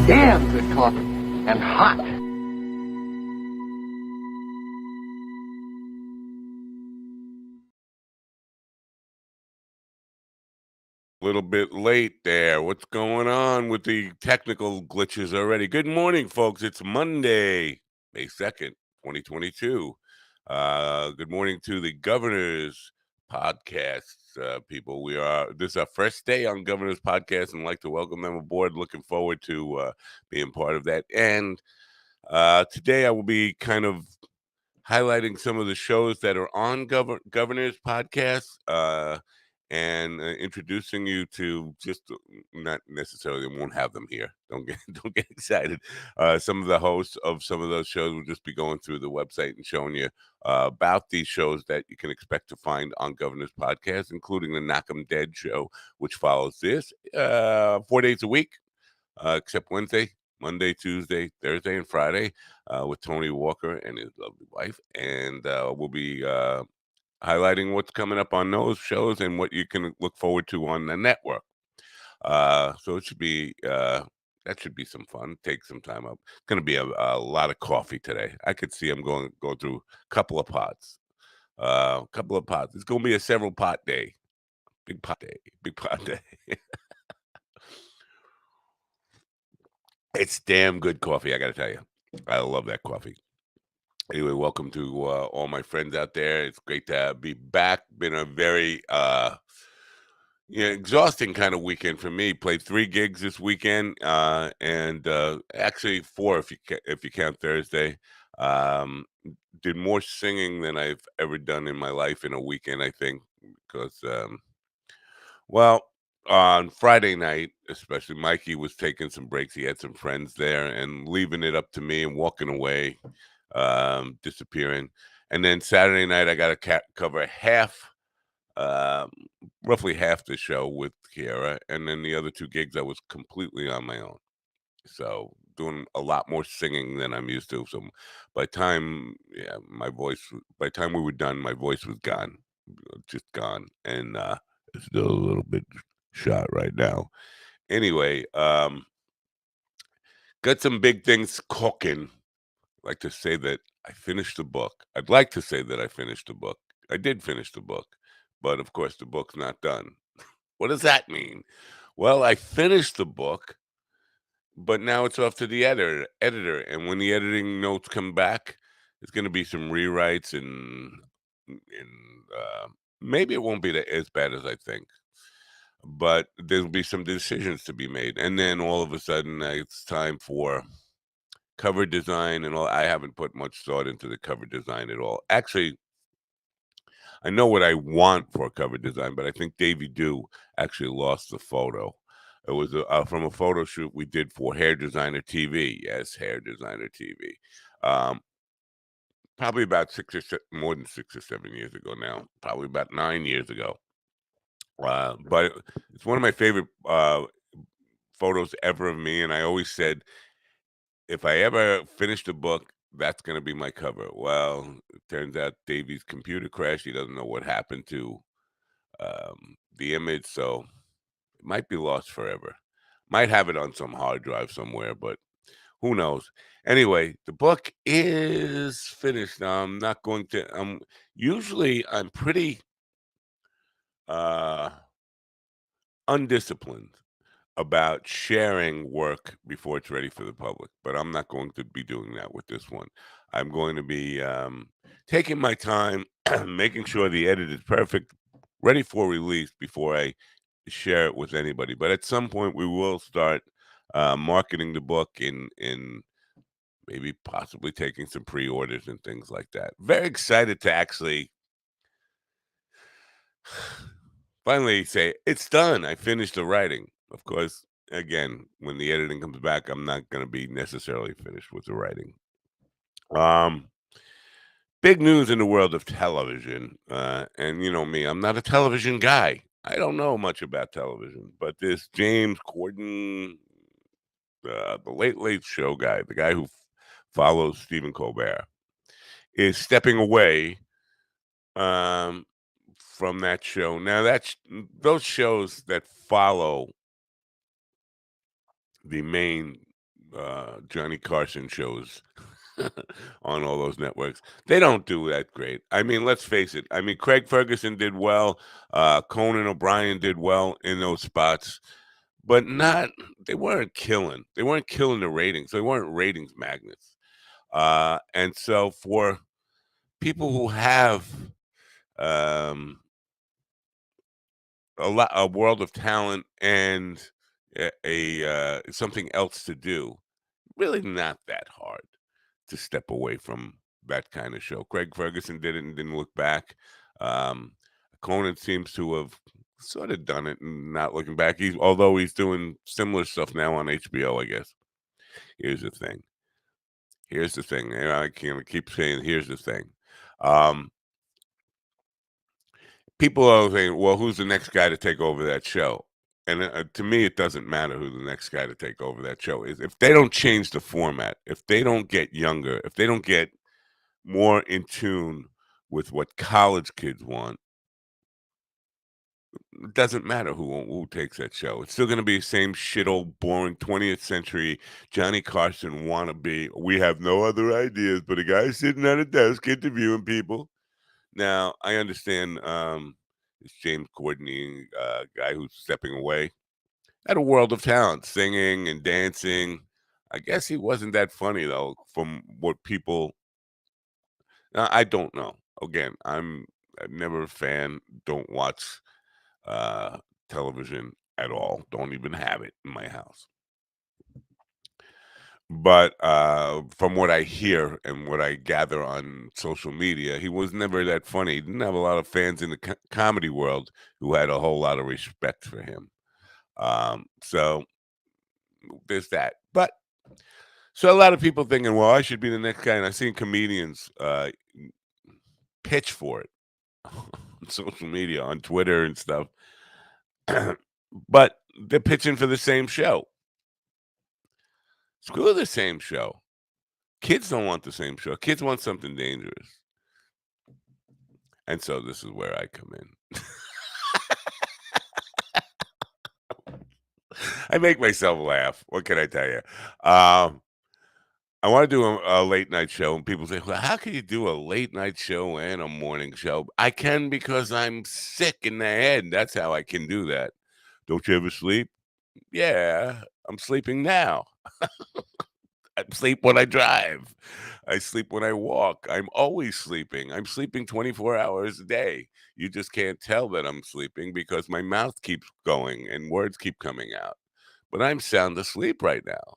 damn good coffee and hot. Little bit late there. What's going on with the technical glitches already? Good morning, folks. It's Monday, May 2nd, 2022. Good morning to the Governor's Podcast people. This is our first day on Governor's Podcast and I'd like to welcome them aboard. Looking forward to being part of that. And today I will be kind of highlighting some of the shows that are on Governor's Podcast. And introducing you to not necessarily won't have them here. Don't get excited. Some of the hosts of some of those shows will just be going through the website and showing you about these shows that you can expect to find on Governor's Podcast, including the Knock 'em Dead show, which follows this 4 days a week, except Wednesday, Monday, Tuesday, Thursday, and Friday, with Tony Walker and his lovely wife, and we'll be highlighting what's coming up on those shows and what you can look forward to on the network. So it should be that should be some fun. Take some time up. It's going to be a lot of coffee today. I could see I'm going through a couple of pots. It's going to be a several pot day. Big pot day. Big pot day. It's damn good coffee, I got to tell you. I love that coffee. Anyway, welcome to all my friends out there. It's great to be back. Been a very exhausting kind of weekend for me. Played 3 gigs this weekend, and actually 4 if you count Thursday. Did more singing than I've ever done in my life in a weekend, I think, because well, on Friday night, especially, Mikey was taking some breaks. He had some friends there and leaving it up to me and walking away, disappearing. And then Saturday night, I got to cover um, roughly half the show with Kiara. And then the other 2 gigs, I was completely on my own. So doing a lot more singing than I'm used to. So by the time, by the time we were done, my voice was gone, just gone. And it's still a little bit shot right now. Anyway, got some big things cooking. I'd like to say that I finished the book. I'd like to say that I finished the book. I did finish the book, but of course the book's not done. What does that mean? Well, I finished the book, but now it's off to the editor, and when the editing notes come back, it's going to be some rewrites and maybe it won't be as bad as I think. But there'll be some decisions to be made. And then all of a sudden, it's time for cover design and all. I haven't put much thought into the cover design at all. Actually, I know what I want for a cover design, but I think Davey Do actually lost the photo. It was from a photo shoot we did for Hair Designer TV. Yes, Hair Designer TV. Um, Probably about more than 6 or 7 years ago now. Probably about 9 years ago. But it's one of my favorite photos ever of me, and I always said, if I ever finish the book, that's going to be my cover. Well, it turns out Davey's computer crashed. He doesn't know what happened to the image, so it might be lost forever. Might have it on some hard drive somewhere, but who knows? Anyway, the book is finished now. I'm not going to. Usually I'm pretty uh undisciplined about sharing work before it's ready for the public, but I'm not going to be doing that with this one. I'm going to be taking my time, making sure the edit is perfect, ready for release before I share it with anybody. But at some point, we will start marketing the book in maybe possibly taking some pre-orders and things like that. Very excited to actually finally say it's done. I finished the writing. Of course, again, when the editing comes back, I'm not going to be necessarily finished with the writing. Big news in the world of television, and you know me, I'm not a television guy. I don't know much about television, but this James Corden, the Late Late Show guy, the guy who follows Stephen Colbert, is stepping away um, from that show. Now, those shows that follow the main Johnny Carson shows on all those networks. They don't do that great. I mean, let's face it. I mean, Craig Ferguson did well. Conan O'Brien did well in those spots, but not. They weren't killing. They weren't killing the ratings. They weren't ratings magnets. And so for people who have um, a world of talent and something else to do, really not that hard to step away from that kind of show. Craig Ferguson did it and didn't look back. Um, Conan seems to have sort of done it and not looking back. Although he's doing similar stuff now on HBO, I guess. Here's the thing. Here's the thing. I can't keep saying. Here's the thing. Um, People are saying, "Well, who's the next guy to take over that show?" And to me, it doesn't matter who the next guy to take over that show is. If they don't change the format, if they don't get younger, if they don't get more in tune with what college kids want, it doesn't matter who takes that show. It's still going to be the same shit old boring 20th century Johnny Carson wannabe. We have no other ideas but a guy sitting at a desk interviewing people. Now I understand this James Corden guy who's stepping away had a world of talent, singing and dancing. I guess he wasn't that funny though, from what people. I don't know. Again, I'm never a fan. Don't watch uh, television at all. Don't even have it in my house. But from what I hear and what I gather on social media, he was never that funny. He didn't have a lot of fans in the comedy world who had a whole lot of respect for him. So there's that. But so a lot of people thinking, well, I should be the next guy. And I've seen comedians pitch for it on social media, on Twitter and stuff. But they're pitching for the same show. Screw the same show. Kids don't want the same show. Kids want something dangerous. And so this is where I come in. I make myself laugh. What can I tell you? I want to do a late night show, and people say, well, how can you do a late night show and a morning show? I can because I'm sick in the head. That's how I can do that. Don't you ever sleep? Yeah, I'm sleeping now. I sleep when I drive. I sleep when I walk. I'm always sleeping. I'm sleeping 24 hours a day. You just can't tell that I'm sleeping because my mouth keeps going and words keep coming out. But I'm sound asleep right now.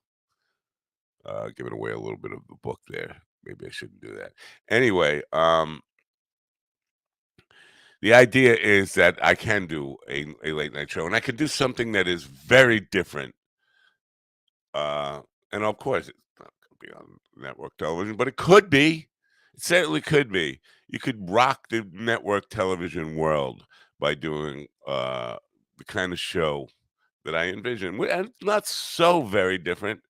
Giving away a little bit of the book there. Maybe I shouldn't do that. Anyway, the idea is that I can do a late night show and I can do something that is very different. And of course, it's not going to be on network television, but it could be. It certainly could be. You could rock the network television world by doing the kind of show that I envision. And it's not so very different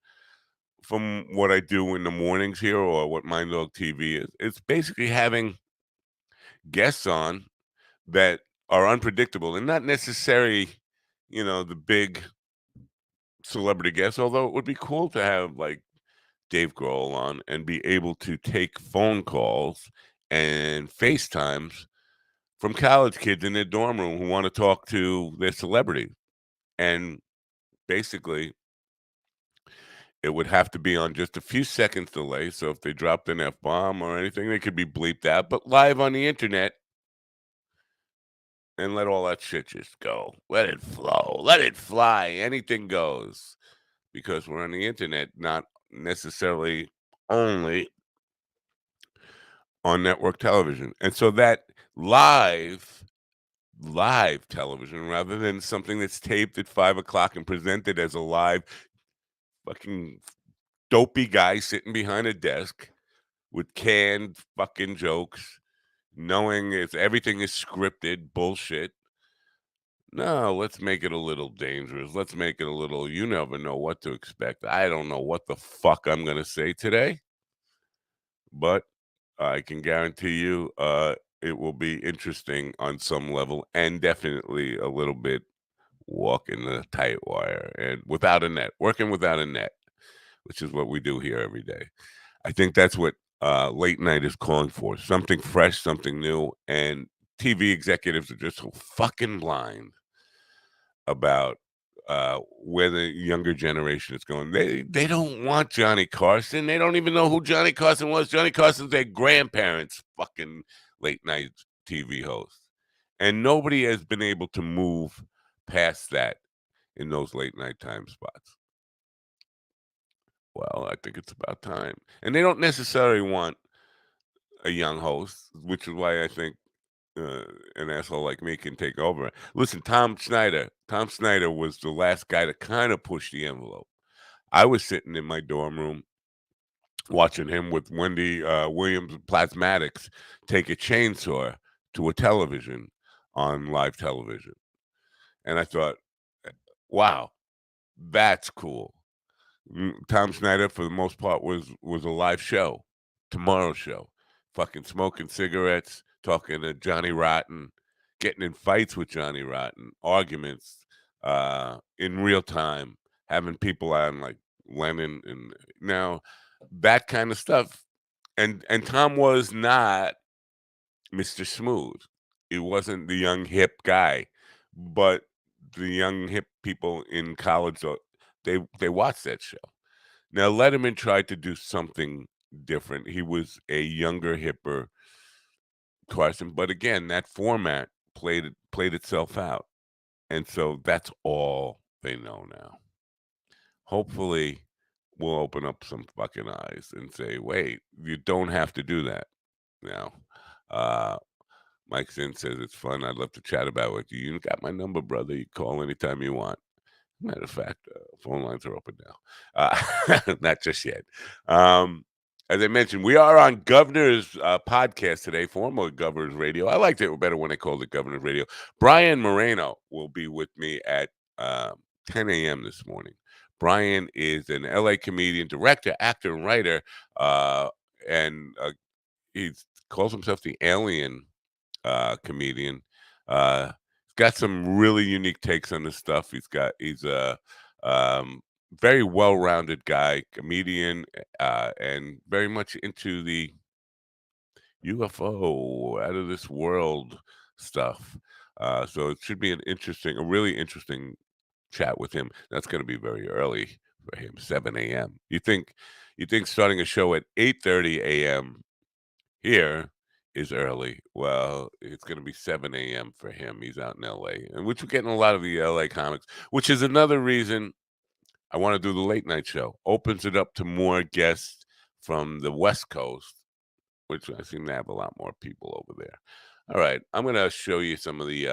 from what I do in the mornings here or what Mind Dog TV is. It's basically having guests on that are unpredictable and not necessarily, the big celebrity guests, although it would be cool to have like Dave Grohl on and be able to take phone calls and FaceTimes from college kids in their dorm room who want to talk to their celebrity. And basically, it would have to be on just a few seconds delay. So if they dropped an F bomb or anything, they could be bleeped out, but live on the internet and let all that shit just go. Let it flow. Let it fly. Anything goes because we're on the internet, not necessarily only on network television. And so that live television rather than something that's taped at 5 o'clock and presented as a live fucking dopey guy sitting behind a desk with canned fucking jokes, knowing if everything is scripted bullshit. No, let's make it a little dangerous. Let's make it a little, you never know what to expect. I don't know what the fuck I'm going to say today, but I can guarantee you it will be interesting on some level and definitely a little bit walking the tight wire and without a net, working without a net. which is what we do here every day. I think that's what late night is calling for. Something fresh, something new. And TV executives are just so fucking blind about where the younger generation is going. They don't want Johnny Carson. They don't even know who Johnny Carson was. Johnny Carson's their grandparents' fucking late night TV host. And nobody has been able to move past that in those late night time spots. Well, I think it's about time. And they don't necessarily want a young host, which is why I think an asshole like me can take over. Listen, Tom Snyder was the last guy to kind of push the envelope. I was sitting in my dorm room watching him with Wendy Williams Plasmatics take a chainsaw to a television on live television. And I thought, wow, that's cool. Tom Snyder, for the most part, was a live show, tomorrow show, fucking smoking cigarettes, talking to Johnny Rotten, getting in fights with Johnny Rotten, arguments in real time, having people on like Lennon and now that kind of stuff. And Tom was not Mr. Smooth. He wasn't the young hip guy, but the young hip people in college they watched that show. Now, Letterman tried to do something different. He was a younger, hipper Carson, but again, that format played itself out, and so that's all they know now. Hopefully, we'll open up some fucking eyes and say, "Wait, you don't have to do that now." Uh, Mike Sin says it's fun. I'd love to chat about it with you. You got my number, brother. You call anytime you want. Matter of fact, phone lines are open now. Not just yet. As I mentioned, we are on Governor's podcast today, former Governor's Radio. I liked it better when they called it Governor's Radio. Brian Moreno will be with me at 10 a.m. this morning. Brian is an LA comedian, director, actor, and writer, and he calls himself the Alien comedian. He's got some really unique takes on this stuff. He's a very well-rounded guy, comedian, and very much into the UFO, out of this world stuff. So it should be a really interesting chat with him. That's going to be very early for him, 7 a.m. You think starting a show at 8:30 a.m. here is early. Well, it's going to be 7 a.m. for him. He's out in LA, and which we're getting a lot of the LA comics, which is another reason I want to do the late night show. Opens it up to more guests from the West Coast, which I seem to have a lot more people over there. All right, I'm going to show you some of the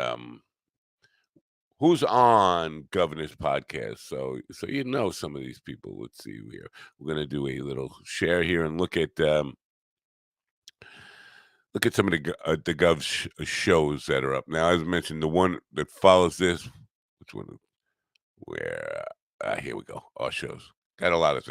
who's on Governor's podcast, so you know some of these people. Let's see here. We're going to do a little share here and look at some of the shows that are up now. As I mentioned, the one that follows this, which one? Where here we go. Our shows got a lot of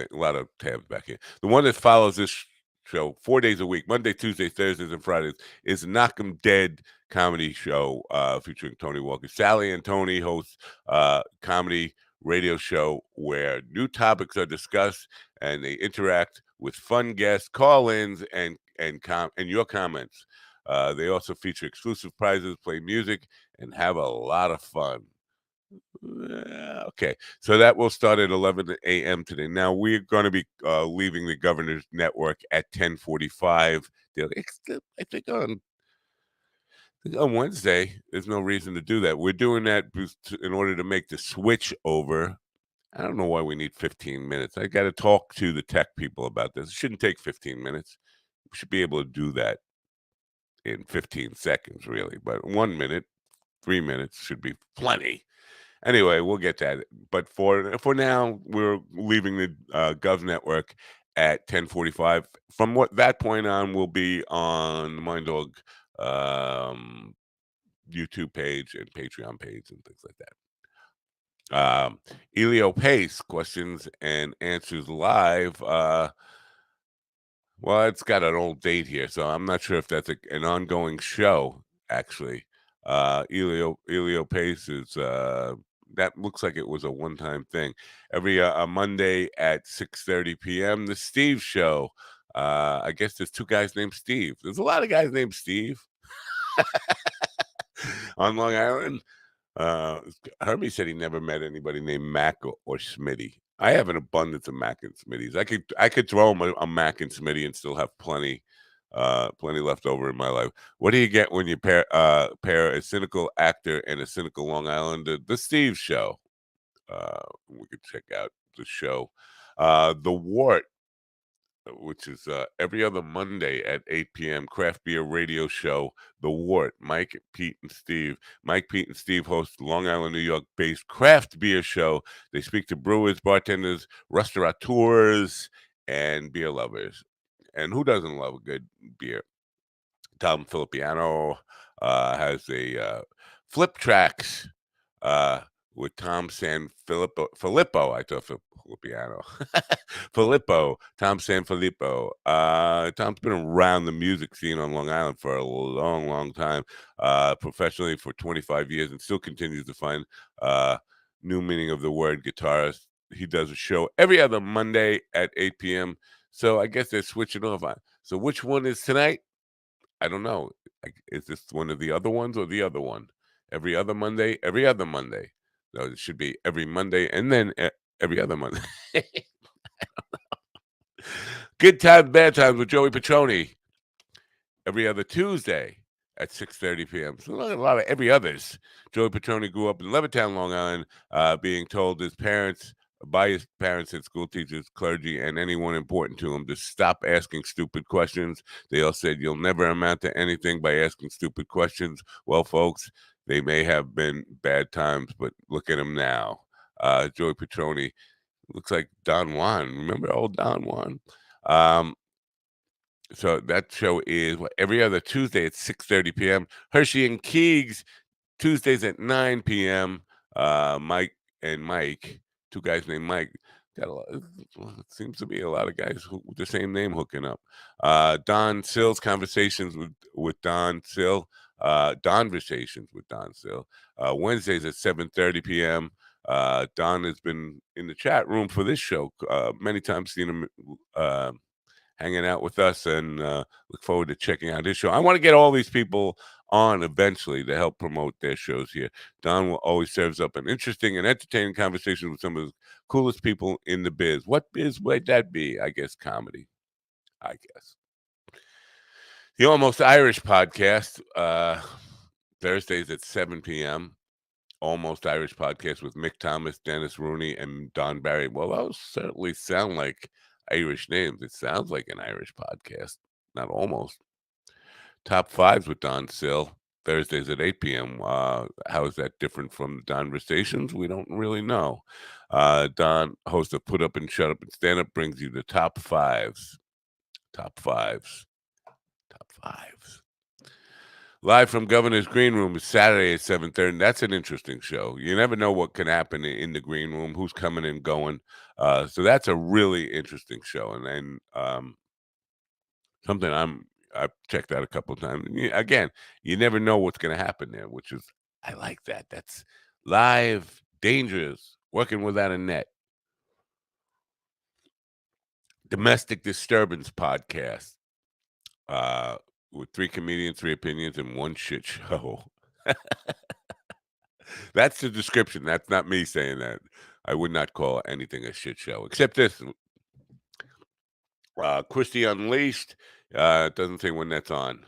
tabs back here. The one that follows this show 4 days a week, Monday, Tuesday, Thursdays, and Fridays, is Knock 'Em Dead comedy show featuring Tony Walker. Sally and Tony host comedy radio show where new topics are discussed and they interact with fun guests, call-ins, and your comments. They also feature exclusive prizes, play music, and have a lot of fun. Okay, so that will start at 11 a.m. today. Now we're going to be leaving the Governor's Network at 10:45. I think on Wednesday. There's no reason to do that. We're doing that in order to make the switch over. I don't know why we need 15 minutes. I got to talk to the tech people about this. It shouldn't take 15 minutes. We should be able to do that in 15 seconds, really. But 1 minute, 3 minutes should be plenty. Anyway, we'll get to that. But for now, we're leaving the Gov Network at 10:45. From that point on, we'll be on the Mind Dog YouTube page and Patreon page and things like that. Elio Pace, questions and answers live. Well, it's got an old date here, so I'm not sure if that's an ongoing show, actually. Elio Pace is that looks like it was a one-time thing. Every Monday at 6:30 p.m., the Steve Show. I guess there's two guys named Steve. There's a lot of guys named Steve on Long Island. Herbie said he never met anybody named Mac or Smitty. I have an abundance of Mac and Smitties. I could throw him a Mac and Smitty and still have plenty left over in my life. What do you get when you pair a cynical actor and a cynical Long Islander? The Steve Show. We could check out the show. The Wart, which is every other Monday at 8 p.m. craft beer radio show, The Wart. Mike, Pete, and Steve. Mike, Pete, and Steve host the Long Island, New York-based craft beer show. They speak to brewers, bartenders, restaurateurs, and beer lovers. And who doesn't love a good beer? Tom Filippiano has a Flip Tracks with Tom Filippo. I thought Filippiano. Filippo, Tom Sanfilippo. Tom's been around the music scene on Long Island for a long, long time, professionally for 25 years, and still continues to find new meaning of the word guitarist. He does a show every other Monday at 8 p.m. So I guess they're switching off. So which one is tonight? I don't know. Is this one of the other ones or the other one? Every other Monday? Every other Monday. No, it should be every Monday and then every other Monday. Good Times, Bad Times with Joey Petroni. Every other Tuesday at 6:30 p.m. So a lot of every others. Joey Petroni grew up in Levittown, Long Island, being told by his parents and school teachers, clergy, and anyone important to him to stop asking stupid questions. They all said, you'll never amount to anything by asking stupid questions. Well, folks, they may have been bad times, but look at him now. Joey Petroni looks like Don Juan. Remember old Don Juan? So that show is every other Tuesday at 6:30 p.m. Hershey and Keegs, Tuesdays at 9 p.m. Mike and Mike, two guys named Mike. Got a lot. It seems to be a lot of guys with the same name hooking up. Don Sill's Conversations with Don Sill. Donversations with Don Sill. Wednesdays at 7:30 p.m. Don has been in the chat room for this show many times. Seen him hanging out with us, and look forward to checking out his show. I want to get all these people on eventually to help promote their shows here. Don always serves up an interesting and entertaining conversation with some of the coolest people in the biz. What biz would that be? I guess comedy. I guess. The Almost Irish podcast, Thursdays at 7 p.m. Almost Irish podcast with Mick Thomas, Dennis Rooney, and Don Barry. Well, those certainly sound like Irish names. It sounds like an Irish podcast, not almost. Top Fives with Don Sill, Thursdays at 8 p.m. How is that different from the Donversations? We don't really know. Don, host of Put Up and Shut Up and Stand Up, brings you the top fives. Top fives. Top fives. Live from Governor's Green Room is Saturday at 7:30. That's an interesting show. You never know what can happen in the green room, who's coming and going. So that's a really interesting show. And something I've checked out a couple of times. Again, you never know what's going to happen there, which is, I like that. That's live, dangerous, working without a net. Domestic Disturbance podcast. With 3 comedians, 3 opinions, and 1 shit show. That's the description. That's not me saying that. I would not call anything a shit show, except this. Christie Unleashed. Doesn't say when that's on.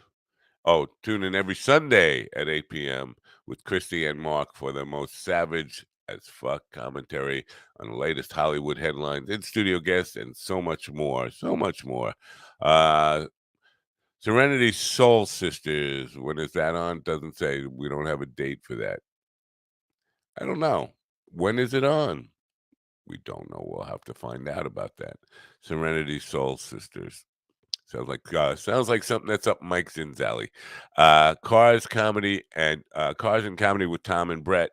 Oh, tune in every Sunday at 8 p.m. with Christy and Mark for the most savage as fuck commentary on the latest Hollywood headlines, in-studio guests, and so much more. So much more. Serenity Soul Sisters. When is that on? Doesn't say. We don't have a date for that. I don't know. When is it on? We don't know. We'll have to find out about that. Serenity Soul Sisters. Sounds like something that's up Mike Zinn's alley. Cars and Comedy with Tom and Brett.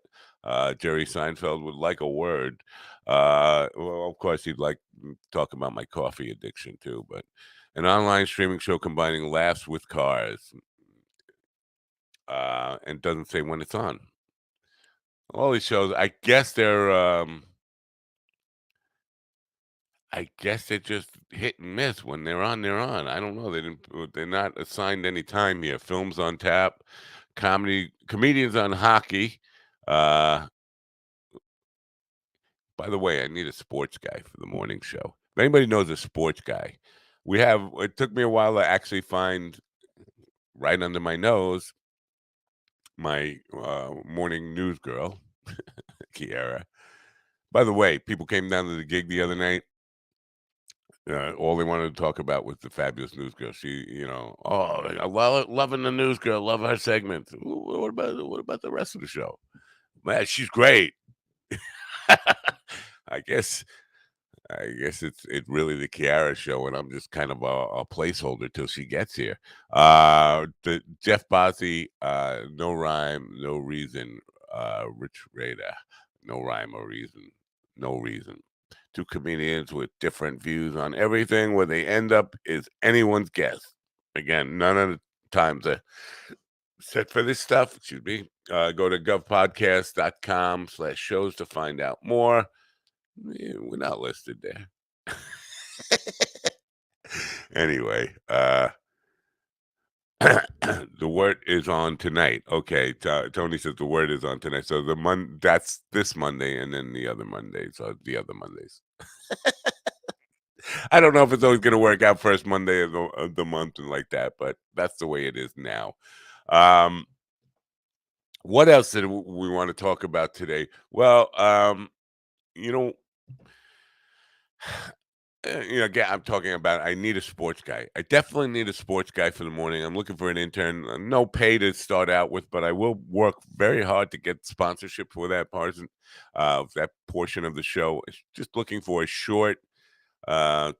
Jerry Seinfeld would like a word. Well, of course, he'd like to talk about my coffee addiction too. But an online streaming show combining laughs with cars, and doesn't say when it's on. all these shows, I guess they're just hit and miss. When they're on, they're on. I don't know. They're not assigned any time here. Films on tap, comedians on hockey. Uh, by the way, I need a sports guy for the morning show. If anybody knows a sports guy, it took me a while to actually find right under my nose my morning news girl, Kiara. By the way, people came down to the gig the other night. All they wanted to talk about was the fabulous news girl. Oh, I loving the news girl, love her segment. What about the rest of the show? Man, she's great. I guess it's really the Kiara show, and I'm just kind of a placeholder till she gets here. The Jeff Bozzi, no rhyme, no reason. Rich Rada, no rhyme or reason, no reason. Two comedians with different views on everything. Where they end up is anyone's guess. Again, none of the times are set for this stuff. Excuse me. Go to govpodcast.com/shows to find out more. We're not listed there. Anyway, the word is on tonight. Okay, Tony says the word is on tonight. So that's this Monday, and then the other Mondays are the other Mondays. I don't know if it's always going to work out first Monday of the month and like that, but that's the way it is now. What else did we want to talk about today? Well, you know, again, I'm talking about I need a sports guy. I definitely need a sports guy for the morning. I'm looking for an intern. No pay to start out with, but I will work very hard to get sponsorship for that portion of the show. It's just looking for a short,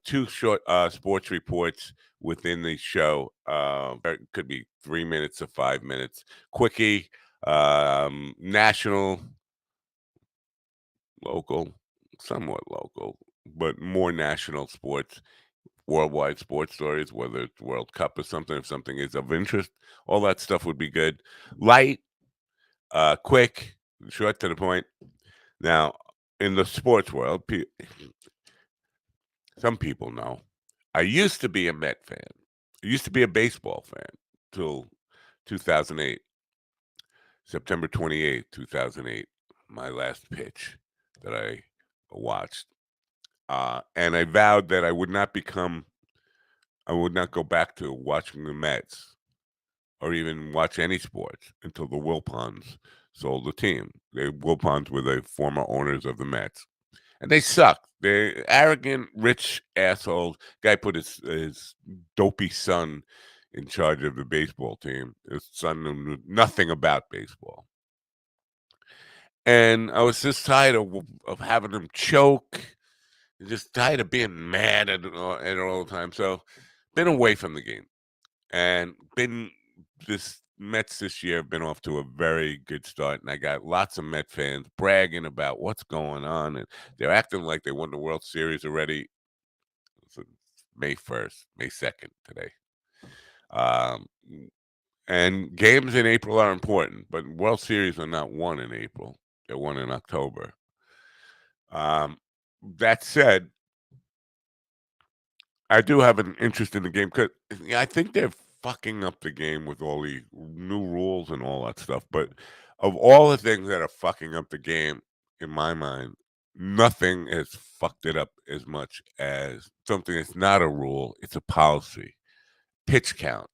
two short sports reports within the show. It could be 3 minutes to 5 minutes, quickie, national, local, somewhat local, but more national sports, worldwide sports stories, whether it's World Cup or something, if something is of interest, all that stuff would be good. Light, quick, short to the point. Now, in the sports world, some people know I used to be a Met fan. I used to be a baseball fan till 2008, September 28th, 2008, my last pitch that I watched. And I vowed that I would not go back to watching the Mets or even watch any sports until the Wilpons sold the team. The Wilpons were the former owners of the Mets. And they suck. They're arrogant, rich assholes. Guy put his dopey son in charge of the baseball team. His son knew nothing about baseball. And I was just tired of having him choke. Just tired of being mad at it all the time. So been away from the game. And this Mets this year have been off to a very good start, and I got lots of Met fans bragging about what's going on, and they're acting like they won the World Series already. So May 1st, May 2nd today. And games in April are important, but World Series are not won in April. They're won in October. That said, I do have an interest in the game because I think they're fucking up the game with all the new rules and all that stuff. But of all the things that are fucking up the game, in my mind, nothing has fucked it up as much as something that's not a rule, it's a policy. Pitch count.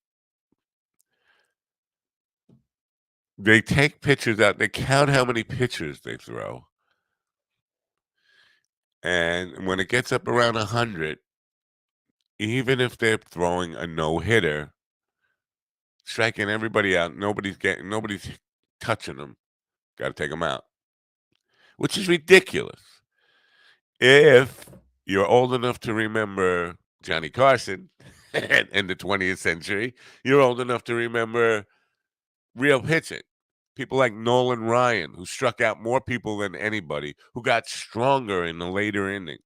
They take pitchers out, they count how many pitches they throw. And when it gets up around 100, even if they're throwing a no-hitter, striking everybody out, nobody's touching them. Got to take them out, which is ridiculous. If you're old enough to remember Johnny Carson in the 20th century, you're old enough to remember real pitching. People like Nolan Ryan, who struck out more people than anybody, who got stronger in the later innings.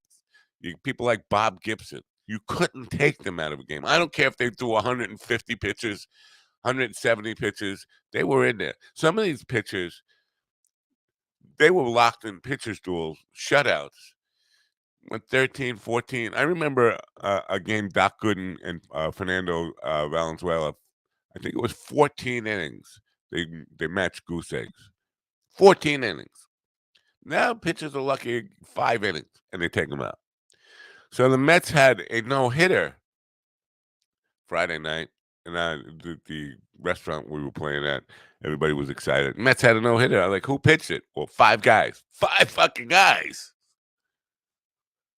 People like Bob Gibson, you couldn't take them out of a game. I don't care if they threw 150 pitches, 170 pitches. They were in there. Some of these pitchers, they were locked in pitcher's duels, shutouts. Went 13, 14. I remember a game Doc Gooden and Fernando Valenzuela. I think it was 14 innings. They matched goose eggs. 14 innings. Now pitchers are lucky 5 innings and they take them out. So the Mets had a no-hitter Friday night, and the restaurant we were playing at, everybody was excited. Mets had a no-hitter. I'm like, who pitched it? Well, 5 guys. 5 fucking guys.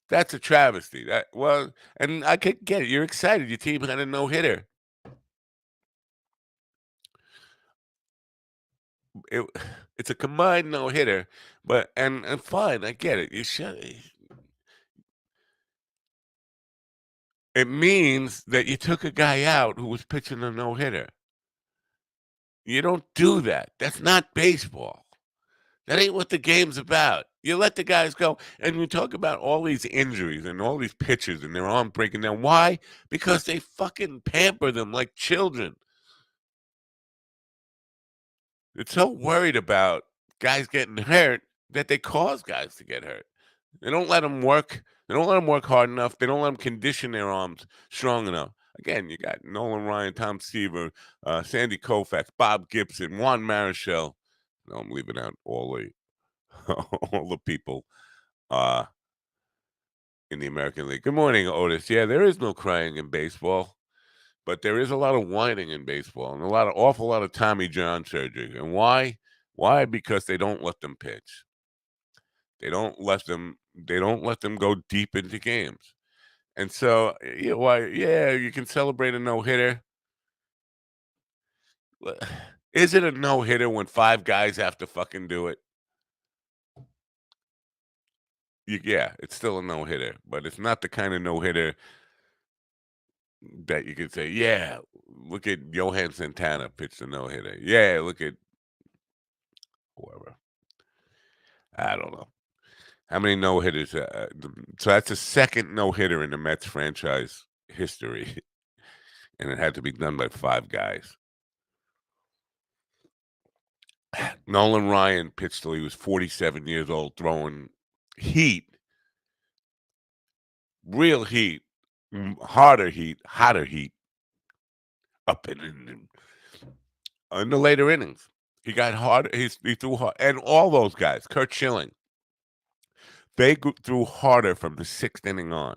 That's a travesty. And I could get it. You're excited. Your team had a no-hitter. It's a combined no-hitter, but and fine, I get it. You should. It means that you took a guy out who was pitching a no-hitter. You don't do that. That's not baseball. That ain't what the game's about. You let the guys go. And you talk about all these injuries and all these pitchers and their arm breaking down. Why? Because they fucking pamper them like children. They're so worried about guys getting hurt that they cause guys to get hurt. They don't let them work. They don't let them work hard enough. They don't let them condition their arms strong enough. Again, you got Nolan Ryan, Tom Seaver, Sandy Koufax, Bob Gibson, Juan Marichal. No, I'm leaving out all the all the people in the American League. Good morning, Otis. Yeah, there is no crying in baseball, but there is a lot of whining in baseball and awful lot of Tommy John surgery. And why? Why? Because they don't let them pitch. They don't let them go deep into games. And so, you can celebrate a no-hitter. Is it a no-hitter when 5 guys have to fucking do it? Yeah, it's still a no-hitter, but it's not the kind of no-hitter that you could say, yeah, look at Johan Santana pitched a no-hitter. Yeah, look at whoever. I don't know. How many no-hitters? So that's the second no-hitter in the Mets franchise history, and it had to be done by 5 guys. Nolan Ryan pitched till he was 47 years old, throwing heat, real heat, hotter heat, up in the later innings. He got hard. He threw hard, and all those guys, Kurt Schilling, they threw harder from the 6th inning on.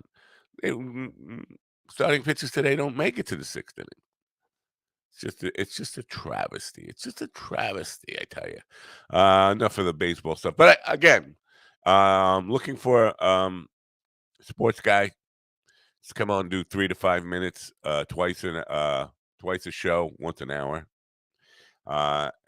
Starting pitchers today don't make it to the 6th inning. It's just a travesty. It's just a travesty, I tell you. Enough of the baseball stuff. But again, looking for sports guy to come on and do 3 to 5 minutes twice a show, once an hour.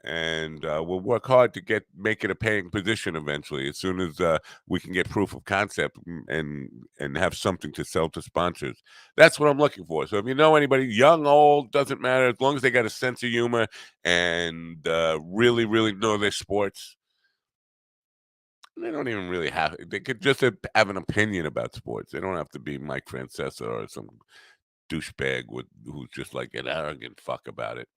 And we'll work hard to make it a paying position eventually, as soon as we can get proof of concept and have something to sell to sponsors. That's what I'm looking for. So if you know anybody, young, old, doesn't matter, as long as they got a sense of humor and really, really know their sports. They don't even really they could just have an opinion about sports. They don't have to be Mike Francesa or some douchebag who's just like an arrogant fuck about it.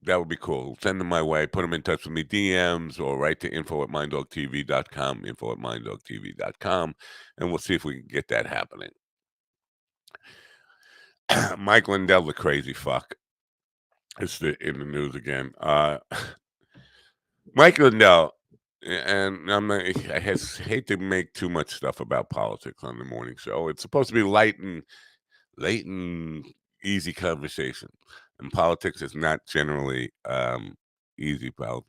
That would be cool. Send them my way. Put them in touch with me, DMs, or write to info@minddogtv.com, info@minddogtv.com, and we'll see if we can get that happening. Mike Lindell, the crazy fuck, is in the news again. Mike Lindell, and I hate to make too much stuff about politics on the morning show. It's supposed to be light and easy conversation, and politics is not generally easy. Well,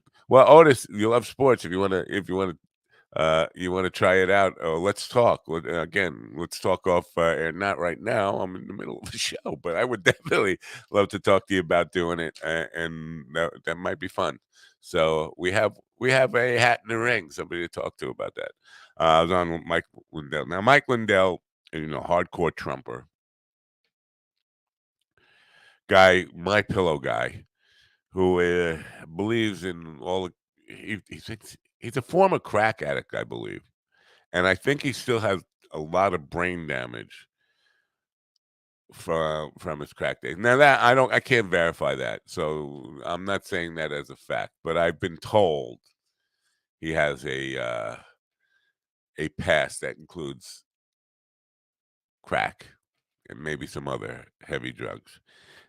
Otis, you love sports. If you want to try it out, let's talk. Let's talk off air. Not right now. I'm in the middle of a show, but I would definitely love to talk to you about doing it, and that might be fun. So we have a hat in the ring. Somebody to talk to about that. I was on with Mike Lindell. Now, Mike Lindell, hardcore Trumper guy, my pillow guy, who believes in all. He's a former crack addict, I believe, and I think he still has a lot of brain damage from his crack days. Now that I can't verify that, so I'm not saying that as a fact, but I've been told he has a past that includes crack and maybe some other heavy drugs.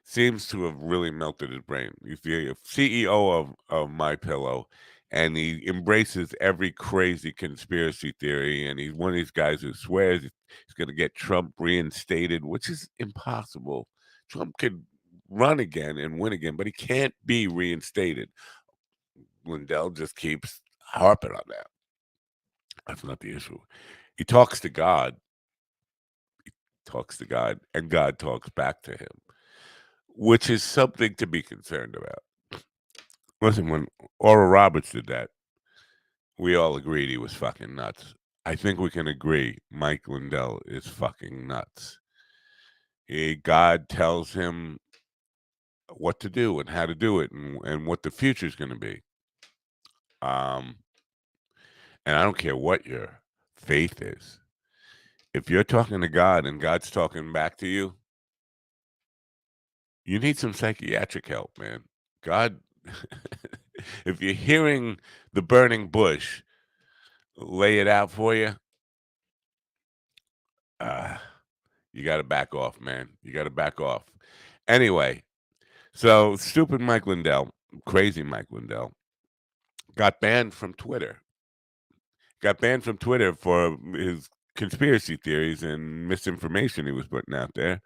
Seems to have really melted his brain. He's the CEO of MyPillow, and he embraces every crazy conspiracy theory. And he's one of these guys who swears he's going to get Trump reinstated, which is impossible. Trump could run again and win again, but he can't be reinstated. Lindell just keeps harping on that. That's not the issue. He talks to God. And God talks back to him, which is something to be concerned about. Listen, when Oral Roberts did that, we all agreed he was fucking nuts. I think we can agree Mike Lindell is fucking nuts. God tells him what to do and how to do it and what the future is going to be. And I don't care what your faith is. If you're talking to God and God's talking back to you, you need some psychiatric help, man. God, if you're hearing the burning bush lay it out for you, you got to back off, man. You got to back off. Anyway, so stupid Mike Lindell, crazy Mike Lindell, got banned from Twitter. Got banned from Twitter for his conspiracy theories and misinformation he was putting out there.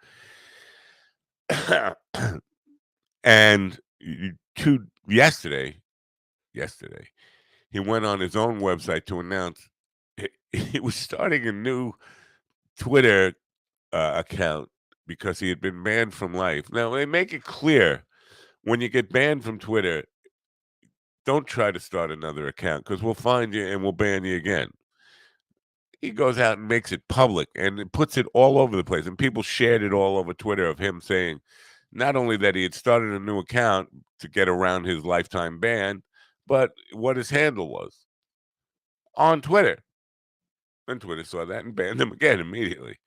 And yesterday, he went on his own website to announce he was starting a new Twitter account because he had been banned from life. Now, they make it clear when you get banned from Twitter, don't try to start another account because we'll find you and we'll ban you again. He goes out and makes it public and it puts it all over the place. And people shared it all over Twitter of him saying not only that he had started a new account to get around his lifetime ban, but what his handle was on Twitter. And Twitter saw that and banned him again immediately.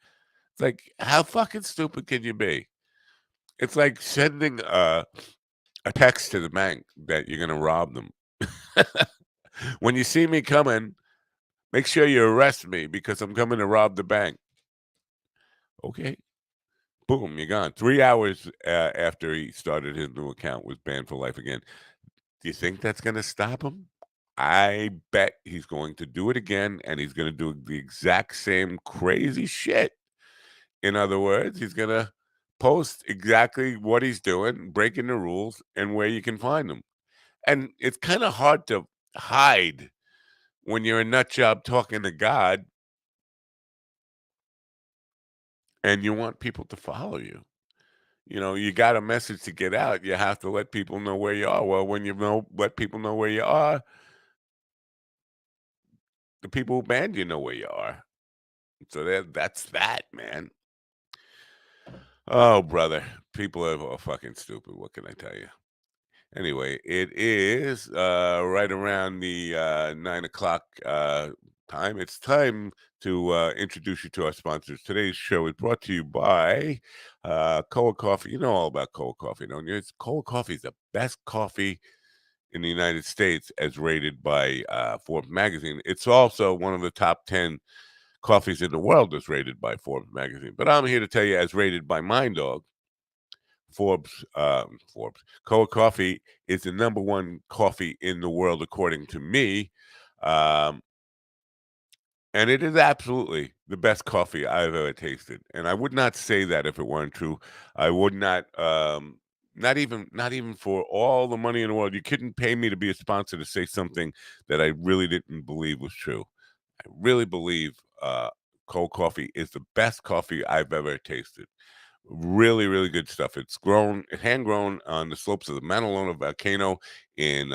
It's like, how fucking stupid can you be? It's like sending a text to the bank that you're going to rob them. When you see me coming, make sure you arrest me because I'm coming to rob the bank. Okay. Boom, you're gone. 3 hours after he started his new account, was banned for life again. Do you think that's going to stop him? I bet he's going to do it again, and he's going to do the exact same crazy shit. In other words, he's going to post exactly what he's doing, breaking the rules, and where you can find him. And it's kind of hard to hide when you're a nut job talking to God and you want people to follow you. You know, you got a message to get out. You have to let people know where you are. Well, when you let people know where you are, the people who banned you know where you are. So that's that, man. Oh, brother. People are fucking stupid. What can I tell you? Anyway, it is right around the 9 o'clock time. It's time to introduce you to our sponsors. Today's show is brought to you by Koa Coffee. You know all about Koa Coffee, don't you? Koa Coffee is the best coffee in the United States as rated by Forbes magazine. It's also one of the top 10 coffees in the world as rated by Forbes magazine. But I'm here to tell you, as rated by Mind Dog, Forbes, Koa Coffee is the number one coffee in the world, according to me. And it is absolutely the best coffee I've ever tasted. And I would not say that if it weren't true. I would not, not even for all the money in the world. You couldn't pay me to be a sponsor to say something that I really didn't believe was true. I really believe Koa Coffee is the best coffee I've ever tasted. Really, really good stuff. It's hand grown on the slopes of the Mauna Loa volcano in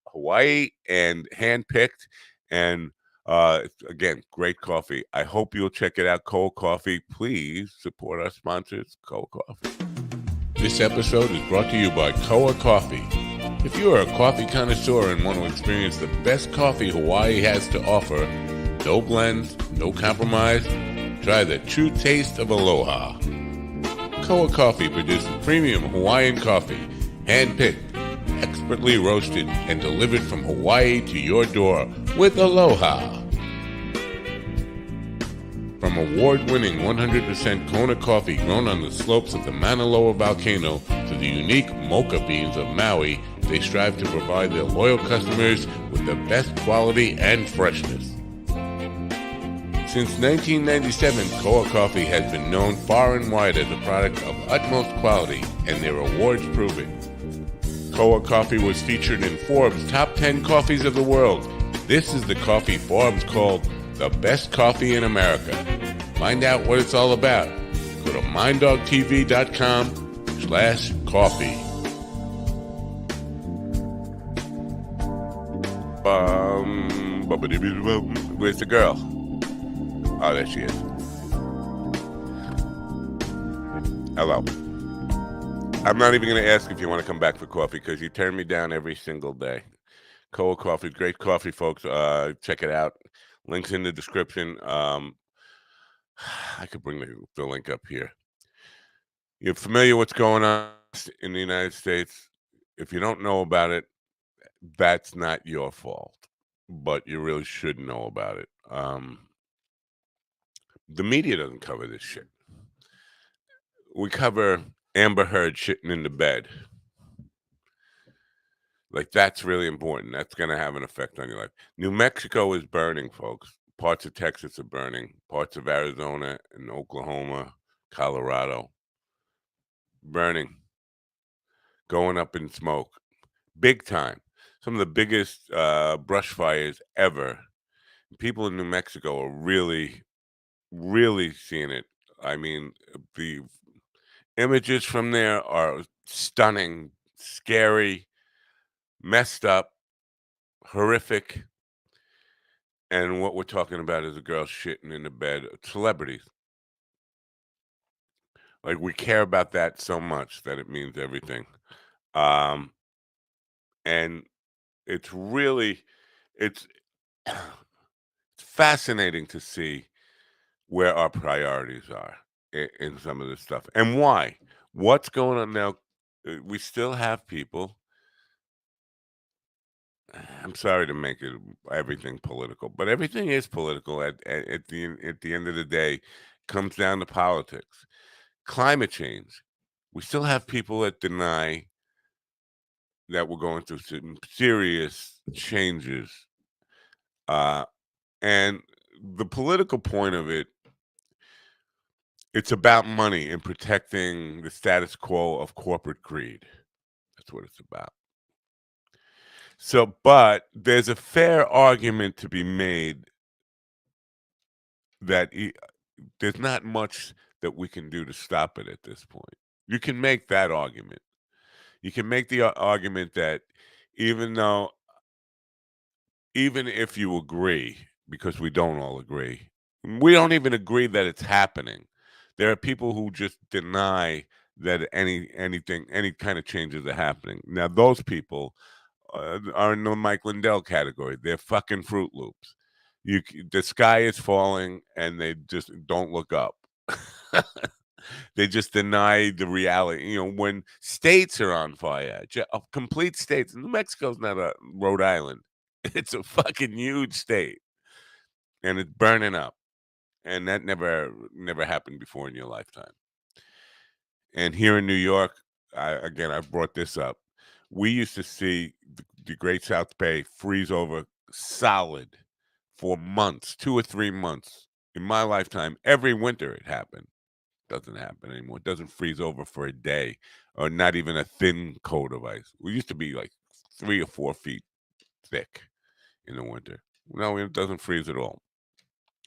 Hawaii, and hand picked. And again, great coffee. I hope you'll check it out. Koa Coffee. Please support our sponsors, Koa Coffee. This episode is brought to you by Koa Coffee. If you are a coffee connoisseur and want to experience the best coffee Hawaii has to offer, no blends, no compromise, try the true taste of aloha. Koa Coffee produces premium Hawaiian coffee, hand-picked, expertly roasted, and delivered from Hawaii to your door with aloha. From award-winning 100% Kona coffee grown on the slopes of the Mauna Loa volcano to the unique mocha beans of Maui, they strive to provide their loyal customers with the best quality and freshness. Since 1997, Koa Coffee has been known far and wide as a product of utmost quality, and their awards prove it. Koa Coffee was featured in Forbes' Top 10 Coffees of the World. This is the coffee Forbes called the best coffee in America. Find out what it's all about. Go to minddogtv.com/coffee. Where's the girl? Oh, there she is. Hello. I'm not even going to ask if you want to come back for coffee because you turn me down every single day. Koa Coffee, great coffee, folks. Check it out. Links in the description. I could bring the link up here. You're familiar with what's going on in the United States? If you don't know about it, that's not your fault. But you really should know about it. The media doesn't cover this shit. We cover Amber Heard shitting in the bed. Like, that's really important. That's going to have an effect on your life. New Mexico is burning, folks. Parts of Texas are burning. Parts of Arizona and Oklahoma, Colorado. Burning. Going up in smoke. Big time. Some of the biggest brush fires ever. People in New Mexico are really seeing it. I mean, the images from there are stunning, scary, messed up, horrific. And what we're talking about is a girl shitting in the bed. Celebrities. Like, we care about that so much that it means everything. And it's really, it's fascinating to see where our priorities are in some of this stuff and why. What's going on now? We still have people. I'm sorry to make it everything political, but everything is political at the end of the day. Comes down to politics. Climate change. We still have people that deny that we're going through some serious changes. And the political point of it, it's about money and protecting the status quo of corporate greed. That's what it's about. So, but there's a fair argument to be made that there's not much that we can do to stop it at this point. You can make that argument. You can make the argument that even if you agree, because we don't all agree, we don't even agree that it's happening. There are people who just deny that any kind of changes are happening. Now, those people are in the Mike Lindell category. They're fucking Fruit Loops. The sky is falling, and they just don't look up. They just deny the reality. You know, when states are on fire, complete states. New Mexico's not a Rhode Island. It's a fucking huge state, and it's burning up. And that never happened before in your lifetime. And here in New York, I've brought this up. We used to see the Great South Bay freeze over solid for months, 2 or 3 months. In my lifetime, every winter it happened. Doesn't happen anymore. It doesn't freeze over for a day, or not even a thin coat of ice. We used to be like 3 or 4 feet thick in the winter. No, it doesn't freeze at all.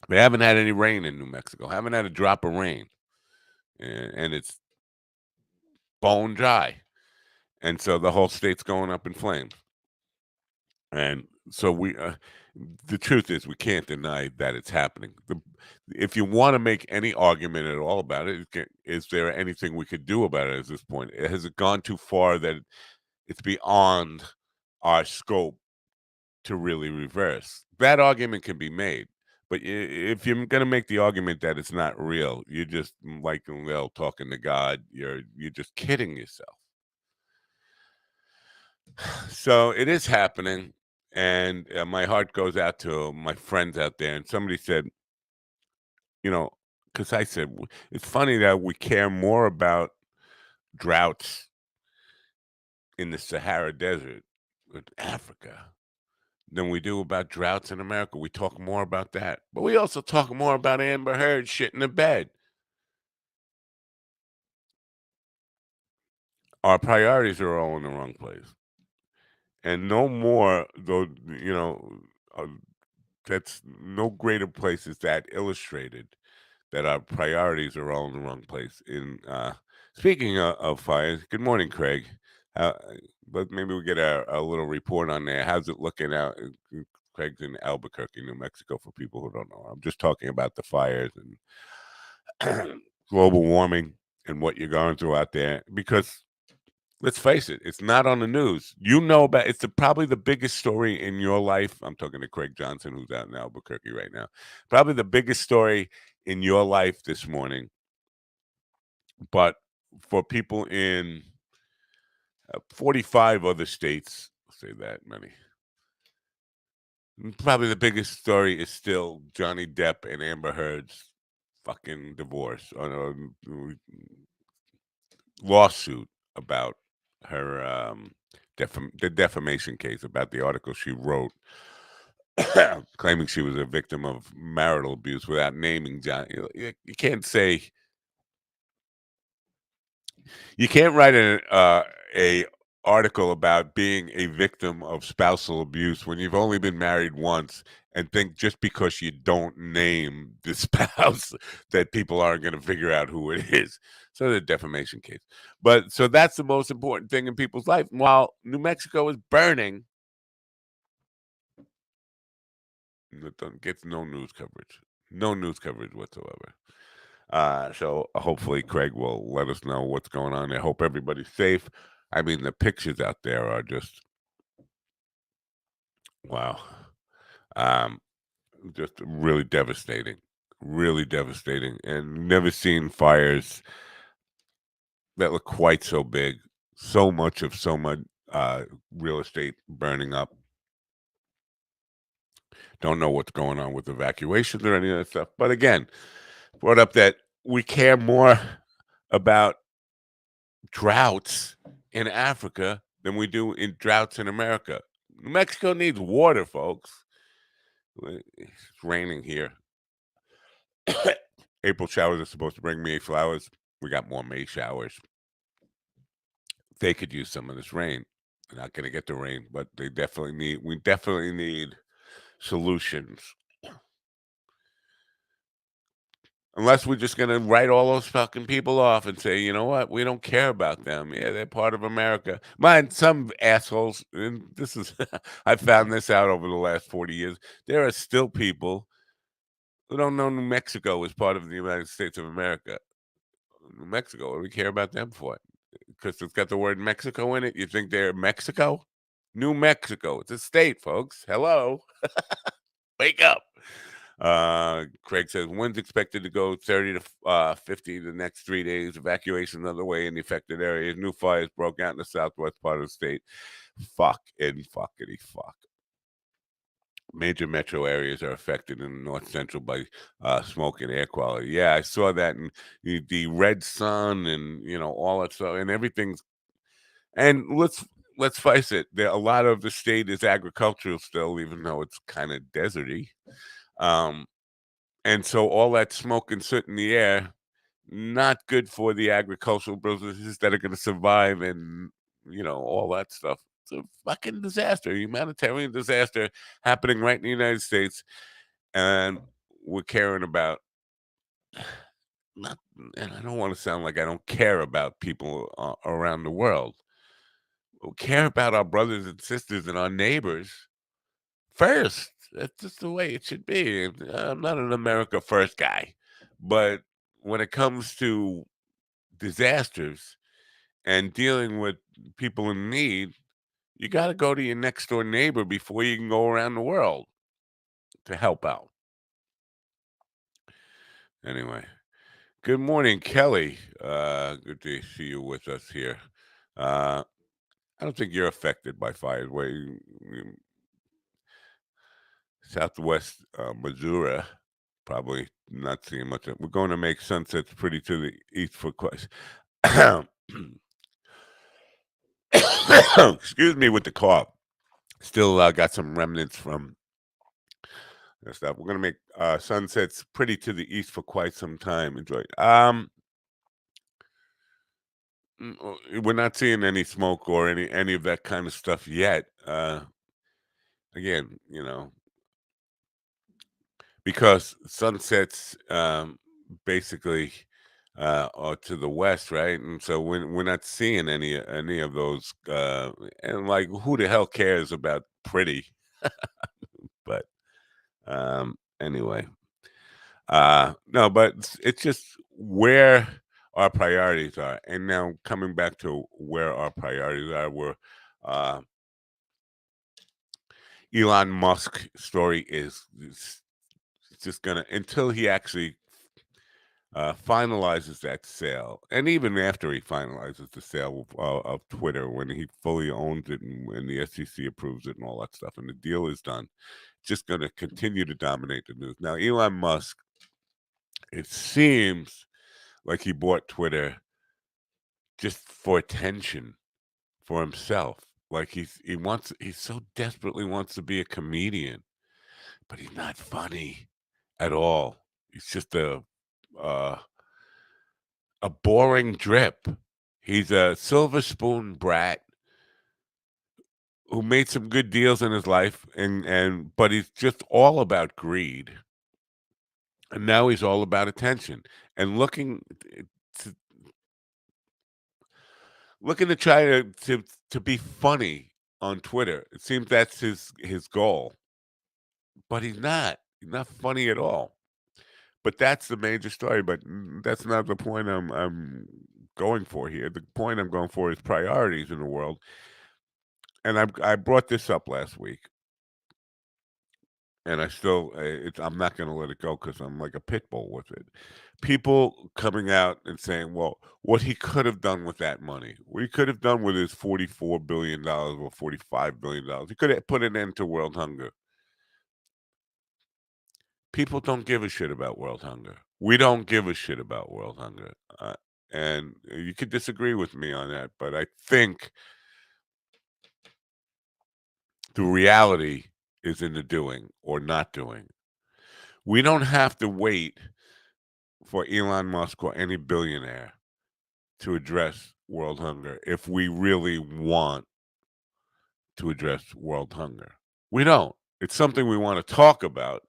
They haven't had any rain in New Mexico. Haven't had a drop of rain, and it's bone dry, and so the whole state's going up in flames. And so the truth is, we can't deny that it's happening. If you want to make any argument at all about it, is there anything we could do about it at this point? Has it gone too far that it's beyond our scope to really reverse? That argument can be made, But if you're gonna make the argument that it's not real, you're just like well talking to God. You're just kidding yourself. So it is happening, and my heart goes out to my friends out there. And somebody said, you know, because I said it's funny that we care more about droughts in the Sahara Desert with Africa than we do about droughts in America. We talk more about that, but we also talk more about Amber Heard shit in the bed. Our priorities are all in the wrong place, and no more though. Uh, that's no greater place is that illustrated that our priorities are all in the wrong place. In speaking of fires, good morning, Craig. Uh, but maybe we get a little report on there. How's it looking out? Craig's in Albuquerque, New Mexico. For people who don't know, I'm just talking about the fires and global warming and what you're going through out there. Because let's face it, it's not on the news. You know about it's probably the biggest story in your life. I'm talking to Craig Johnson, who's out in Albuquerque right now. Probably the biggest story in your life this morning. But for people in 45 other states, I'll say that many, probably the biggest story is still Johnny Depp and Amber Heard's fucking divorce on lawsuit about her the defamation case about the article she wrote claiming she was a victim of marital abuse without naming John. You can't say you can't write a article about being a victim of spousal abuse when you've only been married once and think just because you don't name the spouse that people aren't going to figure out who it is. So the defamation case. But so that's the most important thing in people's life. While New Mexico is burning, it gets no news coverage. No news coverage whatsoever. So hopefully Craig will let us know what's going on. I hope everybody's safe. I mean, the pictures out there are just wow. Um, just really devastating, and never seen fires that look quite so big. So much of so much real estate burning up. Don't know what's going on with evacuations or any of that stuff. But again, brought up that we care more about droughts in Africa than we do in droughts in America. Mexico needs water, folks. It's raining here. April showers are supposed to bring May flowers. We got more May showers. They could use some of this rain. They're not going to get the rain, but we definitely need solutions. Unless we're just going to write all those fucking people off and say, you know what, we don't care about them. Yeah, they're part of America. Mind some assholes, and this is, I found this out over the last 40 years. There are still people who don't know New Mexico is part of the United States of America. New Mexico, what do we care about them for? Because it's got the word Mexico in it. You think they're Mexico? New Mexico. It's a state, folks. Hello. Wake up. Craig says winds expected to go 30 to 50 the next 3 days. Evacuations underway in the affected areas. New fires broke out in the southwest part of the state. Fuck and fuckity fuck. Major metro areas are affected in the north central by smoke and air quality. Yeah, I saw that in the red sun and all that stuff and everything's and let's face it, a lot of the state is agricultural still, even though it's kind of deserty. Um, and so all that smoke and soot in the air, not good for the agricultural businesses that are going to survive and all that stuff. It's a fucking disaster, humanitarian disaster happening right in the United States, and we're caring about not. And I don't want to sound like I don't care about people around the world. We care about our brothers and sisters and our neighbors first. That's just the way it should be. I'm not an America first guy, but when it comes to disasters and dealing with people in need, you got to go to your next door neighbor before you can go around the world to help out. Anyway, good morning, Kelly. Good to see you with us here. I don't think you're affected by fires. Southwest Missouri, probably not seeing much. We're going to make sunsets pretty to the east for quite. Excuse me with the cough. Still got some remnants from that stuff. We're gonna make sunsets pretty to the east for quite some time. Enjoy. We're not seeing any smoke or any of that kind of stuff yet. Again, because sunsets basically are to the west, right? And so we're not seeing any of those. And like, who the hell cares about pretty? But anyway, no, but it's just where our priorities are. And now coming back to where our priorities are, we're Elon Musk story is it's just gonna until he actually finalizes that sale, and even after he finalizes the sale of Twitter, when he fully owns it and the SEC approves it and all that stuff, and the deal is done, just going to continue to dominate the news. Now, Elon Musk, it seems like he bought Twitter just for attention for himself. Like he so desperately wants to be a comedian, but he's not funny at all. He's just uh, a boring drip. He's a silver spoon brat who made some good deals in his life, but he's just all about greed, and now he's all about attention and to, looking to try to be funny on Twitter. It seems that's his goal, but he's not. He's not funny at all. But that's the major story. But that's not the point I'm going for here. The point I'm going for is priorities in the world. And I brought this up last week, and I'm not going to let it go because I'm like a pit bull with it. People coming out and saying, "Well, what he could have done with that money, what he could have done with his $44 billion or $45 billion, he could have put an end to world hunger." People don't give a shit about world hunger. We don't give a shit about world hunger. And you could disagree with me on that, but I think the reality is in the doing or not doing. We don't have to wait for Elon Musk or any billionaire to address world hunger if we really want to address world hunger. We don't. It's something we want to talk about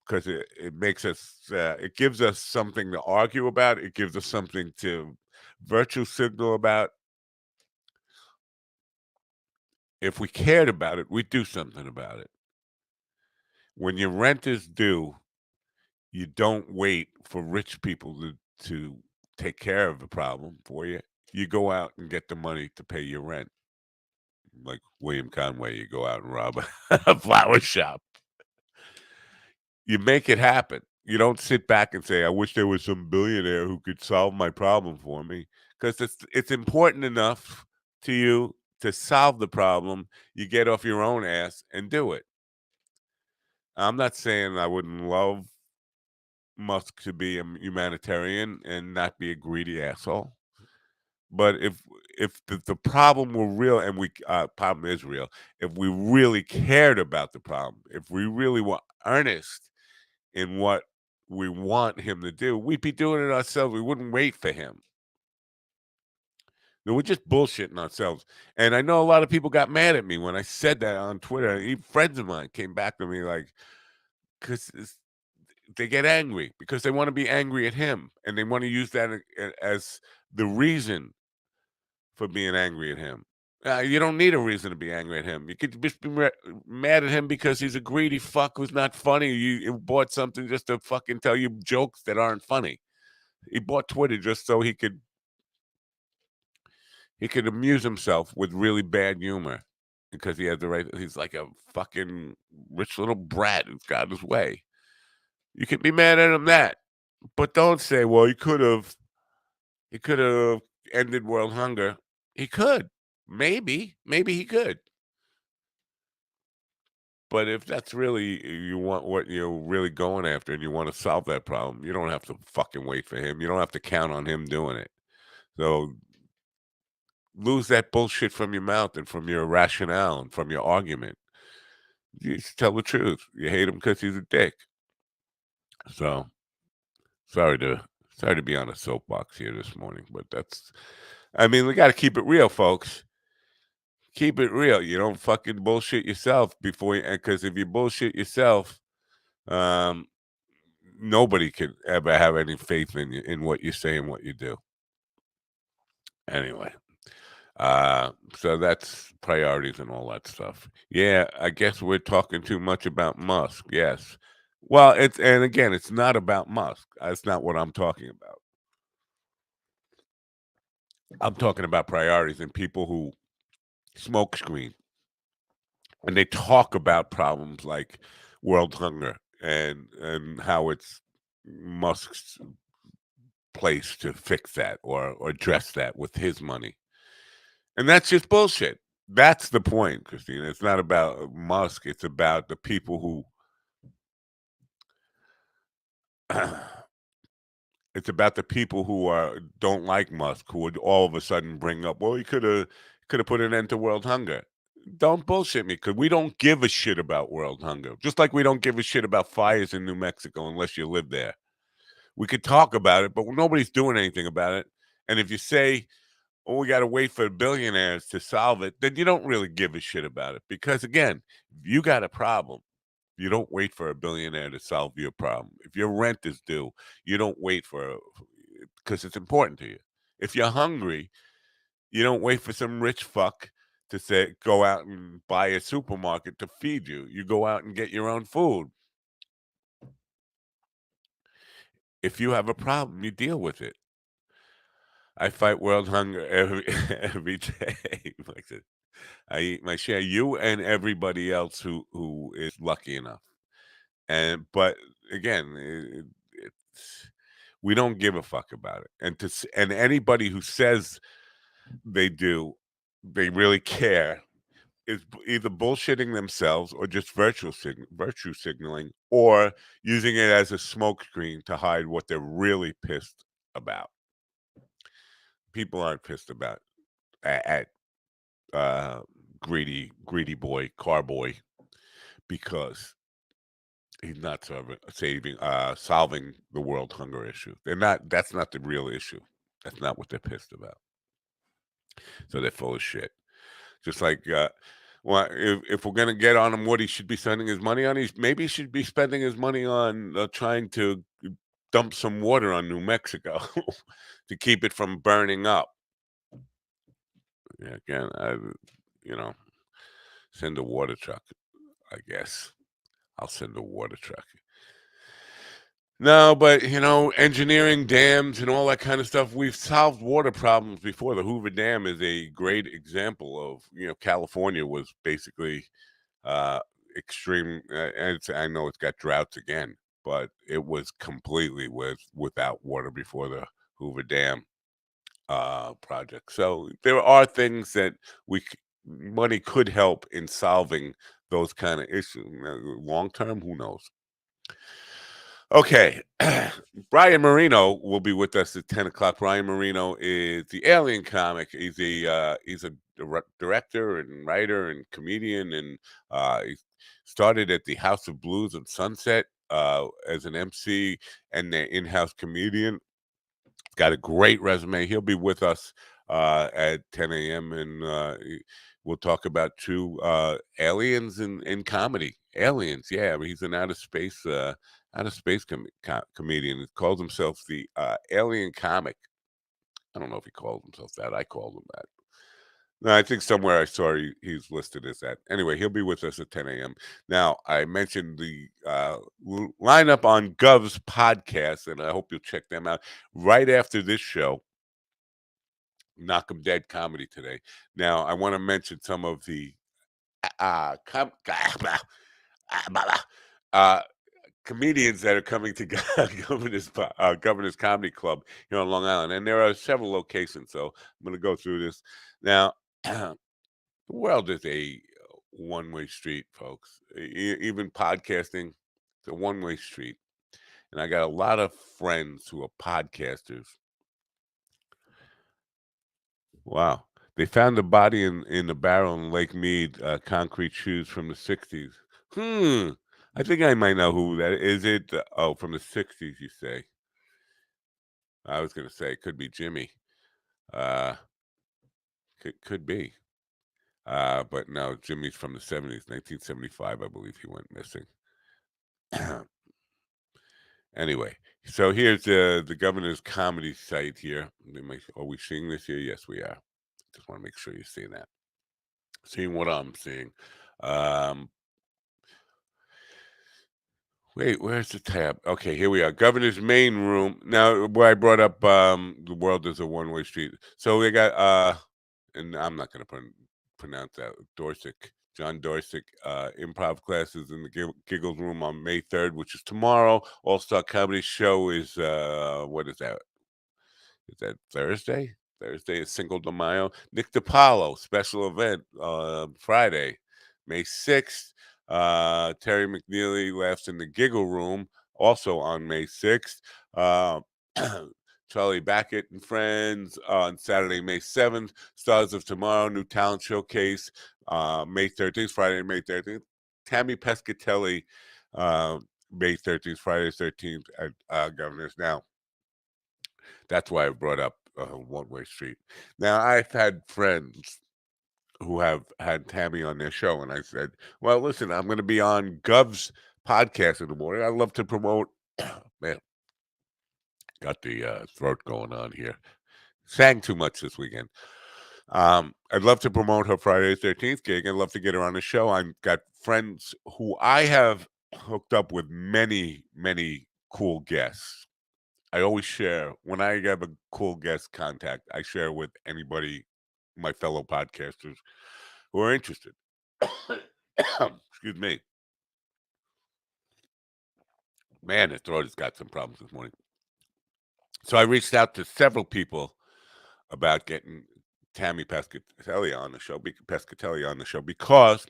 because it makes us, it gives us something to argue about. It gives us something to virtue signal about. If we cared about it, we'd do something about it. When your rent is due, you don't wait for rich people to take care of the problem for you. You go out and get the money to pay your rent. Like William Conway, you go out and rob a flower shop. You make it happen. You don't sit back and say, "I wish there was some billionaire who could solve my problem for me," because it's important enough to you to solve the problem. You get off your own ass and do it. I'm not saying I wouldn't love Musk to be a humanitarian and not be a greedy asshole. But if the problem were real and we problem is real, if we really cared about the problem, if we really were earnest in what we want him to do, we'd be doing it ourselves. We wouldn't wait for him. No, we're just bullshitting ourselves. And I know a lot of people got mad at me when I said that on Twitter. Even friends of mine came back to me like, because they get angry because they want to be angry at him and they want to use that as the reason for being angry at him. You don't need a reason to be angry at him. You could just be mad at him because he's a greedy fuck who's not funny. You bought something just to fucking tell you jokes that aren't funny. He bought Twitter just so he could amuse himself with really bad humor because he has the right. He's like a fucking rich little brat who's got his way. You can be mad at him that, But don't say, well, he could have ended world hunger. He could. Maybe he could. But if that's really you want what you're really going after and you want to solve that problem, you don't have to fucking wait for him. You don't have to count on him doing it. So lose that bullshit from your mouth and from your rationale and from your argument. You just tell the truth. You hate him because he's a dick. So sorry to sorry to be on a soapbox here this morning, but that's I mean, we gotta keep it real, folks. Keep it real. You don't fucking bullshit yourself before you because if you bullshit yourself, um, nobody can ever have any faith in you in what you say and what you do. Anyway. So that's priorities and all that stuff. Yeah, I guess we're talking too much about Musk. Yes. Well, it's and again, it's not about Musk. That's not what I'm talking about. I'm talking about priorities and people who smoke screen and they talk about problems like world hunger and how it's Musk's place to fix that or address that with his money. And that's just bullshit. That's the point, Christina. It's not about Musk. It's about the people who it's about the people who are don't like Musk, who would all of a sudden bring up, well, he could have put an end to world hunger. Don't bullshit me, because we don't give a shit about world hunger. Just like we don't give a shit about fires in New Mexico unless you live there. We could talk about it, but nobody's doing anything about it. And if you say, oh, we got to wait for billionaires to solve it, then you don't really give a shit about it. Because again, if you got a problem, you don't wait for a billionaire to solve your problem. If your rent is due, you don't wait for because it's important to you. If you're hungry, you don't wait for some rich fuck to say go out and buy a supermarket to feed you. You go out and get your own food. If you have a problem, you deal with it. I fight world hunger every every day. Like I said, I eat my share. You and everybody else who is lucky enough. And but again, it's we don't give a fuck about it. And anybody who says they do, they really care, is either bullshitting themselves or just virtue signaling or using it as a smokescreen to hide what they're really pissed about. People aren't pissed about at uh, greedy boy, car boy, because he's not solving the world hunger issue. They're not. That's not the real issue. That's not what they're pissed about. So they're full of shit. Just like, well, if we're gonna get on him, what he should be spending his money on, maybe he should be spending his money on trying to dump some water on New Mexico to keep it from burning up. Yeah, again, you know, send a water truck. I guess I'll send a water truck. No, but engineering dams and all that kind of stuff. We've solved water problems before. The Hoover Dam is a great example of, California was basically uh extreme and I know it's got droughts again, but it was completely without water before the Hoover Dam project. So there are things that money could help in solving those kind of issues. Long term, who knows? Okay. Brian Moreno will be with us at 10 o'clock. Brian Moreno is the Alien comic. He's a director and writer and comedian, and he started at the House of Blues and Sunset as an MC and an in-house comedian. Got a great resume. He'll be with us at 10 a.m. and we'll talk about two aliens in comedy. Aliens, yeah. I mean, he's an out of space comedian. He calls himself the alien comic. I don't know if he calls himself that. I called him that. No, I think somewhere I saw he's listed as that. Anyway, he'll be with us at 10 a.m. Now, I mentioned the lineup on Gov's podcast, and I hope you'll check them out right after this show. Knock 'em Dead comedy today. Now, I want to mention some of the uh, com- uh, comedians that are coming to Governor's Comedy Club here on Long Island, and there are several locations. So I'm going to go through this now. The world is a one-way street, folks. Even podcasting, it's a one-way street, and I got a lot of friends who are podcasters. Wow. They found the body in the barrel in Lake Mead, concrete shoes from the 60s. I think I might know who that is. It oh, from the 60s, you say? I was going to say it could be Jimmy. Uh, could be. But no, Jimmy's from the 70s, 1975, I believe he went missing. Anyway, so here's the governor's comedy site here. Are we seeing this here? Yes, we are. Just want to make sure you're seeing that. Seeing what I'm seeing. Um, Wait, where's the tab? Okay, here we are. Governor's main room. Now, where I brought up the world is a one-way street. So we got and I'm not going to pronounce that. Dorsick, John Dorsick, improv classes in the Giggles room on May 3rd, which is tomorrow. All-Star Comedy Show is what is that? Is that Thursday? Thursday is Cinco de Mayo. Nick DiPaolo special event Friday, May 6th. Terry McNeely laughs in the Giggle Room also on May 6th. Uh, Charlie Backett and Friends on Saturday, May 7th. Stars of Tomorrow, New Talent Showcase, May 13th, Friday, May 13th. Tammy Pescatelli, May 13th, Friday 13th at Governor's. Now, that's why I brought up one-way street. Now, I've had friends who have had Tammy on their show, and I said, "Well, listen, I'm going to be on Gov's podcast in the morning. I love to promote." Man, got the throat going on here. Sang too much this weekend. I'd love to promote her Friday the 13th gig. I'd love to get her on the show. I've got friends who I have hooked up with many, many cool guests. I always share when I have a cool guest contact, I share with anybody, my fellow podcasters who are interested. Excuse me. Man, the throat has got some problems this morning. So I reached out to several people about getting Tammy Pescatelli on the show because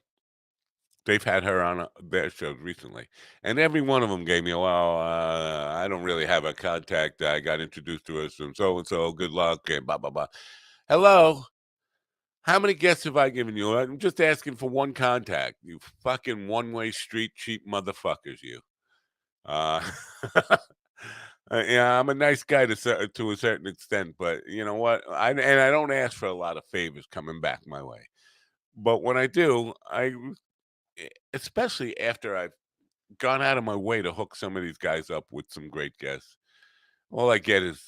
they've had her on their shows recently, and every one of them gave me, "Well, I don't really have a contact. I got introduced to her from so and so. Good luck," and blah blah blah. Hello, how many guests have I given you? I'm just asking for one contact. You fucking one-way street cheap motherfuckers, you. Uh, yeah, I'm a nice guy to a certain extent, but you know what? I don't ask for a lot of favors coming back my way. But when I do, especially after I've gone out of my way to hook some of these guys up with some great guests, all I get is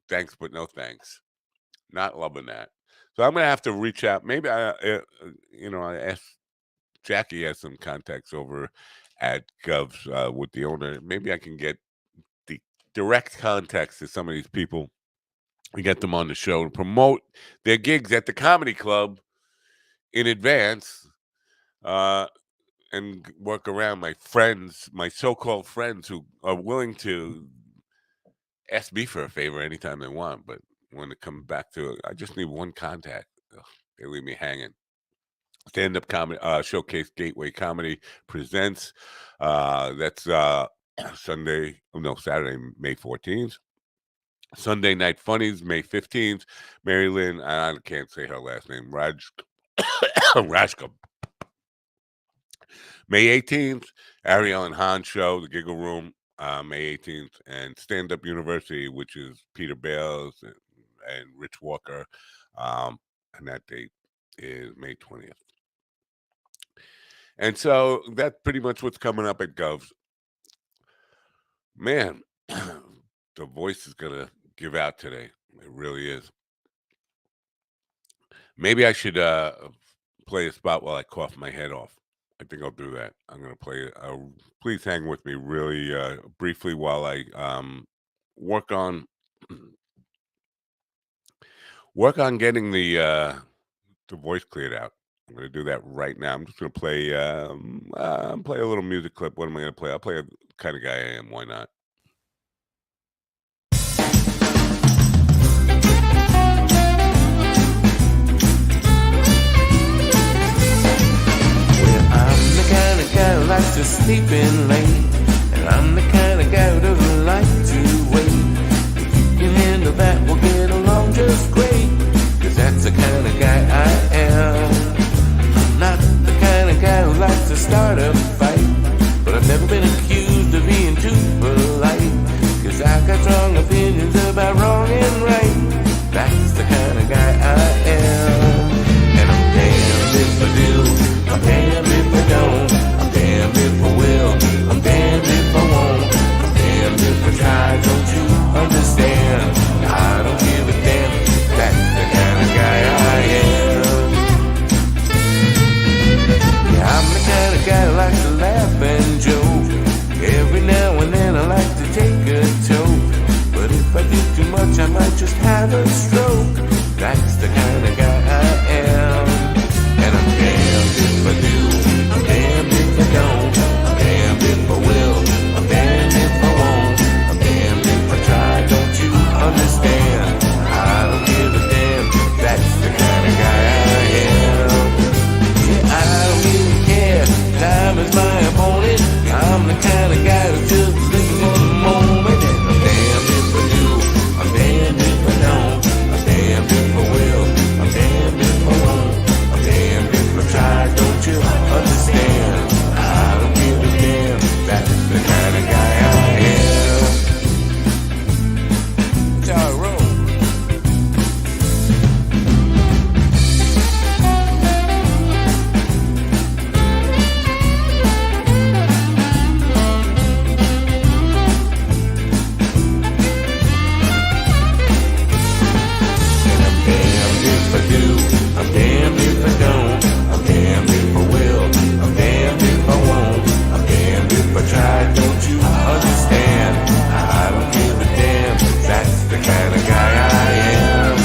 thanks but no thanks. Not loving that. So I'm gonna have to reach out. Maybe I asked Jackie has some contacts over at Gov's with the owner. Maybe I can get the direct contacts to some of these people and get them on the show to promote their gigs at the comedy club in advance, uh, and work around my friends, my so-called friends who are willing to ask me for a favor anytime they want. But when it comes back to it, I just need one contact. Ugh, they leave me hanging. Stand-up comedy showcase Gateway Comedy presents. That's Sunday, oh no, Saturday, May 14th. Sunday Night Funnies, May 15th. Mary Lynn, I can't say her last name, Rajka. May 18th, Ariel and Han Show, The Giggle Room, May 18th, and Stand Up University, which is Peter Bales and Rich Walker. And that date is May 20th. And so that's pretty much what's coming up at Gov's. Man, the voice is going to give out today. It really is. Maybe I should play a spot while I cough my head off. I think I'll do that. I'm going to play it. Please hang with me really briefly while I work on work on getting the voice cleared out. I'm going to do that right now. I'm just going to play play a little music clip. What am I going to play? I'll play the kind of guy I am. Why not? Well, I'm the kind of guy who likes to sleep in late, and I'm the kind of guy who doesn't like to wait. If you can handle that, we'll get along just great, 'cause that's the kind of guy I am. I'm not the kind of guy who likes to start a fight, but I've never been accused of being too polite, 'cause I've got strong opinions about wrong and right. That's the kind of guy I am. And I'm damned if I do, I'm damned if I don't, I'm damned if I will, I'm damned if I won't, I'm damned if I try. Don't you understand? I don't give a damn. That's the kind of guy I am. Yeah, I'm the kind of guy who likes to laugh and joke. Every now and then I like to take a toke, but if I do too much I might just have a stroke. That's the kind of guy I am. And I'm damned if I do, I'm damned if I don't, I'm damned if I will, I'm damned if I won't, I'm damned if I try. Don't you understand? I don't give a damn. That's the kind of guy I am. Yeah, I don't even care. Time is my opponent. I'm the kind of guy who just lives for the moment. And I'm damned if I do, I'm damned if I don't, I'm damned if I will, I'm damned if I won't, I'm damned if I try. Don't you understand? I don't give a damn. That's the kind of guy I am. That's how I roll. I'm damned if I don't, I'm damned if I will, I'm damned if I won't, I'm damned if I try. Don't you understand? I don't give a damn. That's the kind of guy I am.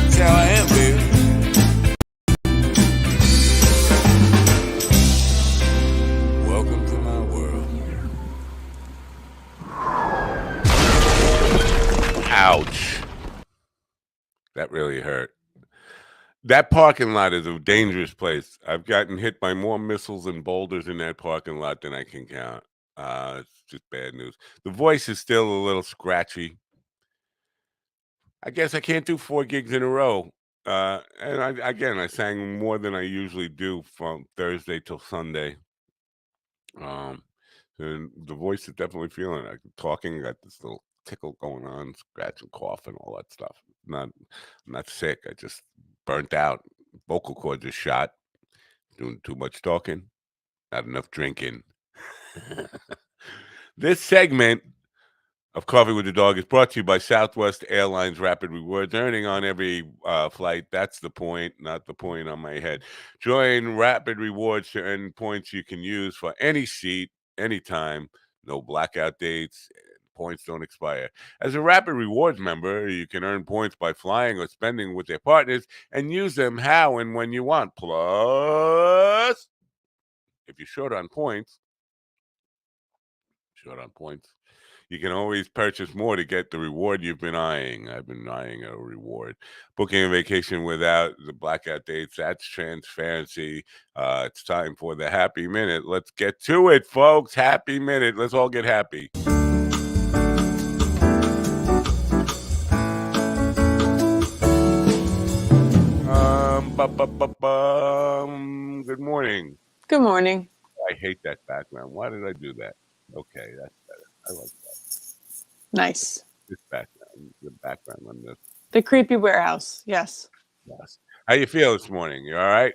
That's how I am, baby. Welcome to my world. Ouch. That really hurt. That parking lot is a dangerous place. I've gotten hit by more missiles and boulders in that parking lot than I can count. It's just bad news. The voice is still a little scratchy. I guess I can't do 4 gigs in a row. And I sang more than I usually do from Thursday till Sunday. And the voice is definitely feeling it. I'm talking, got this little tickle going on, scratch and cough and all that stuff. I'm not sick. I just burnt out. Vocal cords are shot. Doing too much talking, not enough drinking. This segment of Coffee with the Dog is brought to you by Southwest Airlines Rapid Rewards. Earning on every flight. That's the point, not the point on my head. Join Rapid Rewards to earn points you can use for any seat, anytime. No blackout dates. Points don't expire. As a Rapid Rewards member, you can earn points by flying or spending with their partners and use them how and when you want. Plus, if you're short on points, you can always purchase more to get the reward you've been eyeing. I've been eyeing a reward. Booking a vacation without the blackout dates, that's transparency. It's time for the Happy Minute. Let's get to it, folks. Happy Minute. Let's all get happy. Good morning. Good morning. I hate that background. Why did I do that? Okay, that's better. I like that. Nice. This background, the background on this. The creepy warehouse. Yes. Yes. How you feel this morning? You all right?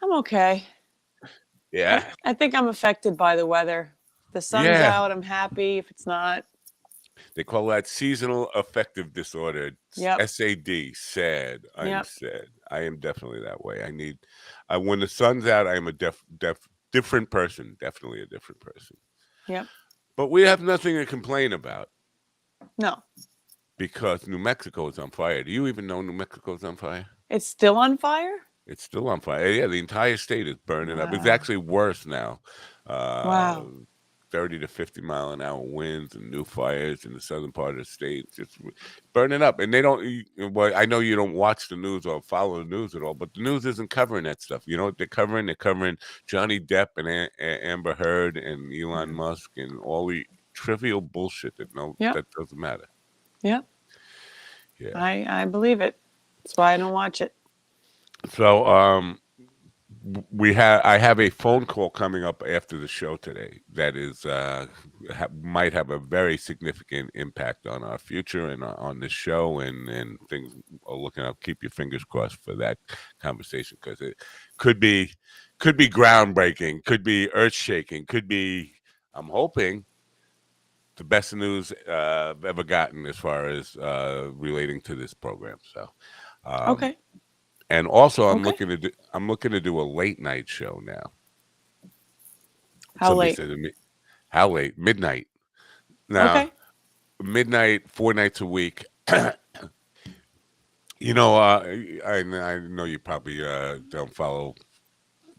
I'm okay. Yeah. I think I'm affected by the weather. The sun's out. I'm happy. If it's not. They call that seasonal affective disorder. Yep. SAD. Sad. I'm Yep. sad. I am definitely that way. When the sun's out, I am a different person. Definitely a different person. Yep. But we have nothing to complain about. No. because New Mexico is on fire. Do you even know New Mexico is on fire? It's still on fire? It's still on fire. Yeah, the entire state is burning up. It's Wow. actually worse now. Wow. 30 to 50 mile an hour winds and new fires in the southern part of the state. Just burning up. And they don't, well, I know you don't watch the news or follow the news at all, but the news isn't covering that stuff. You know what they're covering? They're covering Johnny Depp and Amber Heard and Elon Musk and all the trivial bullshit that that doesn't matter. Yeah. Yeah. I believe it. That's why I don't watch it. So, I have a phone call coming up after the show today that is might have a very significant impact on our future and on this show, and things are looking up. Keep your fingers crossed for that conversation, because it could be groundbreaking, could be earth shaking, could be, I'm hoping, the best news I've ever gotten as far as relating to this program. So, Okay. And also, I'm Okay. looking to do a late night show now. How Somebody late? said to me, "How late? Midnight." Now, Okay. midnight, 4 nights a week. You know, I know you probably don't follow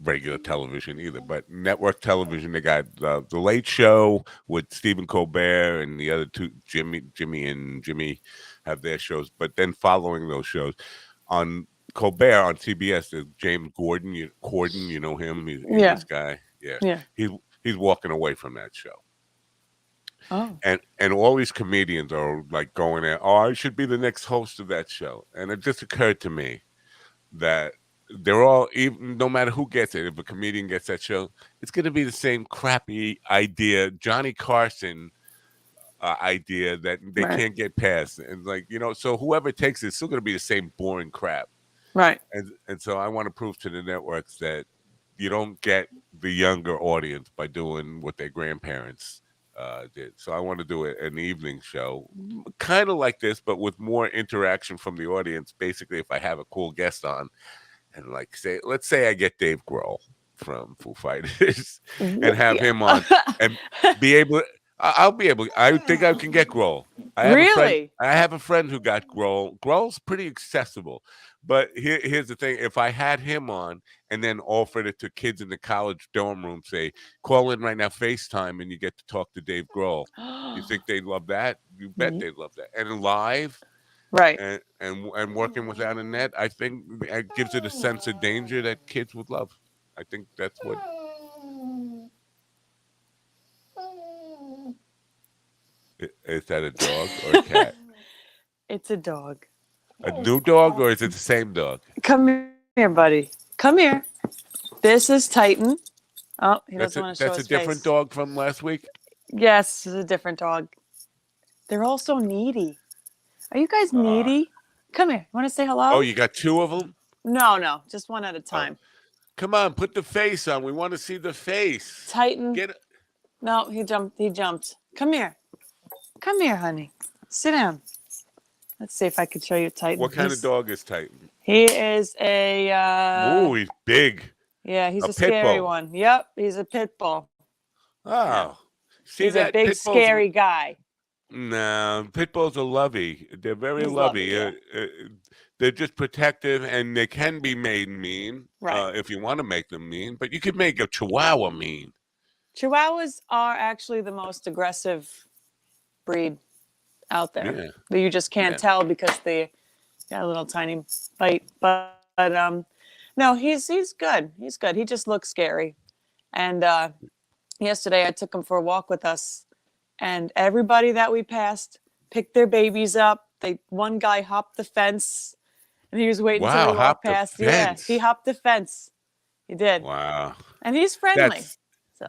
regular television either, but network television, they got the Late Show with Stephen Colbert and the other two, Jimmy and Jimmy, have their shows. But then following those shows on Colbert on CBS, there's James Corden, you know him, he's this guy. Yeah. He's walking away from that show. Oh. And all these comedians are like going there, oh, I should be the next host of that show. And it just occurred to me that they're all, even no matter who gets it, if a comedian gets that show, it's going to be the same crappy idea, Johnny Carson idea that they can't get past. And like, you know, so whoever takes it's still going to be the same boring crap. Right. And so I want to prove to the networks that you don't get the younger audience by doing what their grandparents did. So I want to do an evening show, kind of like this, but with more interaction from the audience. Basically, if I have a cool guest on, and like let's say I get Dave Grohl from Foo Fighters and have him on, and be able. I'll be able. I think I can get Grohl. I have a friend who got Grohl. Grohl's pretty accessible, but here's the thing: if I had him on and then offered it to kids in the college dorm room, say, call in right now, FaceTime, and you get to talk to Dave Grohl, you think they'd love that? You bet they'd love that. And live, right? And working without a net, I think it gives it a sense of danger that kids would love. I think that's what. Is that a dog or a cat? It's a dog. A new dog, or is it the same dog? Come here, buddy. Come here. This is Titan. Oh, he doesn't want to show his face. That's a different dog from last week? Yes, it's a different dog. They're all so needy. Are you guys needy? Come here. Want to say hello? Oh, you got two of them? No. Just one at a time. Come on, put the face on. We want to see the face. Titan. No, he jumped. Come here. Come here, honey. Sit down. Let's see if I can show you Titan. What kind of dog is Titan? He is a... Ooh, he's big. Yeah, he's a scary one. Yep, he's a pit bull. Oh. Yeah. See, he's a big, scary guy. No, pit bulls are lovey. They're very lovey. They're just protective, and they can be made mean if you want to make them mean. But you could make a Chihuahua mean. Chihuahuas are actually the most aggressive breed out there. But you just can't tell because they got a little tiny bite. But no, he's good. He's good. He just looks scary. And yesterday I took him for a walk with us, and everybody that we passed picked their babies up. One guy hopped the fence, and he was waiting until we walked past. Yeah, he hopped the fence. He did. Wow. And he's friendly.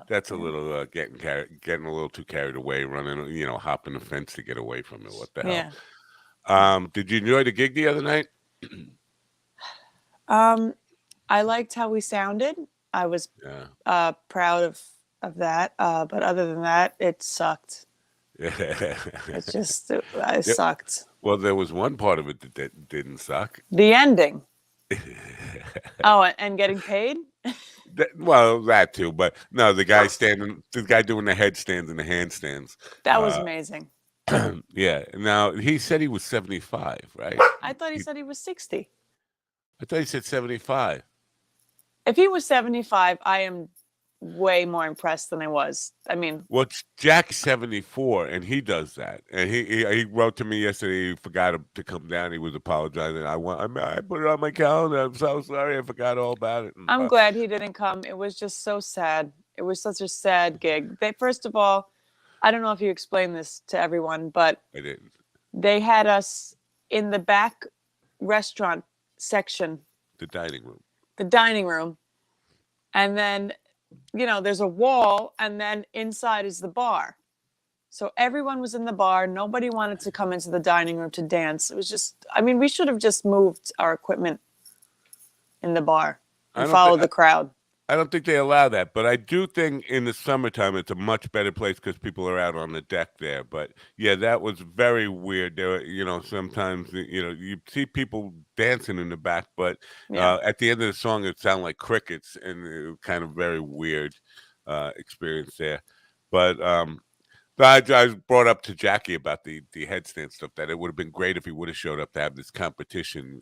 That's a little getting a little too carried away, running, hopping the fence to get away from it. What the hell? Yeah. Did you enjoy the gig the other night? I liked how we sounded. I was proud of that. But other than that, it sucked. It just sucked. Well, there was one part of it that didn't suck. The ending. Oh, and getting paid? That too, but no, the guy doing the headstands and the handstands. That was amazing. Yeah. Now he said he was 75, right? I thought he said he was 60. I thought he said 75. If he was 75, I am way more impressed than I was. I mean, Well, Jack's 74, and he does that. And he wrote to me yesterday. He forgot to come down. He was apologizing. I put it on my calendar. I'm so sorry. I forgot all about it. And, I'm glad he didn't come. It was just so sad. It was such a sad gig. First of all, I don't know if you explained this to everyone, but I didn't. they had us in the back restaurant section, The dining room. the dining room, and then, there's a wall, and then inside is the bar. So everyone was in the bar. Nobody wanted to come into the dining room to dance. It was just, we should have just moved our equipment in the bar and follow the crowd. I don't think they allow that, but I do think in the summertime it's a much better place because people are out on the deck there. But yeah, that was very weird. There were, sometimes you see people dancing in the back, but at the end of the song it sounded like crickets, and it was kind of very weird experience there. But I brought up to Jackie about the headstand stuff, that it would have been great if he would have showed up to have this competition.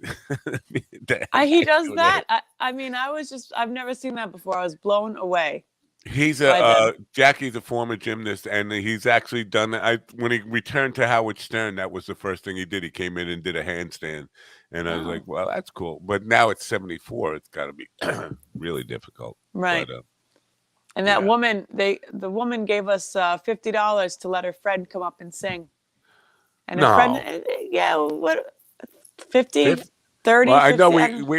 He does that. I've never seen that before. I was blown away. He's Jackie's a former gymnast, and he's actually done it. When he returned to Howard Stern, that was the first thing he did. He came in and did a handstand, and I was like, well, that's cool. But now it's 74. It's got to be really difficult. Right. But, and that woman, the woman gave us $50 to let her friend come up and sing. And her friend, what, 50, 30? Well, 50, I know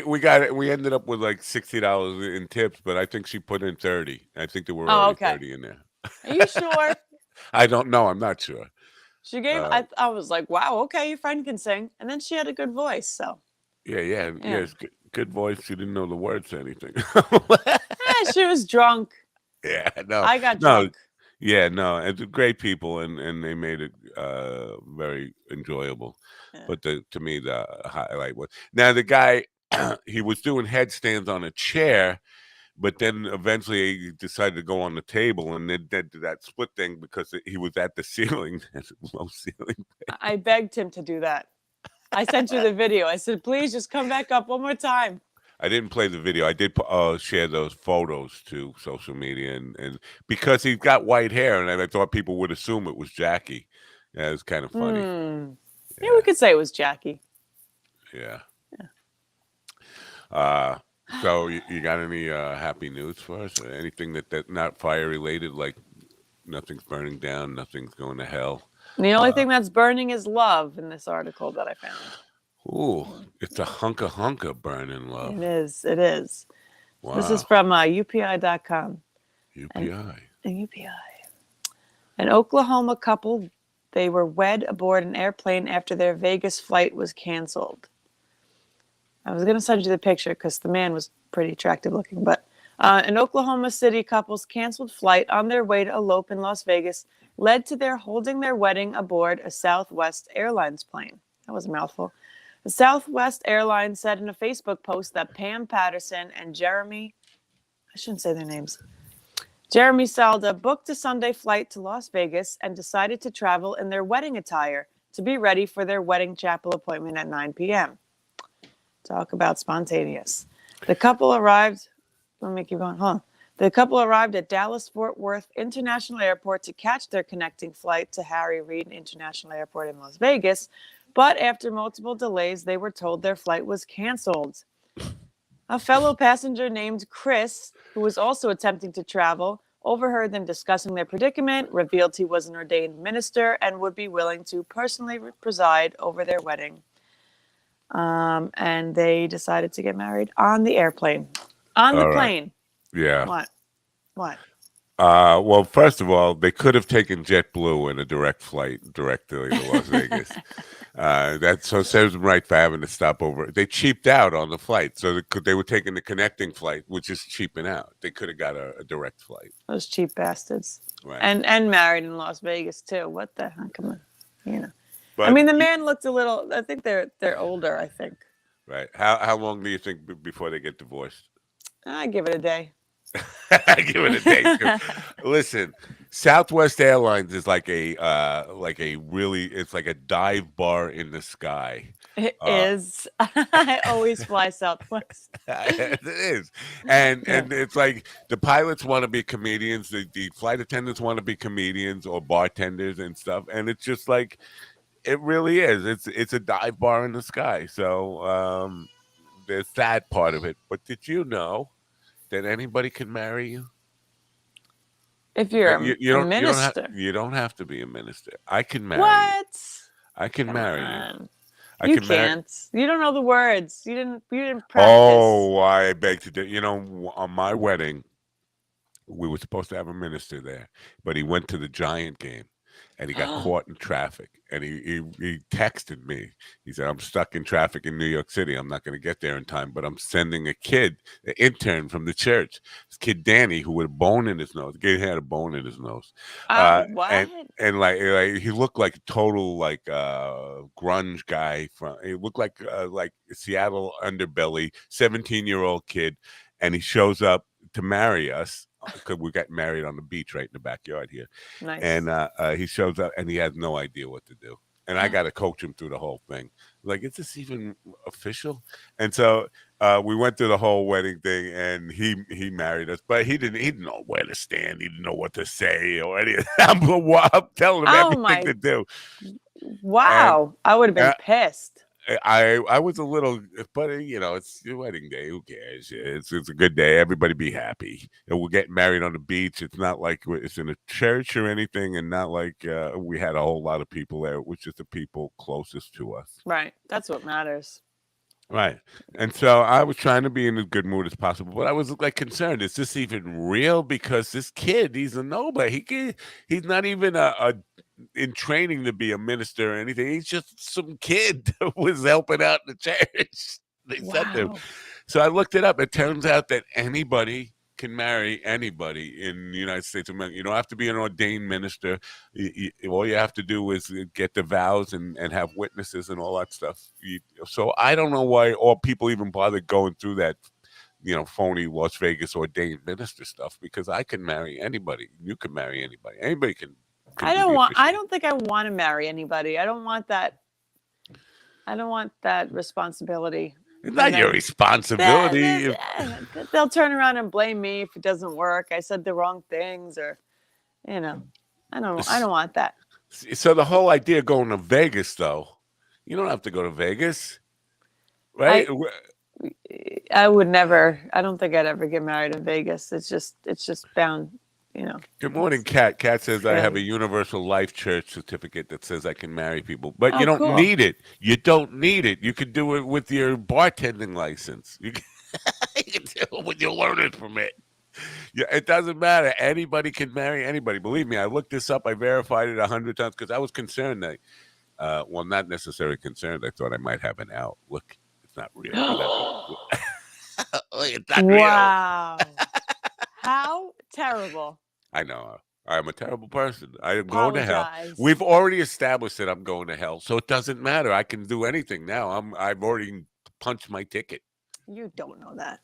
we got it. We ended up with like $60 in tips, but I think she put in 30. I think there were already 30 in there. Are you sure? I don't know. I'm not sure. She gave. I was like, wow, okay, your friend can sing, and then she had a good voice. So. Yeah. It's good voice. She didn't know the words to anything. She was drunk. Yeah, no, I got drunk. Yeah, no, it's great people, and they made it very enjoyable. Yeah. But to me, the highlight was now the guy. He was doing headstands on a chair, but then eventually he decided to go on the table, and then did that split thing because he was at the ceiling, low ceiling. I begged him to do that. I sent you the video. I said, please just come back up one more time. I didn't play the video. I did share those photos to social media, and because he's got white hair, and I thought people would assume it was Jackie. Yeah, it was kind of funny. Yeah, we could say it was Jackie. Yeah. So you got any happy news for us? Or anything that not fire related, like nothing's burning down, nothing's going to hell? The only thing that's burning is love in this article that I found. Ooh, it's a hunka burning love. It is. Wow. This is from UPI.com. UPI. An Oklahoma couple, they were wed aboard an airplane after their Vegas flight was canceled. I was going to send you the picture because the man was pretty attractive looking, but an Oklahoma City couple's canceled flight on their way to elope in Las Vegas led to their holding their wedding aboard a Southwest Airlines plane. That was a mouthful. The Southwest Airlines said in a Facebook post that Pam Patterson and Jeremy, I shouldn't say their names, Jeremy Salda booked a Sunday flight to Las Vegas and decided to travel in their wedding attire to be ready for their wedding chapel appointment at 9 p.m. Talk about spontaneous. The couple arrived, let me keep going, The couple arrived at Dallas-Fort Worth International Airport to catch their connecting flight to Harry Reid International Airport in Las Vegas, but after multiple delays, they were told their flight was canceled. A fellow passenger named Chris, who was also attempting to travel, overheard them discussing their predicament, revealed he was an ordained minister, and would be willing to personally preside over their wedding. And they decided to get married on the airplane. On the plane. Yeah. What? Well, first of all, they could have taken JetBlue in a direct flight directly to Las Vegas. That serves them right for having to stop over. They cheaped out on the flight, so they were taking the connecting flight, which is cheaping out. They could have got a direct flight. Those cheap bastards. Right. And married in Las Vegas too. What the heck? Come on, But the man looked a little. I think they're older. I think. Right. How long do you think before they get divorced? I give it a day. Give it a day. Listen, Southwest Airlines is like a really, it's like a dive bar in the sky. It Uh, is. I always fly Southwest. it is, and Yeah. it's like the pilots want to be comedians, the flight attendants want to be comedians or bartenders and stuff, and it's just like it really is. It's a dive bar in the sky. So there's that part of it. But did you know that anybody can marry you? If you're You a don't minister. you don't have to be a minister. I can marry you. What? I can Come marry you. on. I You can marry. can't. You don't know the words. You didn't practice. Oh, I beg to differ. You know, on my wedding, we were supposed to have a minister there, but he went to the Giant game and he got caught in traffic. And he texted me. He said, I'm stuck in traffic in New York City. I'm not going to get there in time, but I'm sending a kid, an intern from the church. This kid, Danny, who had a bone in his nose. The kid had a bone in his nose. What? And like he looked like a total like grunge guy he looked like Seattle underbelly, 17-year-old kid. And he shows up to marry us because we got married on the beach right in the backyard here. Nice. And he shows up and he has no idea what to do. And I got to coach him through the whole thing. Like, is this even official? And so we went through the whole wedding thing, and he married us, but he didn't know where to stand. He didn't know what to say or anything. I'm telling him everything to do. Wow. And I would have been pissed. I was a little, but you know, it's your wedding day. Who cares? It's a good day. Everybody be happy. And we're getting married on the beach. It's not like it's in a church or anything, and not like we had a whole lot of people there. It was just the people closest to us. Right. That's what matters. Right. And so I was trying to be in as good mood as possible, but I was like concerned. Is this even real? Because this kid, he's a nobody. He's not even in training to be a minister or anything. He's just some kid that was helping out in the church. They said to him. So I looked it up. It turns out that anybody can marry anybody in the United States of America. You don't have to be an ordained minister. All you have to do is get the vows and have witnesses and all that stuff. So I don't know why all people even bother going through that, you know, phony Las Vegas ordained minister stuff, because I can marry anybody. You can marry anybody. Anybody can I don't think I want to marry anybody. I don't want that responsibility. It's not your responsibility. They'll turn around and blame me if it doesn't work. I said the wrong things, or, you know, I don't want that. So the whole idea of going to Vegas, though, you don't have to go to Vegas, right? I would never. I don't think I'd ever get married in Vegas. It's just bound. You know. Good morning, Kat. Kat says, I have a Universal Life Church certificate that says I can marry people. But you don't need it. You don't need it. You can do it with your bartending license. You can do it with your learner's permit. Yeah, it doesn't matter. Anybody can marry anybody. Believe me, I looked this up. I verified it 100 times because I was concerned that, well, not necessarily concerned. I thought I might have an out. Look, it's not real. It's not real. Wow. How terrible. I know. I'm a terrible person. I am going to hell. Apologize. We've already established that I'm going to hell, so it doesn't matter. I can do anything now. I've already punched my ticket. You don't know that.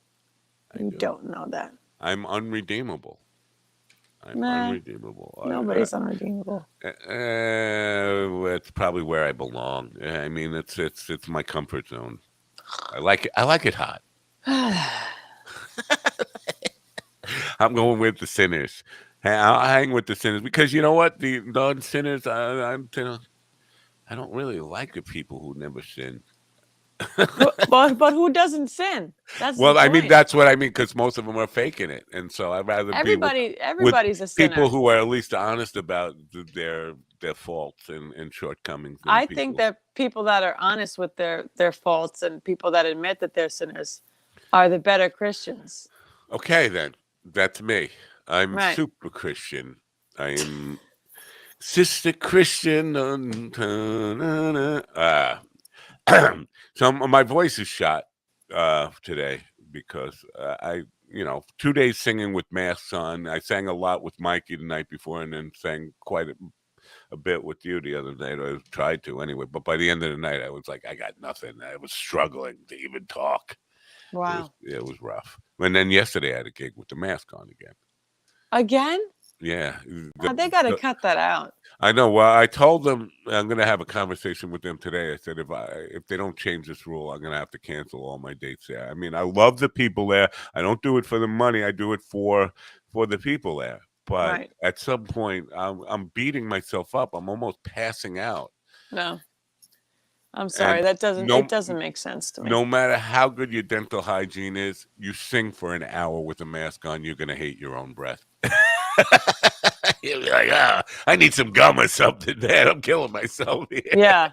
You don't know that. I'm unredeemable. Unredeemable. Nobody's unredeemable. It's probably where I belong. I mean, it's my comfort zone. I like it hot. I'm going with the sinners. I'll hang with the sinners because you know what? The non-sinners, I don't really like the people who never sin. but who doesn't sin? That's I mean, that's what I mean, because most of them are faking it, and so I'd rather everybody's a sinner. People who are at least honest about their faults and shortcomings. I think that people that are honest with their faults and people that admit that they're sinners are the better Christians. Okay, then. That's me. I'm super Christian. I am Sister Christian. So my voice is shot today because I 2 days singing with masks on. I sang a lot with Mikey the night before and then sang quite a bit with you the other night. I tried to anyway. But by the end of the night, I was like, I got nothing. I was struggling to even talk. Wow. It was rough. And then yesterday I had a gig with the mask on again. Again? Yeah, They got to cut that out. I know. Well, I told them I'm going to have a conversation with them today. I said if they don't change this rule, I'm going to have to cancel all my dates there. I mean, I love the people there. I don't do it for the money. I do it for the people there. But Right. at some point, I'm beating myself up. I'm almost passing out. No, I'm sorry. And It doesn't make sense to me. No matter how good your dental hygiene is, you sing for an hour with a mask on, you're going to hate your own breath. You'll be like, I need some gum or something, man. I'm killing myself here. Yeah.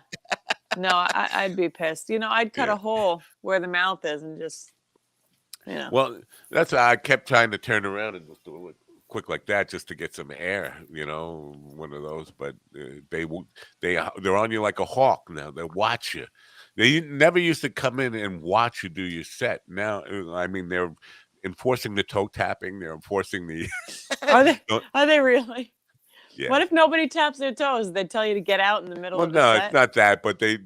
No, I'd be pissed. I'd cut a hole where the mouth is and just, Well, that's why I kept trying to turn around and just do it quick like that just to get some air, one of those. But they're on you like a hawk now. They watch you. They never used to come in and watch you do your set. Now, I mean, they're enforcing the toe tapping. They're enforcing the. Are they really? Yeah. What if nobody taps their toes? They tell you to get out in the middle of the set? No, it's not that, but they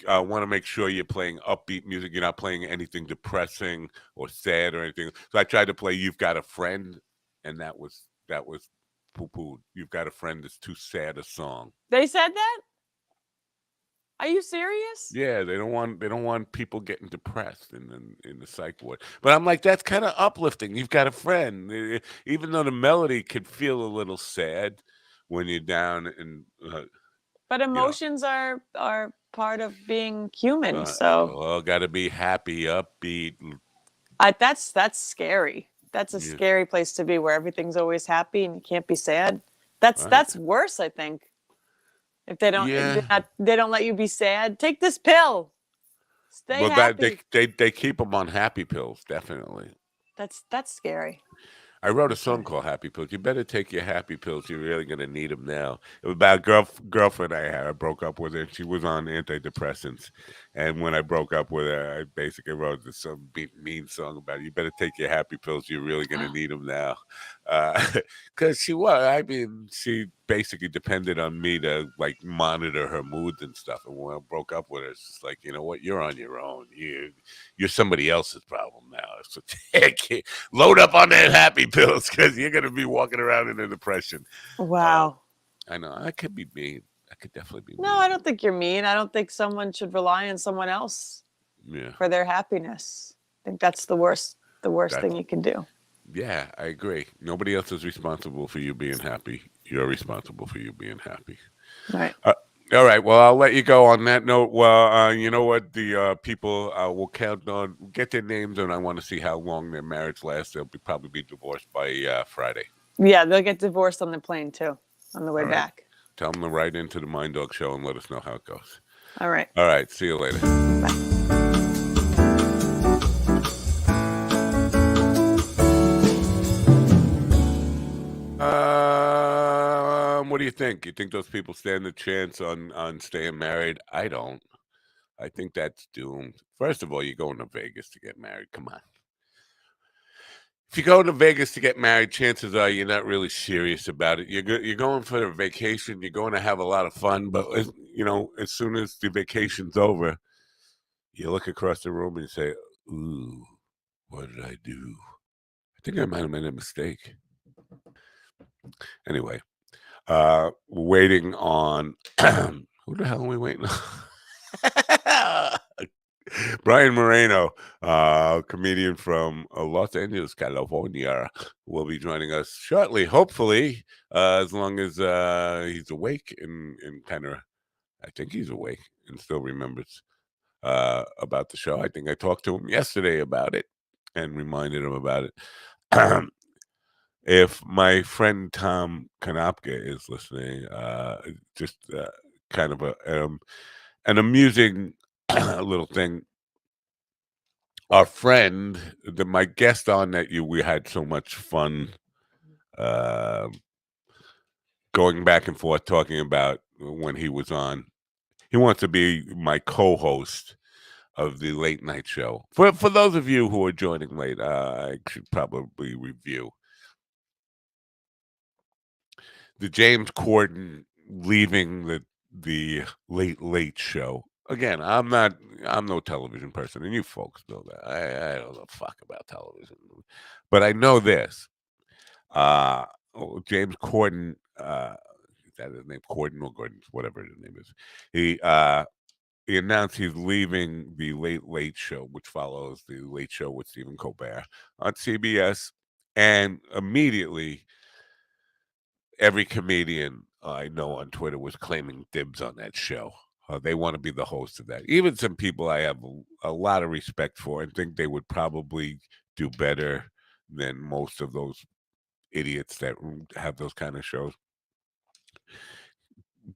want to make sure you're playing upbeat music. You're not playing anything depressing or sad or anything. So I tried to play "You've Got a Friend," and that was poo-pooed. "You've Got a Friend" is too sad a song. They said that? Are you serious? Yeah, they don't want people getting depressed in the psych ward. But I'm like, that's kind of uplifting. You've got a friend, even though the melody could feel a little sad when you're down and. But emotions are part of being human. So got to be happy, upbeat. That's scary. That's a scary place to be, where everything's always happy and you can't be sad. That's worse, I think. If they don't, they don't let you be sad. Take this pill. Stay happy. They keep them on happy pills, definitely. That's scary. I wrote a song called "Happy Pills." You better take your happy pills. You're really gonna need them now. It was about a girlfriend I had. I broke up with her. She was on antidepressants, and when I broke up with her, I basically wrote some mean song about it. You better take your happy pills. You're really gonna need them now, because she was. I mean, she basically depended on me to like monitor her moods and stuff. And when I broke up with her, it's just like, you know what? You're on your own. You're somebody else's problem now. So load up on that happy pills, because you're going to be walking around in a depression. Wow. I know. I could be mean. I could definitely be mean. No, I don't think you're mean. I don't think someone should rely on someone else for their happiness. I think that's the worst thing you can do. Yeah, I agree. Nobody else is responsible for you being happy. You're responsible for you being happy. Right. All right. Well, I'll let you go on that note. Well, you know what? The people will count on, get their names, and I want to see how long their marriage lasts. They'll probably be divorced by Friday. Yeah, they'll get divorced on the plane too, on the way back. Tell them to write into the Mind Dog Show and let us know how it goes. All right. All right. See you later. Bye. What do you think? You think those people stand a chance on staying married? I don't. I think that's doomed. First of all, you're going to Vegas to get married. Come on. If you go to Vegas to get married, chances are you're not really serious about it. You're going for a vacation. You're going to have a lot of fun. But, as soon as the vacation's over, you look across the room and you say, ooh, what did I do? I think I might have made a mistake. Anyway, waiting on who the hell are we waiting on? Brian Moreno, comedian from Los Angeles, California, will be joining us shortly, hopefully, as long as he's awake and kind of, I think he's awake and still remembers about the show. I think I talked to him yesterday about it and reminded him about it. If my friend Tom Konopka is listening, just kind of an amusing little thing. Our friend, my guest on that we had so much fun going back and forth talking about when he was on. He wants to be my co-host of the late night show. For those of you who are joining late, I should probably review the James Corden leaving the late show. Again, I'm no television person, and you folks know that. I don't know fuck about television. But I know this. James Corden, is that his name? Corden or Gordon, whatever his name is. He announced he's leaving the Late Late Show, which follows the Late Show with Stephen Colbert on CBS, and immediately every comedian I know on Twitter was claiming dibs on that show. They want to be the host of that. Even some people I have a lot of respect for and think they would probably do better than most of those idiots that have those kind of shows.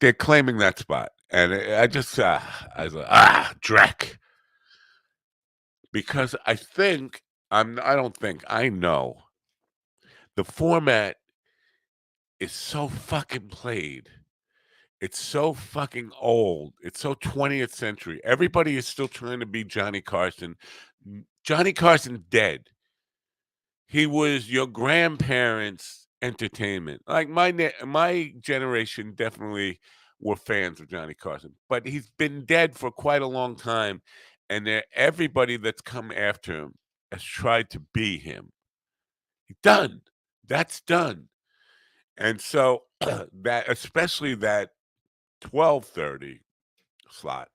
They're claiming that spot. And I just, I was like, Drek. Because I know the format is so fucking played. It's so fucking old. It's so 20th century. Everybody is still trying to be Johnny Carson. Johnny Carson dead. He was your grandparents' entertainment. Like my generation definitely were fans of Johnny Carson, but he's been dead for quite a long time, and everybody that's come after him has tried to be him. Done. That's done. And so that, especially that 12:30 slot,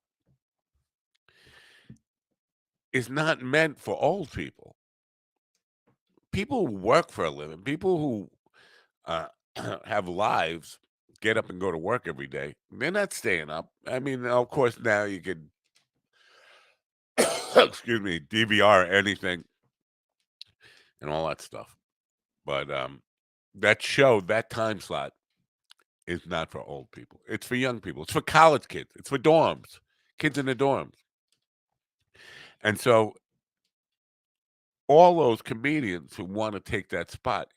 is not meant for old people. People who work for a living, people who have lives, get up and go to work every day. They're not staying up. I mean, of course, now you could, excuse me, DVR anything and all that stuff. But that show, that time slot, is not for old people. It's for young people. It's for college kids. It's for dorms, kids in the dorms. And so all those comedians who want to take that spot,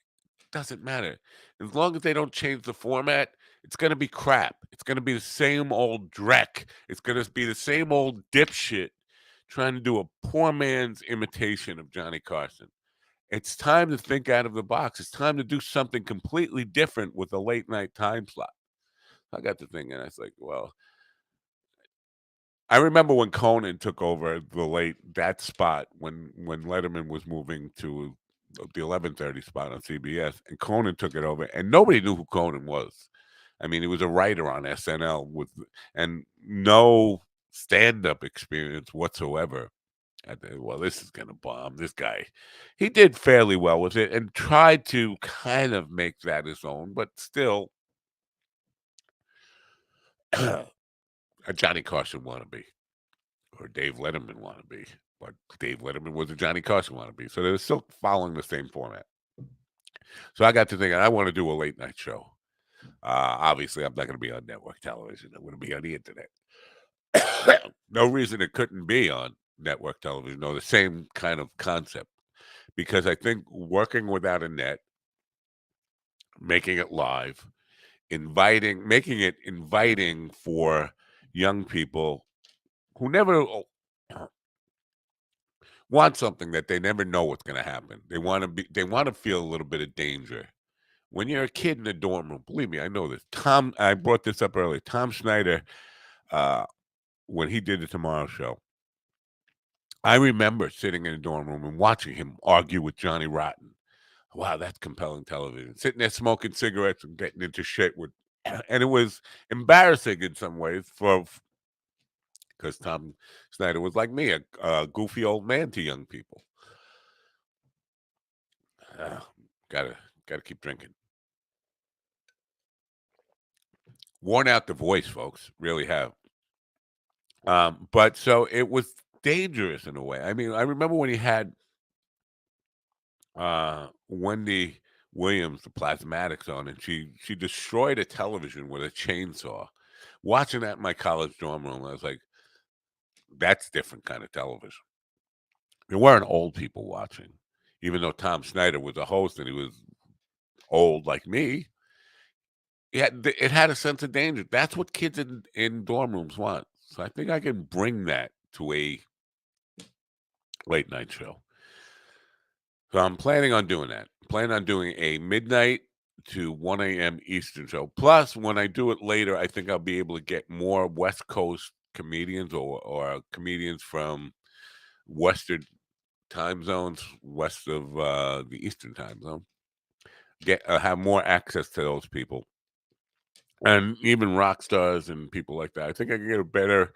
doesn't matter. As long as they don't change the format, it's going to be crap. It's going to be the same old dreck. It's going to be the same old dipshit trying to do a poor man's imitation of Johnny Carson. It's time to think out of the box. It's time to do something completely different with a late night time slot. I got to thinking, I was like, well, I remember when Conan took over that spot when Letterman was moving to the 11:30 spot on CBS, and Conan took it over, and nobody knew who Conan was. I mean, he was a writer on SNL and no stand-up experience whatsoever. Well, this is gonna bomb. This guy, he did fairly well with it and tried to kind of make that his own, but still a Johnny Carson wannabe. Or Dave Letterman wannabe, but Dave Letterman was a Johnny Carson wannabe, so they're still following the same format. So I got to thinking, I want to do a late night show. Obviously, I'm not going to be on network television. I'm going to be on the internet. No reason it couldn't be on network television, or the same kind of concept, because I think working without a net, making it live, making it inviting for young people who never want something that they never know what's going to happen. They want to feel a little bit of danger. When you're a kid in a dorm room, believe me, I know this. I brought this up earlier. Tom Snyder, when he did the Tomorrow Show, I remember sitting in a dorm room and watching him argue with Johnny Rotten. Wow, that's compelling television. Sitting there smoking cigarettes and getting into shit and it was embarrassing in some ways because Tom Snyder was like me, a goofy old man to young people. Gotta keep drinking. Worn out the voice, folks. Really have. But so it was dangerous in a way. I mean, I remember when he had Wendy Williams, the Plasmatics, on, and she destroyed a television with a chainsaw. Watching that in my college dorm room, I was like, that's different kind of television. There weren't old people watching, even though Tom Snyder was a host and he was old like me. It had a sense of danger. That's what kids in dorm rooms want. So I think I can bring that to a late night show. So I'm planning on doing that. Planning on doing a midnight to 1 a.m. Eastern show. Plus, when I do it later, I think I'll be able to get more West Coast comedians or comedians from Western time zones, west of the Eastern time zone. have more access to those people, and even rock stars and people like that. I think I can get a better,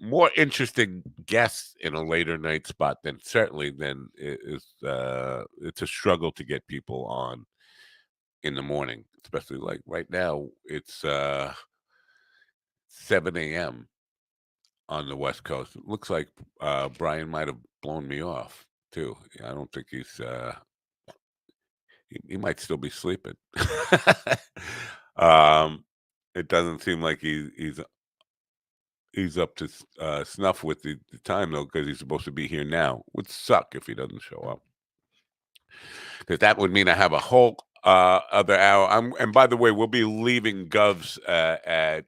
more interesting guests in a later night spot than it is. It's a struggle to get people on in the morning, especially like right now. It's 7 a.m. on the West Coast. It looks like Brian might have blown me off too. I don't think he's. He might still be sleeping. um, it doesn't seem like he's up to snuff with the time though, because he's supposed to be here now. Would suck if he doesn't show up, because that would mean I have a whole other hour. And by the way, we'll be leaving Govs at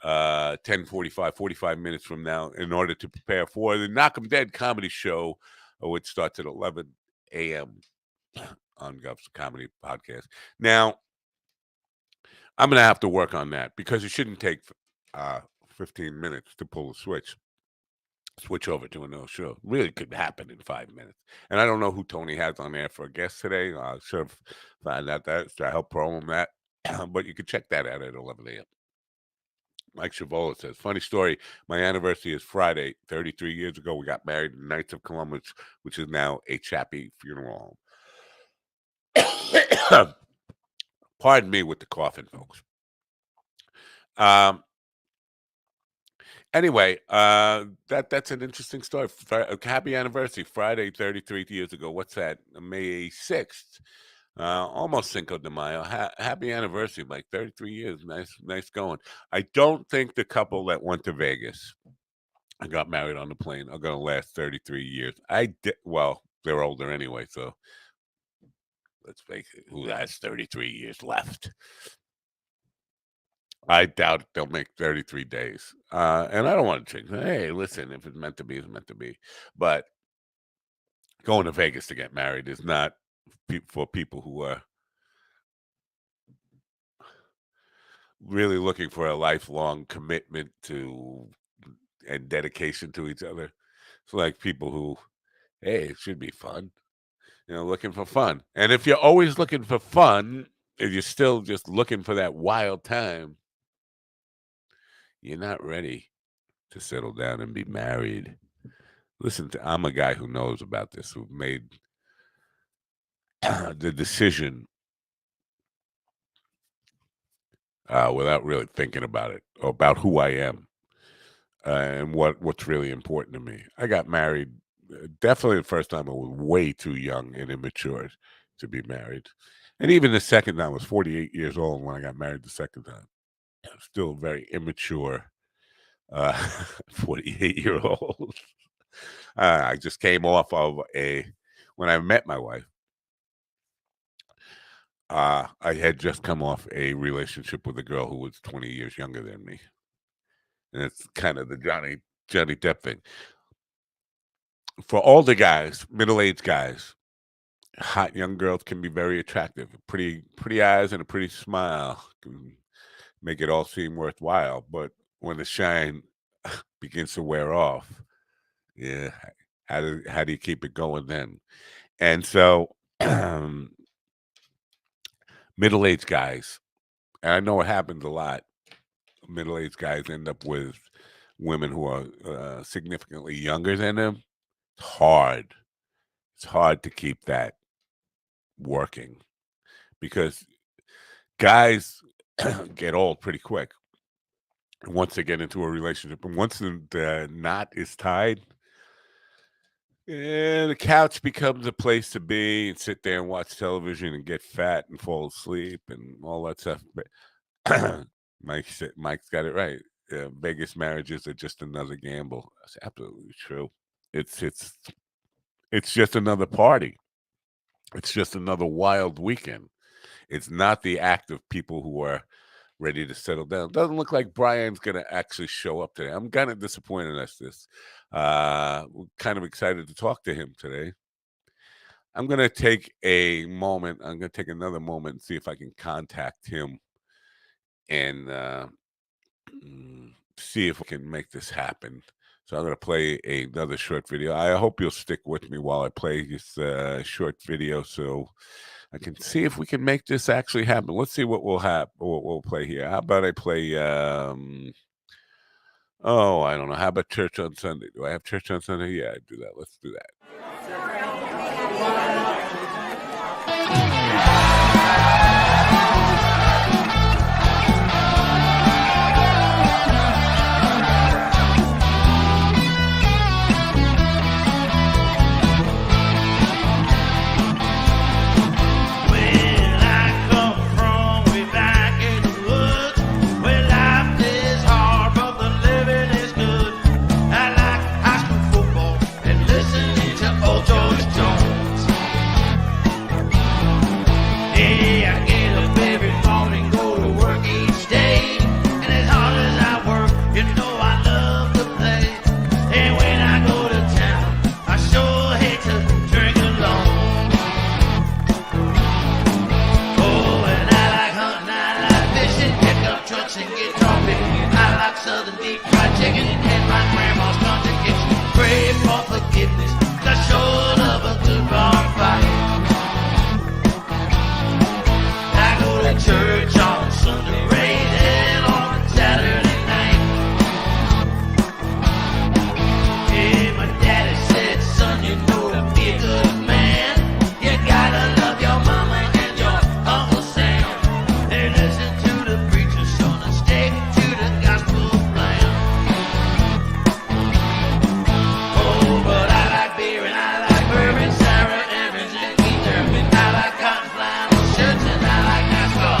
10:45, 45 minutes from now, in order to prepare for the Knock 'em Dead comedy show, which starts at 11 a.m. on Gov's comedy podcast. Now, I'm going to have to work on that, because it shouldn't take 15 minutes to pull a switch over to another show. Really could happen in 5 minutes. And I don't know who Tony has on there for a guest today. I should have found out that, so I help promo that. But you can check that out at 11 a.m. Mike Chavola says, funny story. My anniversary is Friday. 33 years ago, we got married in Knights of Columbus, which is now a Chappie funeral home. Pardon me with the coughing, folks. Anyway, that's an interesting story. Happy anniversary, Friday, 33 years ago. What's that? May 6th. Almost Cinco de Mayo. Happy anniversary, Mike. 33 years. Nice going. I don't think the couple that went to Vegas and got married on the plane are going to last 33 years. Well, they're older anyway, so let's face it, who has 33 years left? I doubt they'll make 33 days. And I don't want to change. Hey, listen, if it's meant to be, it's meant to be. But going to Vegas to get married is not for people who are really looking for a lifelong commitment to and dedication to each other. It's like people who, hey, it should be fun. Looking for fun. And if you're always looking for fun, if you're still just looking for that wild time, you're not ready to settle down and be married. Listen, I'm a guy who knows about this, who made the decision without really thinking about it, or about who I am, and what's really important to me. I got married, definitely the first time I was way too young and immature to be married. And even the second time, I was 48 years old when I got married the second time. Still very immature, 48-year-old. I just came off of when I met my wife, I had just come off a relationship with a girl who was 20 years younger than me. And it's kind of the Johnny Depp thing. For older guys, middle-aged guys, hot young girls can be very attractive. Pretty eyes and a pretty smile can make it all seem worthwhile. But when the shine begins to wear off, yeah, how do you keep it going then? And so middle-aged guys, and I know it happens a lot, middle-aged guys end up with women who are significantly younger than them. It's hard. It's hard to keep that working, because guys get old pretty quick once they get into a relationship. And once the knot is tied, the couch becomes a place to be and sit there and watch television and get fat and fall asleep and all that stuff. But Mike's got it right. Vegas marriages are just another gamble. That's absolutely true. It's just another party. It's just another wild weekend. It's not the act of people who are ready to settle down. It doesn't look like Brian's going to actually show up today. I'm kind of disappointed at this. We're kind of excited to talk to him today. I'm going to take a moment. I'm going to take another moment and see if I can contact him and see if we can make this happen. So I'm going to play another short video. I hope you'll stick with me while I play this short video, so I can see if we can make this actually happen. Let's see what we'll have. What we'll play here. How about I play? Oh, I don't know. How about church on Sunday? Do I have church on Sunday? Yeah, I do that. Let's do that.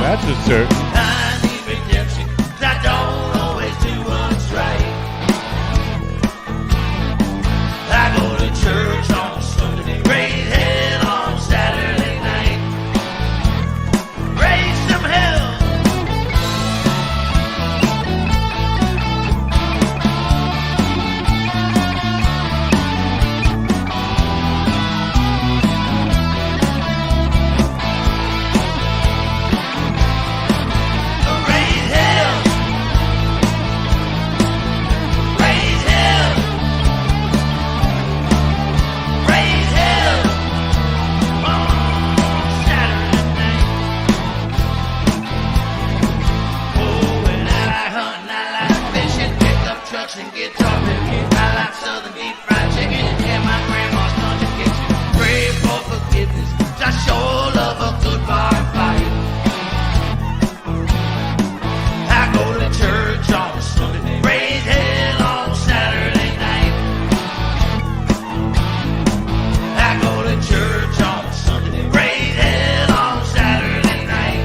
That's a certain. I need redemption, 'cause I don't always do what's right. I go to church on Sunday, raise hell on Saturday night. Raise some hell. And guitar picking. I like southern deep fried chicken and my grandma's country kitchen. Pray for forgiveness, 'cause I sure love a good bar fight. I go to church on Sunday, raise hell on Saturday night. I go to church on Sunday, raise hell on Saturday night.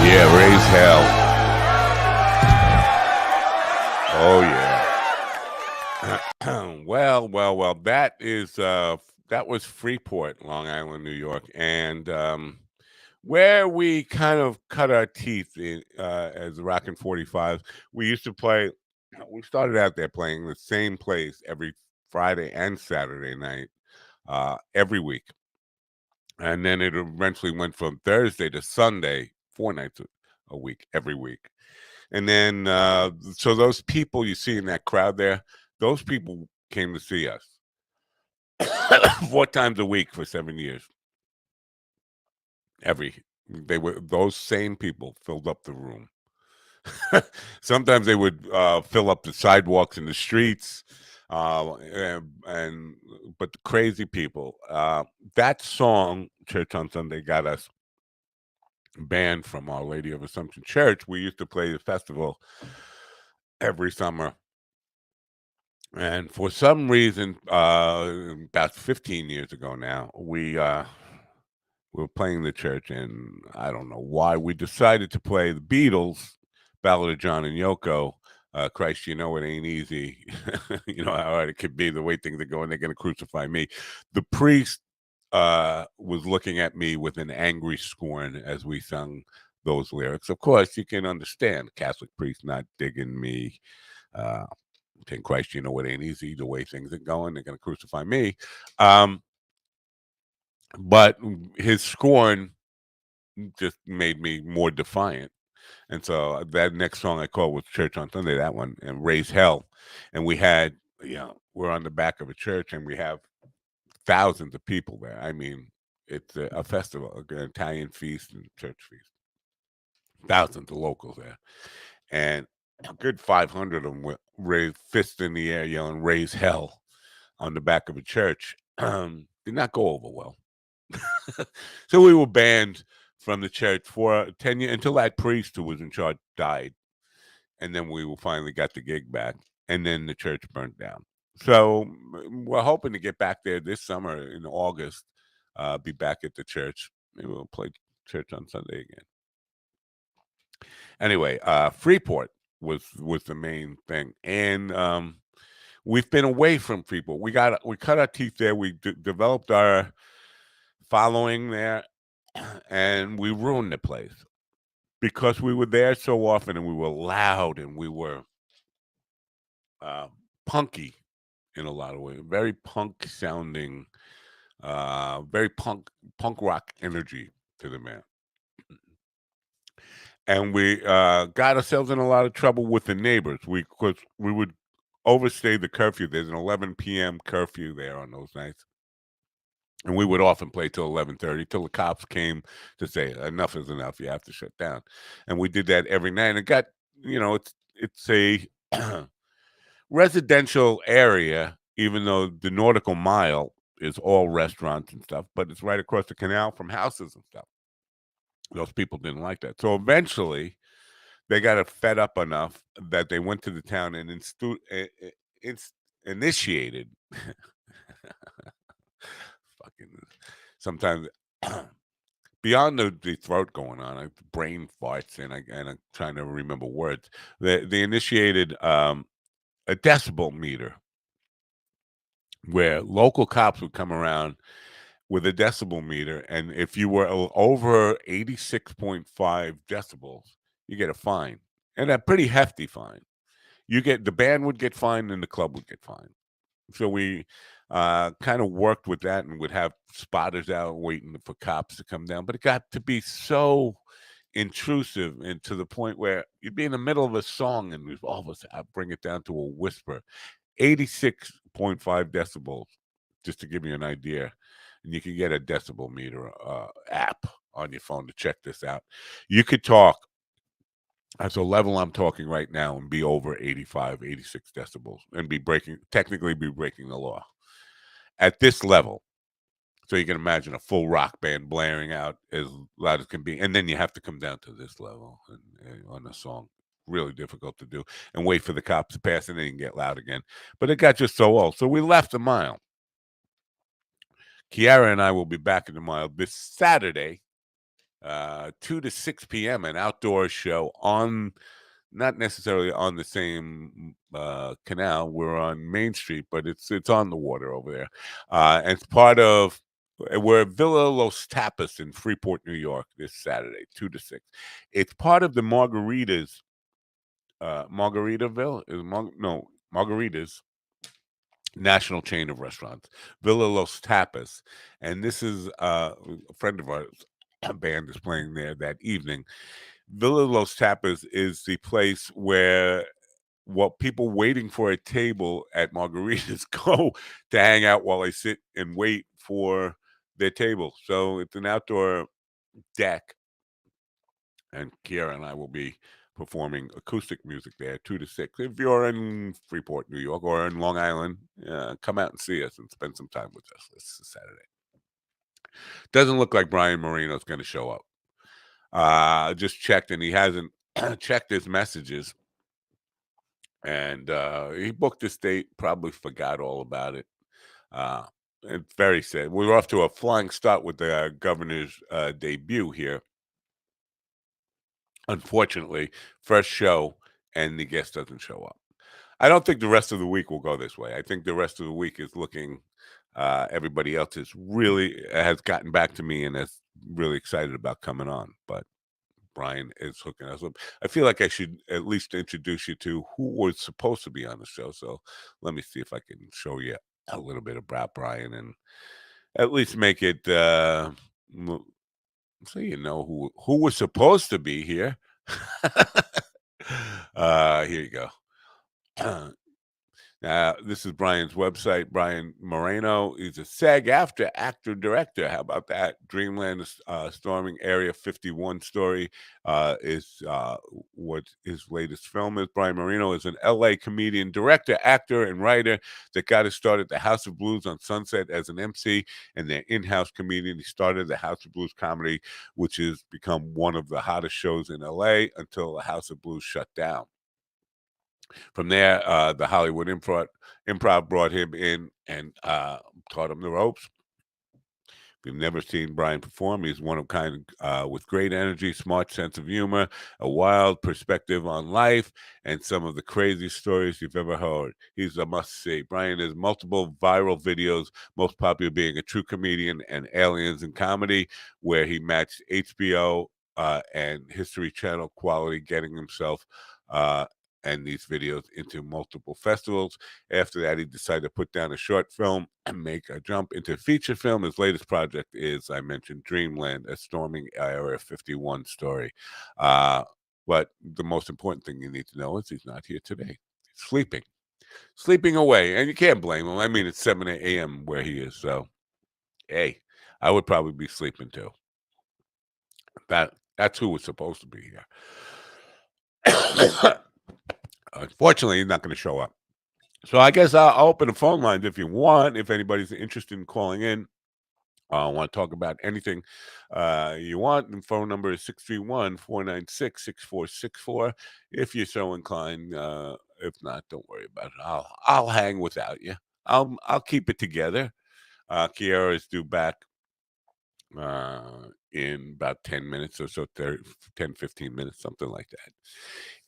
Yeah, raise hell. Oh yeah. Well. That was Freeport, Long Island, New York, and where we kind of cut our teeth in as the Rockin' 45s. We used to play. We started out there playing the same place every Friday and Saturday night, every week. And then it eventually went from Thursday to Sunday, 4 nights a week, every week. And then, so those people you see in that crowd there, those people came to see us 4 times a week for 7 years. Those same people filled up the room. Sometimes they would fill up the sidewalks in the streets. But the crazy people, that song, Church on Sunday, got us banned from Our Lady of Assumption Church. We used to play the festival every summer. And for some reason, about 15 years ago now, we were playing the church, and I don't know why we decided to play the Beatles, Ballad of John and Yoko. Christ, you know it ain't easy. You know how hard it could be. The way things are going, they're going to crucify me. The priest was looking at me with an angry scorn as we sung those lyrics. Of course, you can understand Catholic priest not digging me. Saying, Christ, you know it ain't easy. The way things are going, they're going to crucify me. But his scorn just made me more defiant. And so that next song I called was Church on Sunday, that one, and Raise Hell. And we had, we're on the back of a church and we have thousands of people there. I mean, it's a festival, an Italian feast and church feast. Thousands of locals there. And a good 500 of them were raised fists in the air yelling, Raise Hell on the back of a church. Did not go over well. So we were banned from the church for 10 years until that priest who was in charge died. And then we finally got the gig back. And then the church burnt down. So we're hoping to get back there this summer in August, be back at the church. Maybe we'll play church on Sunday again. Anyway, Freeport was the main thing. And we've been away from Freeport. We cut our teeth there. We developed our following there, and we ruined the place because we were there so often and we were loud and we were punky in a lot of ways, very punk sounding, very punk rock energy to the man. And we got ourselves in a lot of trouble with the neighbors. Because we would overstay the curfew. There's an 11 p.m. curfew there on those nights. And we would often play till 11:30, till the cops came to say, enough is enough, you have to shut down. And we did that every night. And it got, it's a residential area, even though the nautical mile is all restaurants and stuff, but it's right across the canal from houses and stuff. Those people didn't like that. So eventually they got fed up enough that they went to the town and initiated fucking sometimes beyond the throat going on, brain farts and I'm trying to remember words. They initiated a decibel meter where local cops would come around with a decibel meter, and if you were over 86.5 decibels, you get a fine, and a pretty hefty fine. The band would get fined and the club would get fined. So we kind of worked with that and would have spotters out waiting for cops to come down. But it got to be so intrusive and to the point where you'd be in the middle of a song and we'd all of us bring it down to a whisper. 86.5 decibels, just to give you an idea. And you can get a decibel meter app on your phone to check this out. You could talk at the level I'm talking right now and be over 85, 86 decibels and technically be breaking the law at this level. So you can imagine a full rock band blaring out as loud as can be. And then you have to come down to this level on a song. Really difficult to do, and wait for the cops to pass and then you can get loud again. But it got just so old. So we left the mile. Kiara and I will be back in the mile this Saturday, 2 to 6 p.m., an outdoor show not necessarily on the same canal. We're on Main Street, but it's on the water over there. And it's part of, we're at Villa Los Tapas in Freeport, New York this Saturday, 2 to 6. It's part of the Margaritas, Margaritas national chain of restaurants, Villa Los Tapas. And this is a friend of ours, a band is playing there that evening. Villa Los Tapas is the place where people waiting for a table at Margaritas go to hang out while they sit and wait for their table. So it's an outdoor deck. And Kiara and I will be performing acoustic music there, 2 to 6. If you're in Freeport, New York, or in Long Island, come out and see us and spend some time with us this Saturday. Doesn't look like Brian Moreno is going to show up. Just checked, and he hasn't checked his messages. And he booked this date, probably forgot all about it. It's very sad. We're off to a flying start with the governor's debut here. unfortunately, first show and the guest doesn't show up. I don't think the rest of the week will go this way. I think the rest of the week is looking. Everybody else has gotten back to me and is really excited about coming on, but Brian is hooking us up. I feel like I should at least introduce you to who was supposed to be on the show. So let me see if I can show you a little bit about Brian and at least make it so you know who was supposed to be here. Here you go. This is Brian's website. Brian Moreno. He's a SAG-AFTRA actor director. How about that? Dreamland storming Area 51 story is what his latest film is. Brian Moreno is an LA comedian, director, actor, and writer that got his start at the House of Blues on Sunset as an MC and their in-house comedian. He started the House of Blues comedy, which has become one of the hottest shows in LA until the House of Blues shut down. From there, the Hollywood Improv brought him in and taught him the ropes. If you've never seen Brian perform, he's one of kind with great energy, smart sense of humor, a wild perspective on life, and some of the craziest stories you've ever heard. He's a must-see. Brian has multiple viral videos, most popular being A True Comedian and Aliens in Comedy, where he matched HBO and History Channel quality, getting himself and these videos into multiple festivals. After that, he decided to put down a short film and make a jump into feature film. His latest project is, I mentioned, Dreamland, a storming Area 51 story. But the most important thing you need to know is he's not here today. He's sleeping away, and you can't blame him. I mean, it's 7 a.m. where he is, so hey, I would probably be sleeping too. That's who was supposed to be here. Unfortunately, he's not going to show up. So I guess I'll open the phone lines if you want. If anybody's interested in calling in, want to talk about anything you want, the phone number is 631-496-6464. If you're so inclined, if not, don't worry about it. I'll hang without you. I'll keep it together. Kiara is due back in about 10 minutes or so, 10, 15 minutes, something like that.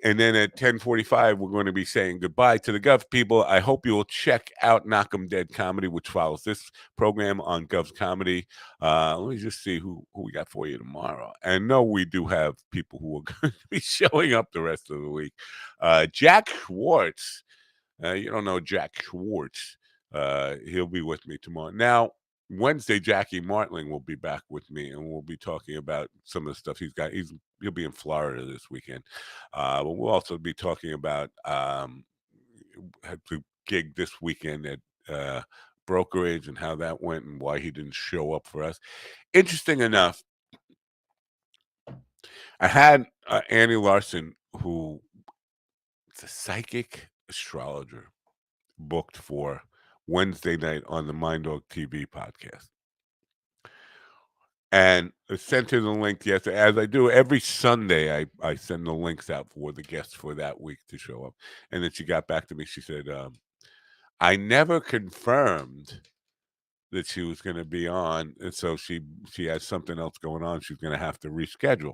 And then at 10:45, we're going to be saying goodbye to the Gov people. I hope you will check out Knock 'em Dead Comedy, which follows this program on Gov's Comedy. Let me just see who we got for you tomorrow. And no, we do have people who are going to be showing up the rest of the week. Jack Schwartz. You don't know Jack Schwartz. He'll be with me tomorrow. Now, Wednesday, Jackie Martling will be back with me, and we'll be talking about some of the stuff he's got. He'll be in Florida this weekend. But we'll also be talking about had to gig this weekend at Brokerage and how that went and why he didn't show up for us. Interesting enough, I had Annie Larson, who is a psychic astrologer, booked for Wednesday night on the Mind Dog TV podcast. And I sent her the link yesterday. As I do every Sunday, I send the links out for the guests for that week to show up. And then she got back to me. She said, I never confirmed that she was going to be on. And so she has something else going on. She's going to have to reschedule,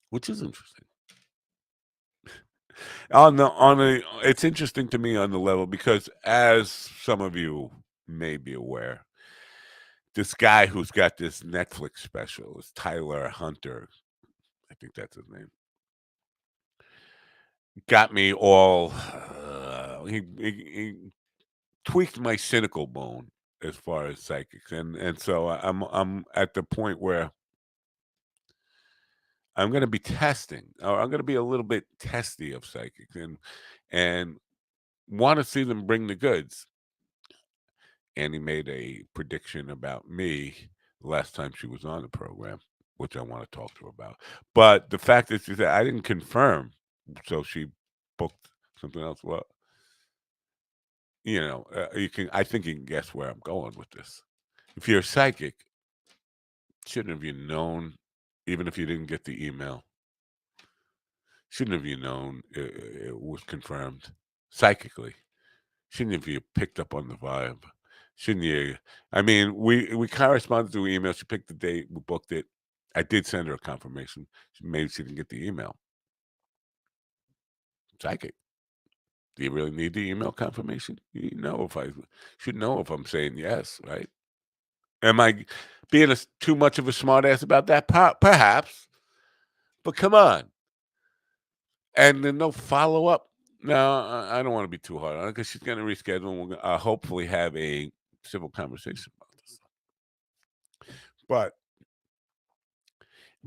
which is interesting. It's interesting to me on the level because, as some of you may be aware, this guy who's got this Netflix special is Tyler Hunter. I think that's his name. Got me all. He tweaked my cynical bone as far as psychics, and so I'm at the point where I'm going to be testing, or I'm going to be a little bit testy of psychics, and want to see them bring the goods. Annie made a prediction about me the last time she was on the program, which I want to talk to her about. But the fact is that I didn't confirm, so she booked something else. Well, I think you can guess where I'm going with this. If you're a psychic, shouldn't have you known, even if you didn't get the email, shouldn't have you known it was confirmed psychically? Shouldn't have you picked up on the vibe? Shouldn't you? I mean, we corresponded through email. She picked the date. We booked it. I did send her a confirmation. Maybe she didn't get the email. Psychic. Do you really need the email confirmation? You know if I should know if I'm saying yes, right? Am I being too much of a smartass about that? Perhaps. But come on. And then no follow up. No, I don't want to be too hard on it because she's going to reschedule. And we'll hopefully have a civil conversation about this. But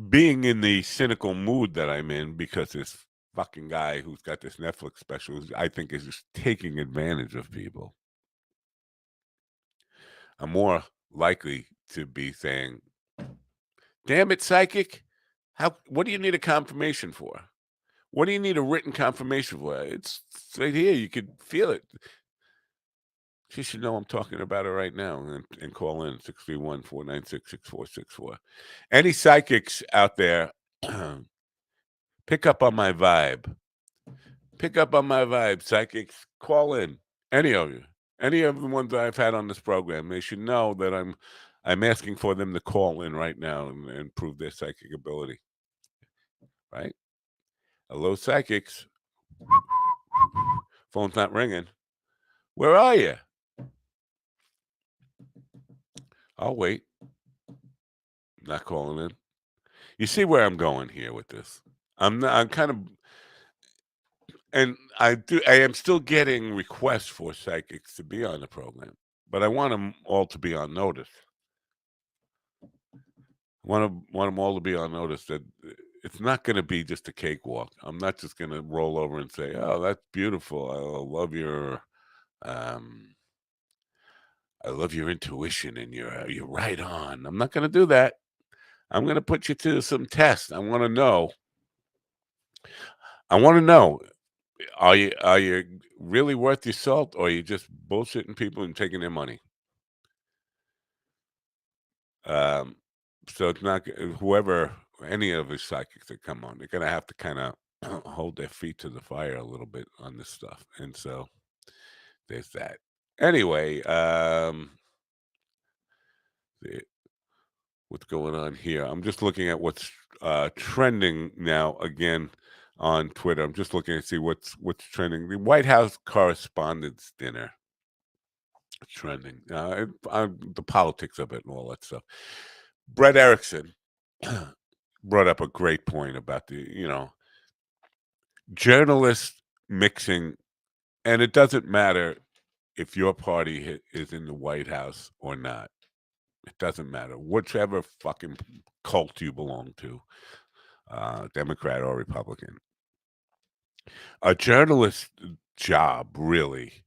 being in the cynical mood that I'm in because this fucking guy who's got this Netflix special, I think is just taking advantage of people, I'm more likely to be saying, damn it, psychic. What do you need a confirmation for? What do you need a written confirmation for? It's right here. You could feel it. She should know I'm talking about it right now and call in 631-496-6464. Any psychics out there, pick up on my vibe. Pick up on my vibe, psychics. Call in. Any of you. Any of the ones I've had on this program. They should know that I'm asking for them to call in right now and prove their psychic ability. Right? Hello, psychics. Phone's not ringing. Where are you? I'll wait. Not calling in. You see where I'm going here with this? I'm kind of, and I am still getting requests for psychics to be on the program, but I want them all to be on notice. I want them all to be on notice that it's not going to be just a cakewalk. I'm not just going to roll over and say, "Oh, that's beautiful. I love your intuition and you're right on." I'm not going to do that. I'm going to put you to some tests. I want to know. Are you really worth your salt, or are you just bullshitting people and taking their money? So it's not any of the psychics that come on, they're gonna have to kind of hold their feet to the fire a little bit on this stuff, and so there's that. Anyway, what's going on here? I'm just looking at what's trending now again on Twitter. I'm just looking to see what's trending. The White House Correspondents' Dinner trending. The politics of it and all that stuff. Brett Erickson brought up a great point about the journalists mixing, and it doesn't matter if your party is in the White House or not. It doesn't matter. Whichever fucking cult you belong to, Democrat or Republican. A journalist's job really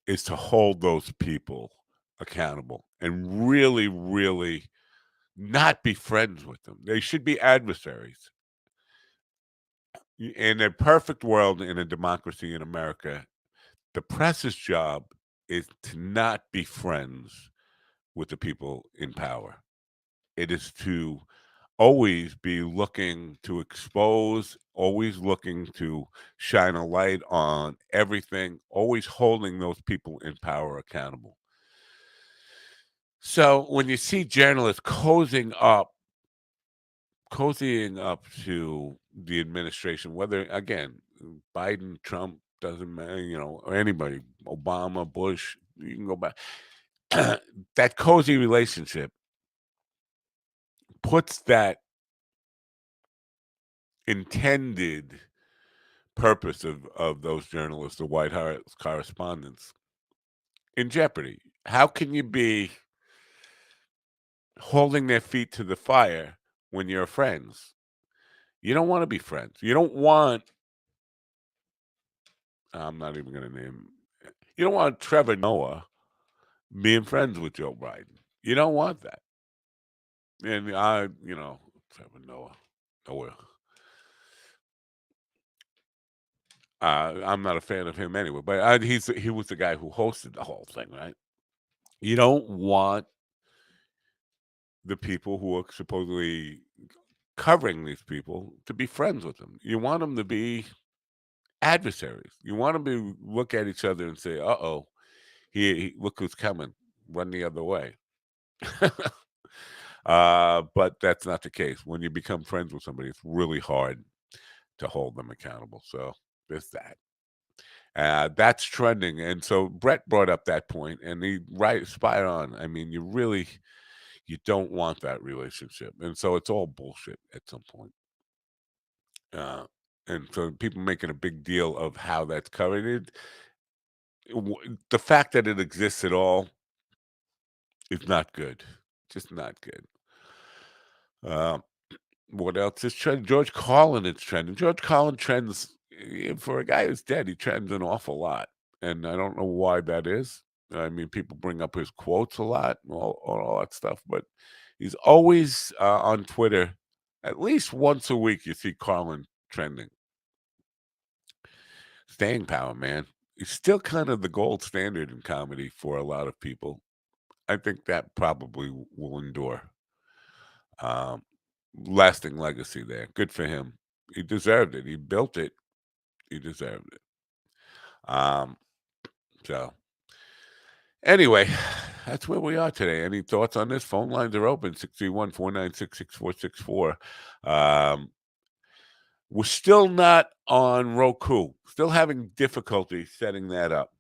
is to hold those people accountable and really, really not be friends with them. They should be adversaries. In a perfect world, in a democracy in America, the press's job is to not be friends with the people in power. It is to always be looking to expose, always looking to shine a light on everything, always holding those people in power accountable. So when you see journalists cozying up to the administration, whether again Biden, Trump, doesn't matter, or anybody, Obama, Bush, you can go back. That cozy relationship puts that intended purpose of those journalists, the White House correspondents, in jeopardy. How can you be holding their feet to the fire when you're friends? You don't want to be friends. You don't want, I'm not even going to name, you don't want Trevor Noah being friends with Joe Biden. You don't want that. And Trevor Noah. I'm not a fan of him anyway, but he was the guy who hosted the whole thing, right? You don't want the people who are supposedly covering these people to be friends with them. You want them to be adversaries. You want them to look at each other and say, "Uh-oh, look who's coming. Run the other way." But that's not the case. When you become friends with somebody, it's really hard to hold them accountable. So there's that. That's trending. And so Brett brought up that point, and he spot on. I mean, you don't want that relationship. And so it's all bullshit at some point. And so people making a big deal of how that's covered. The fact that it exists at all is not good. Just not good. What else is trending? George Carlin is trending. George Carlin trends for a guy who's dead. He trends an awful lot, and I don't know why that is. I mean, people bring up his quotes a lot, all that stuff, but he's always on Twitter. At least once a week, you see Carlin trending. Staying power, man. He's still kind of the gold standard in comedy for a lot of people. I think that probably will endure. Lasting legacy there. Good for him. He deserved it. He built it. He deserved it. So anyway, that's where we are today. Any thoughts on this? Phone lines are open, 631-496-6464. We're still not on Roku. Still having difficulty setting that up.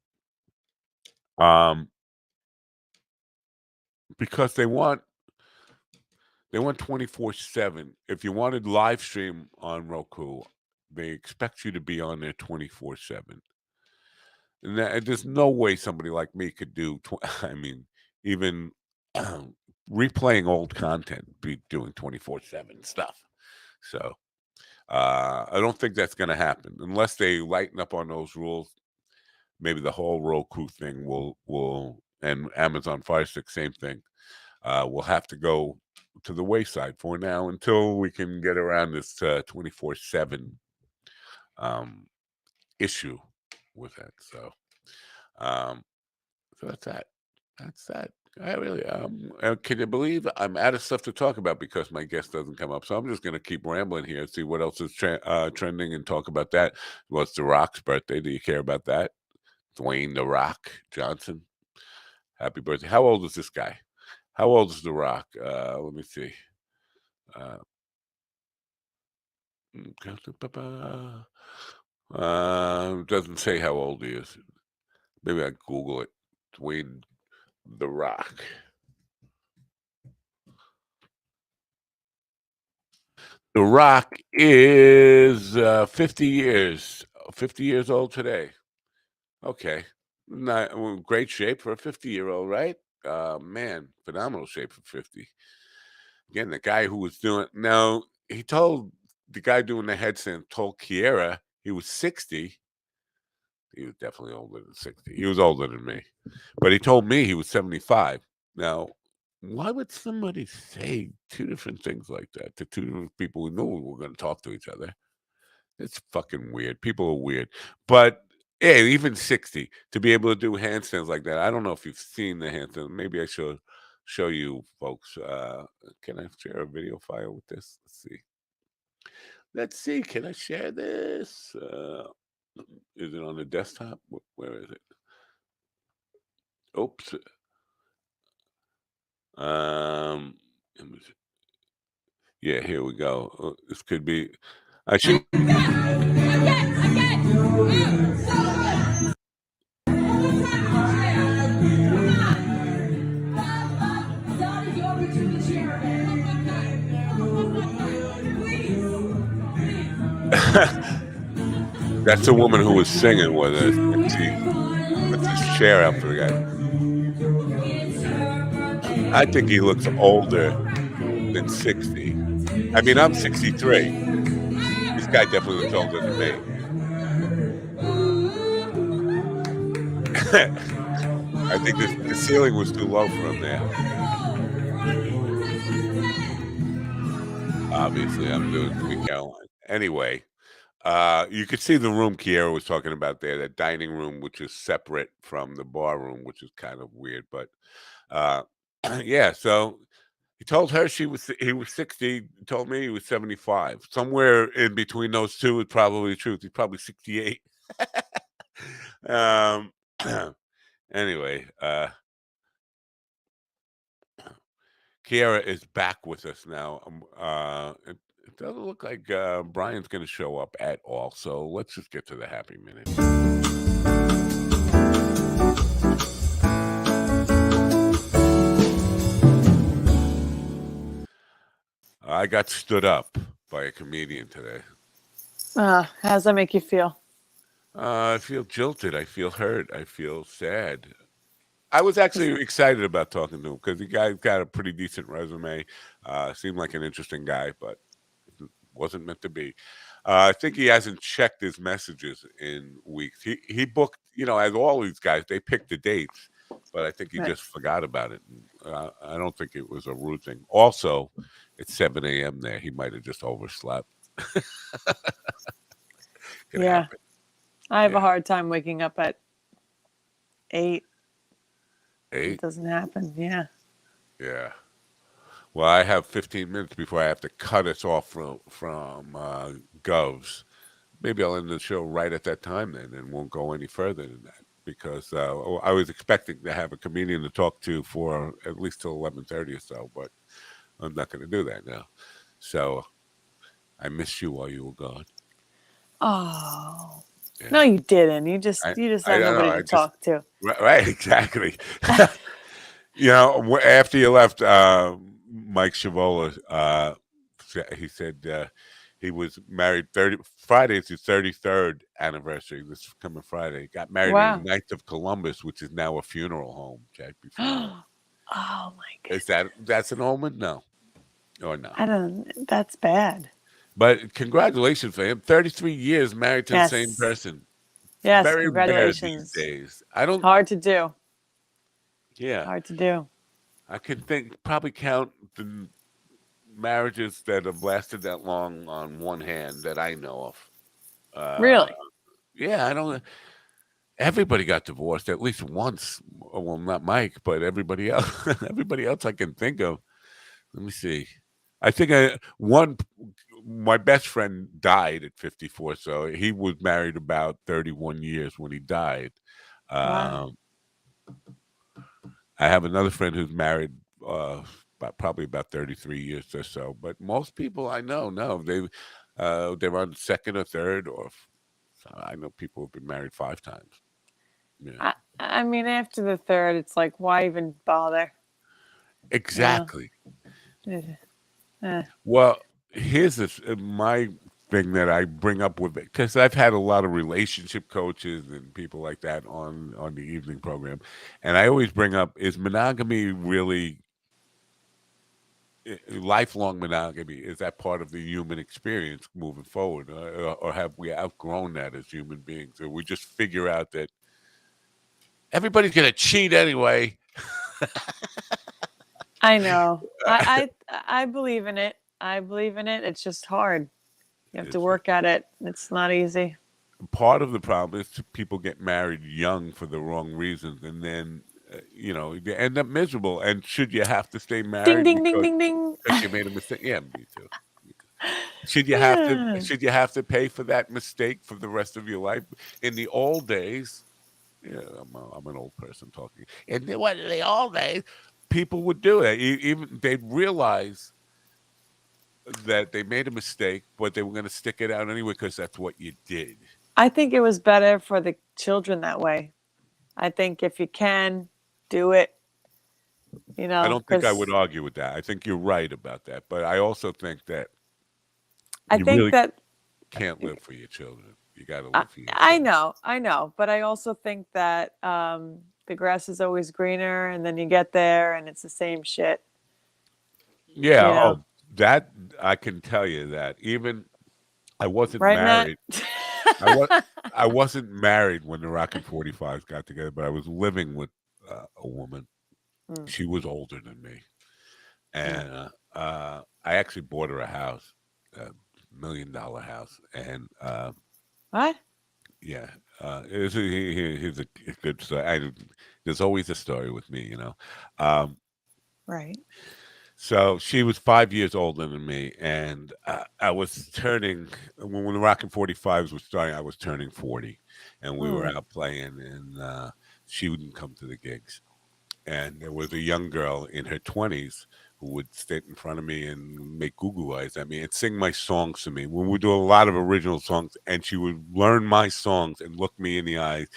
Because they want 24/7. If you wanted live stream on Roku, they expect you to be on there 24/7. And there's no way somebody like me could do. I mean, even replaying old content, be doing 24/7 stuff. So I don't think that's going to happen unless they lighten up on those rules. Maybe the whole Roku thing will and Amazon Fire Stick, same thing. We'll have to go to the wayside for now until we can get around this 24/7 issue with it. So that's that. That's that. I really can you believe I'm out of stuff to talk about because my guest doesn't come up? So I'm just going to keep rambling here, see what else is trending, and talk about that. What's The Rock's birthday? Do you care about that? Dwayne The Rock Johnson. Happy birthday! How old is this guy? How old is The Rock? Let me see. Doesn't say how old he is. Maybe I Google it. Dwayne The Rock. The Rock is 50 years. 50 years old today. Okay. Not great shape for a 50-year-old, right? Man, phenomenal shape for 50. Again, the guy who was doing he told the guy doing the headstand told Kiera he was 60. He was definitely older than 60. He was older than me. But he told me he was 75. Now, why would somebody say two different things like that to two different people who knew we were going to talk to each other? It's fucking weird. People are weird. But yeah, even 60 to be able to do handstands like that. I don't know if you've seen the handstand. Maybe I should show you folks. Can I share a video file with this? Let's see. Can I share this? Is it on the desktop? Where is it? Oops. Yeah, here we go. This could be. I should. That's the woman who was singing with us. Let's just share out for the guy. I think he looks older than 60. I mean, I'm 63. This guy definitely looks older than me. I think the ceiling was too low for him there. Obviously, I'm doing Sweet Caroline. Anyway, you could see the room Kiera was talking about there, that dining room, which is separate from the bar room, which is kind of weird. But yeah, so he told her he was 60. He told me he was 75. Somewhere in between those two is probably the truth. He's probably 68. Anyway, Kiara is back with us now. It doesn't look like Brian's going to show up at all. So let's just get to the happy minute. I got stood up by a comedian today. How does that make you feel? I feel jilted. I feel hurt. I feel sad. I was actually excited about talking to him because the guy's got a pretty decent resume. Seemed like an interesting guy, but wasn't meant to be. I think he hasn't checked his messages in weeks. He booked, as all these guys, they picked the dates, but I think he just forgot about it. I don't think it was a rude thing. Also, it's 7 a.m. there. He might have just overslept. Happen. I have a hard time waking up at 8. 8? It doesn't happen. Yeah. Yeah. Well, I have 15 minutes before I have to cut us off from Govs. Maybe I'll end the show right at that time then and won't go any further than that because I was expecting to have a comedian to talk to for at least till 11:30 or so, but I'm not going to do that now. So I missed you while you were gone. Oh. Yeah. No, you didn't. You just had nobody to talk to. Right, exactly. After you left, Mike Shavola, he said he was married Friday is his 33rd anniversary. This coming Friday, got married in the Knights of Columbus, which is now a funeral home. Jack, oh my goodness! That's an omen? No, or no? I don't. That's bad. But congratulations for him. 33 years married to the same person. Yes, very congratulations. Rare these days. Hard to do. Yeah, hard to do. I can probably count the marriages that have lasted that long on one hand that I know of. Really? Yeah, I don't. Everybody got divorced at least once. Well, not Mike, but everybody else. Everybody else I can think of. Let me see. I think my best friend died at 54, so he was married about 31 years when he died. Wow. I have another friend who's married probably about 33 years or so, but most people I know, they're on second or third, or I know people who've been married 5 times. Yeah. I mean, after the third, it's like, why even bother? Exactly. Yeah. Well, here's my thing that I bring up with it, because I've had a lot of relationship coaches and people like that on the evening program, and I always bring up, is monogamy really lifelong monogamy? Is that part of the human experience moving forward, or have we outgrown that as human beings, or we just figure out that everybody's gonna cheat anyway? I know. I believe in it. I believe in it. It's just hard. You have to work at it. It's not easy. Part of the problem is people get married young for the wrong reasons, and then they end up miserable. And should you have to stay married? Ding, ding, ding, ding, ding. Because you made a mistake. Yeah, me too. Should you have to pay for that mistake for the rest of your life? In the old days, I'm an old person talking. In the old days, people would do it. Even they'd realize that they made a mistake, but they were going to stick it out anyway because that's what you did. I think it was better for the children that way. I think if you can do it, I don't think I would argue with that. I think you're right about that, but I also think that can't live for your children. You got to live for yourself. I know, but I also think that the grass is always greener, and then you get there and it's the same shit. Yeah. That I can tell you that. Even I wasn't married. I wasn't married when the Rockin' 45s got together, but I was living with a woman. She was older than me, and I actually bought her a house, $1 million house, and what? Yeah, here's a good story. There's always a story with me, Right. So she was 5 years older than me, and I was turning, when the Rockin' 45s was starting, I was turning 40, and we were out playing, and she wouldn't come to the gigs. And there was a young girl in her 20s who would sit in front of me and make goo-goo eyes at me and sing my songs to me. When we do a lot of original songs, and she would learn my songs and look me in the eyes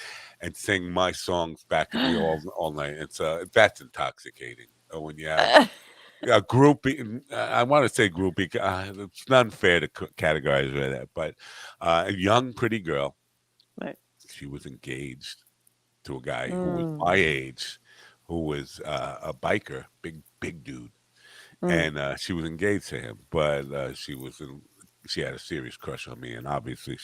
and sing my songs back at me all night. It's that's intoxicating when you have a groupie. I want to say groupie. It's not unfair to categorize her that, but a young, pretty girl. Right. She was engaged to a guy who was my age, who was a biker, big dude, and she was engaged to him. But she had a serious crush on me, and obviously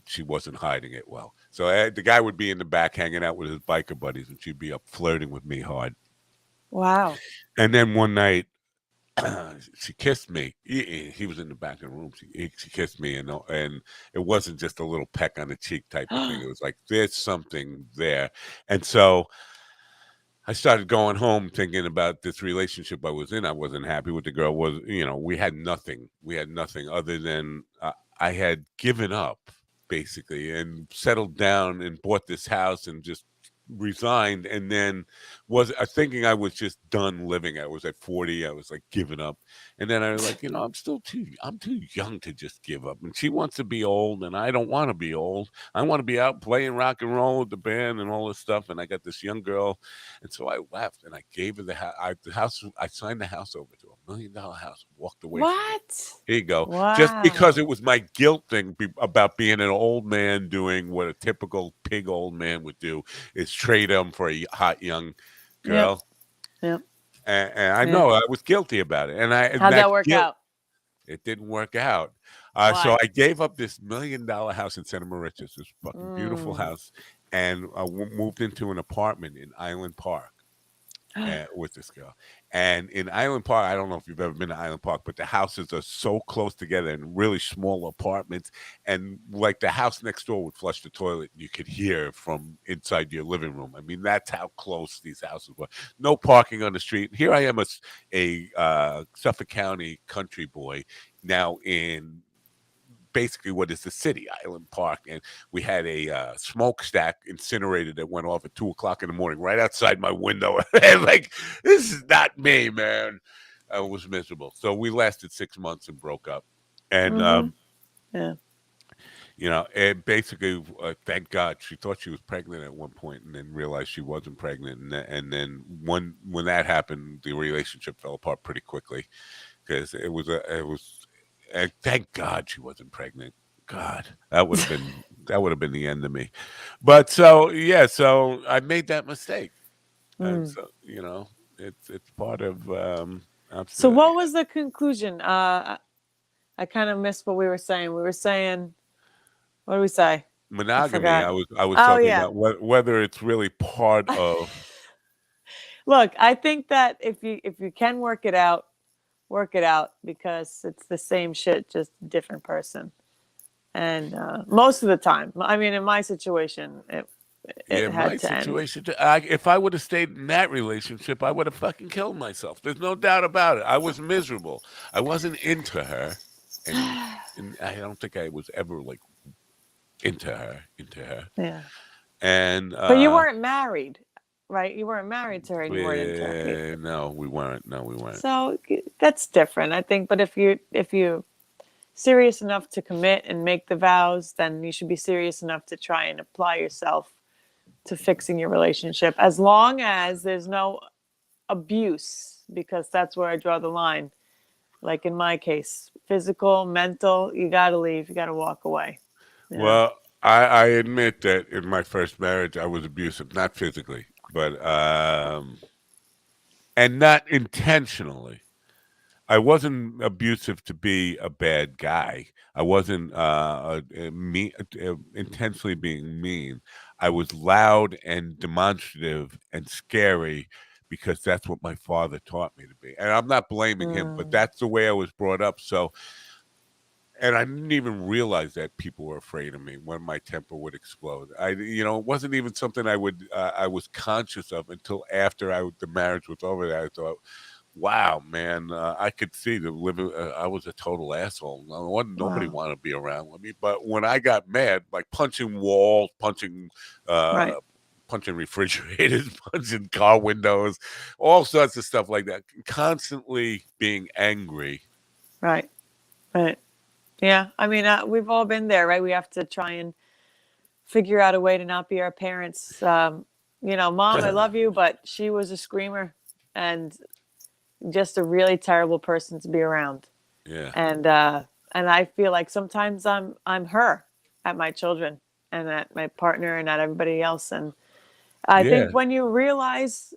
she wasn't hiding it well. So the guy would be in the back hanging out with his biker buddies, and she'd be up flirting with me hard. Wow. And then one night, she kissed me. He was in the back of the room. She kissed me, and it wasn't just a little peck on the cheek type of thing. It was like there's something there. And so I started going home thinking about this relationship I was in. I wasn't happy with the girl. We had nothing. We had nothing other than I had given up basically and settled down and bought this house and just resigned, and then was thinking I was just done living. I was at 40. I was like giving up, and then I was like, I'm too young to just give up. And she wants to be old, and I don't want to be old. I want to be out playing rock and roll with the band and all this stuff. And I got this young girl, and so I left and I gave her the house. I signed the house over to $1 million house. Walked away. What? Here you go. Wow. Just because it was my guilt thing about being an old man doing what a typical pig old man would do is trade him for a hot young girl. Yep. And I know I was guilty about it. And how'd that work out? It didn't work out. So I gave up this $1 million house in Santa Mauritius, this fucking beautiful house, and moved into an apartment in Island Park. With this girl. And in Island Park, I don't know if you've ever been to Island Park, but the houses are so close together in really small apartments. And like the house next door would flush the toilet, and you could hear from inside your living room. I mean, that's how close these houses were. No parking on the street. Here I am, a Suffolk County country boy, now in basically what is the city, Island Park, and we had a smokestack incinerator that went off at 2:00 in the morning right outside my window. And like, this is not me, man. I was miserable. So we lasted 6 months and broke up. And and basically, thank God, she thought she was pregnant at one point, and then realized she wasn't pregnant. And then when that happened, the relationship fell apart pretty quickly because it was. And thank God she wasn't pregnant. God, that would have been the end of me. But so I made that mistake. And so it's part of. So what was the conclusion? I kind of missed what we were saying. We were saying, what did we say? Monogamy. I was talking about whether it's really part of. Look, I think that if you can work it out, because it's the same shit, just different person. And most of the time, I mean, in my situation, it had to end. If I would have stayed in that relationship, I would have fucking killed myself. There's no doubt about it. I was miserable. I wasn't into her, and I don't think I was ever like into her. Yeah. And but you weren't married. Right, you weren't married to her. And you weren't into her. No, we weren't. So that's different, I think. But if you're serious enough to commit and make the vows, then you should be serious enough to try and apply yourself to fixing your relationship, as long as there's no abuse, because that's where I draw the line. Like in my case, physical, mental, you got to leave. You got to walk away. Well, I admit that in my first marriage, I was abusive, not physically. But and not intentionally. I wasn't abusive to be a bad guy. I wasn't intentionally being mean. I was loud and demonstrative and scary because that's what my father taught me to be. And I'm not blaming him, but that's the way I was brought up. So. And I didn't even realize that people were afraid of me when my temper would explode. It wasn't even something I was conscious of until after the marriage was over. I thought, wow, man, I could see I was a total asshole. Nobody wanted to be around with me. But when I got mad, like punching walls, punching punching refrigerators, punching car windows, all sorts of stuff like that. Constantly being angry. Right. Right. Yeah. I mean, we've all been there, right? We have to try and figure out a way to not be our parents. Mom, I love you, but she was a screamer and just a really terrible person to be around. Yeah. And I feel like sometimes I'm her at my children and at my partner and at everybody else. And I think when you realize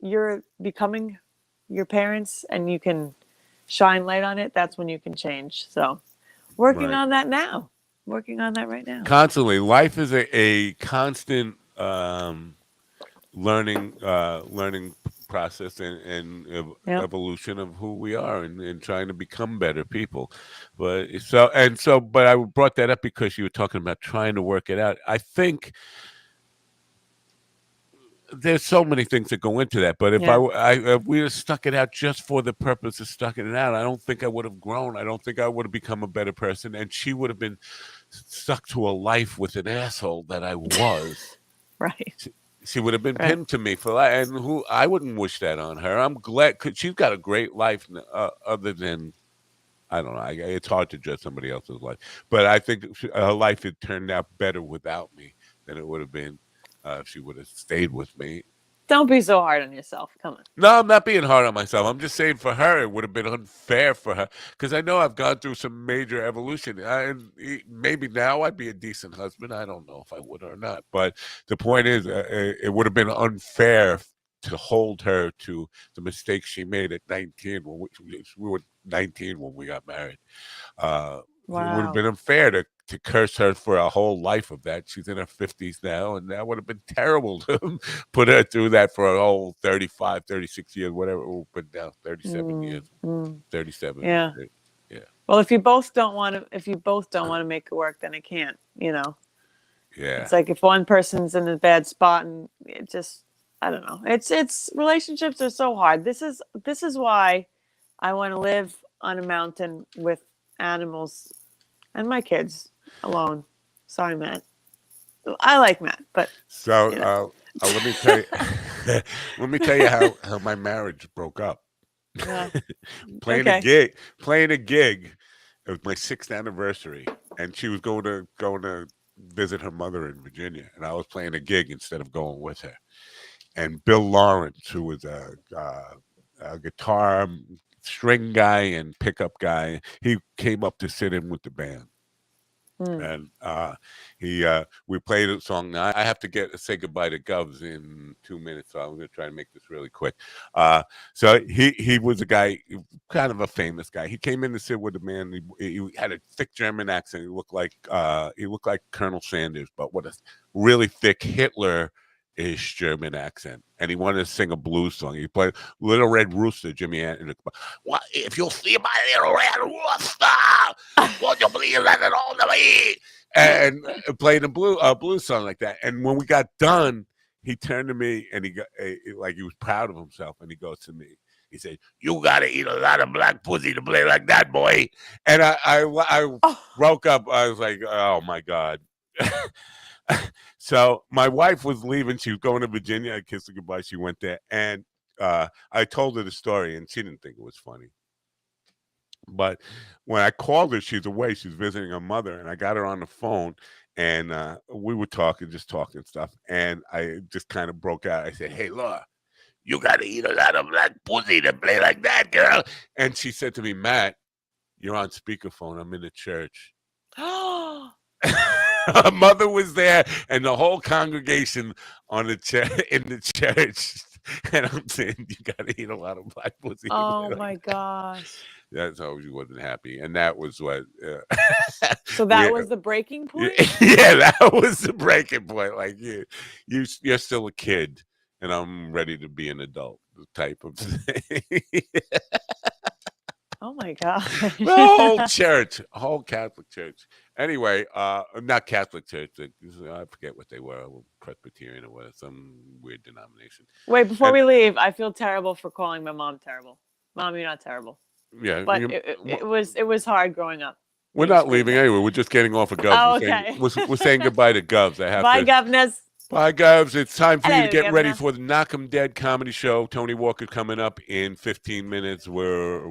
you're becoming your parents and you can shine light on it, that's when you can change. So working on that now. Working on that right now. Constantly. Life is a constant learning process and evolution of who we are and trying to become better people. But I brought that up because you were talking about trying to work it out. I think there's so many things that go into that, but if we had stuck it out just for the purpose of stucking it out, I don't think I would have grown. I don't think I would have become a better person, and she would have been stuck to a life with an asshole that I was. Right. She would have been pinned to me for life, and I wouldn't wish that on her. I'm glad because she's got a great life, other than I don't know. It's hard to judge somebody else's life, but I think her life had turned out better without me than it would have been. If she would have stayed with me. Don't be so hard on yourself. Come on. No, I'm not being hard on myself. I'm just saying for her, it would have been unfair for her because I know I've gone through some major evolution. And maybe now I'd be a decent husband. I don't know if I would or not. But the point is, it would have been unfair to hold her to the mistakes she made at 19. We were 19 when we got married. It would have been unfair to curse her for a whole life of that. She's in her 50s now, and that would have been terrible to put her through that for a whole 35, 36 years, whatever. But now 37 years, 37. Yeah. Yeah. Well, if you both don't want to make it work, then it can't, Yeah. It's like if one person's in a bad spot and it just, I don't know. It's relationships are so hard. This is why I want to live on a mountain with animals and my kids alone. Sorry, Matt. I like Matt, but so let me tell you, how my marriage broke up. Playing a gig. It was my 6th anniversary, and she was going to visit her mother in Virginia, and I was playing a gig instead of going with her. And Bill Lawrence, who was a guitar string guy and pickup guy, he came up to sit in with the band. And we played a song. Now I have to say goodbye to Govs in 2 minutes, so I'm going to try to make this really quick. So he was a guy, kind of a famous guy. He came in to sit with the band. He had a thick German accent. He looked like Colonel Sanders, but with a really thick Hitler-ish German accent. And he wanted to sing a blues song. He played Little Red Rooster, Jimmy Anthony. Well, if you see my little red rooster, won't you please let it all to me? And played a blues song like that. And when we got done, he turned to me and he got like he was proud of himself. And he goes to me. He said, "You gotta eat a lot of black pussy to play like that, boy." And I broke up. I was like, "Oh my God." So my wife was leaving. She was going to Virginia. I kissed her goodbye. She went there. And I told her the story, and she didn't think it was funny. But when I called her, she's away. She's visiting her mother. And I got her on the phone. And we were talking stuff. And I just kind of broke out. I said, "Hey, Laura, you got to eat a lot of black pussy to play like that, girl." And she said to me, "Matt, you're on speakerphone. I'm in the church." Her mother was there, and the whole congregation in the church. And I'm saying, "You got to eat a lot of black pussy." Oh my gosh! That's how she wasn't happy, and that was what. So that was the breaking point. Yeah, that was the breaking point. Like you're still a kid, and I'm ready to be an adult. Type of thing. Oh my God. The whole Catholic church. Anyway, not Catholic church. I forget what they were, Presbyterian or whatever, some weird denomination. Wait, before we leave, I feel terrible for calling my mom terrible. Mom, you're not terrible. Yeah. But it was hard growing up. We're not leaving anyway. We're just getting off of Govs. Oh, We're saying, okay. we're saying goodbye to Govs. I have Bye, to. governors. Bye, Govs. It's time for you to Hello, get ready Governor. for the Knock 'em Dead comedy show. Tony Walker coming up in 15 minutes. We're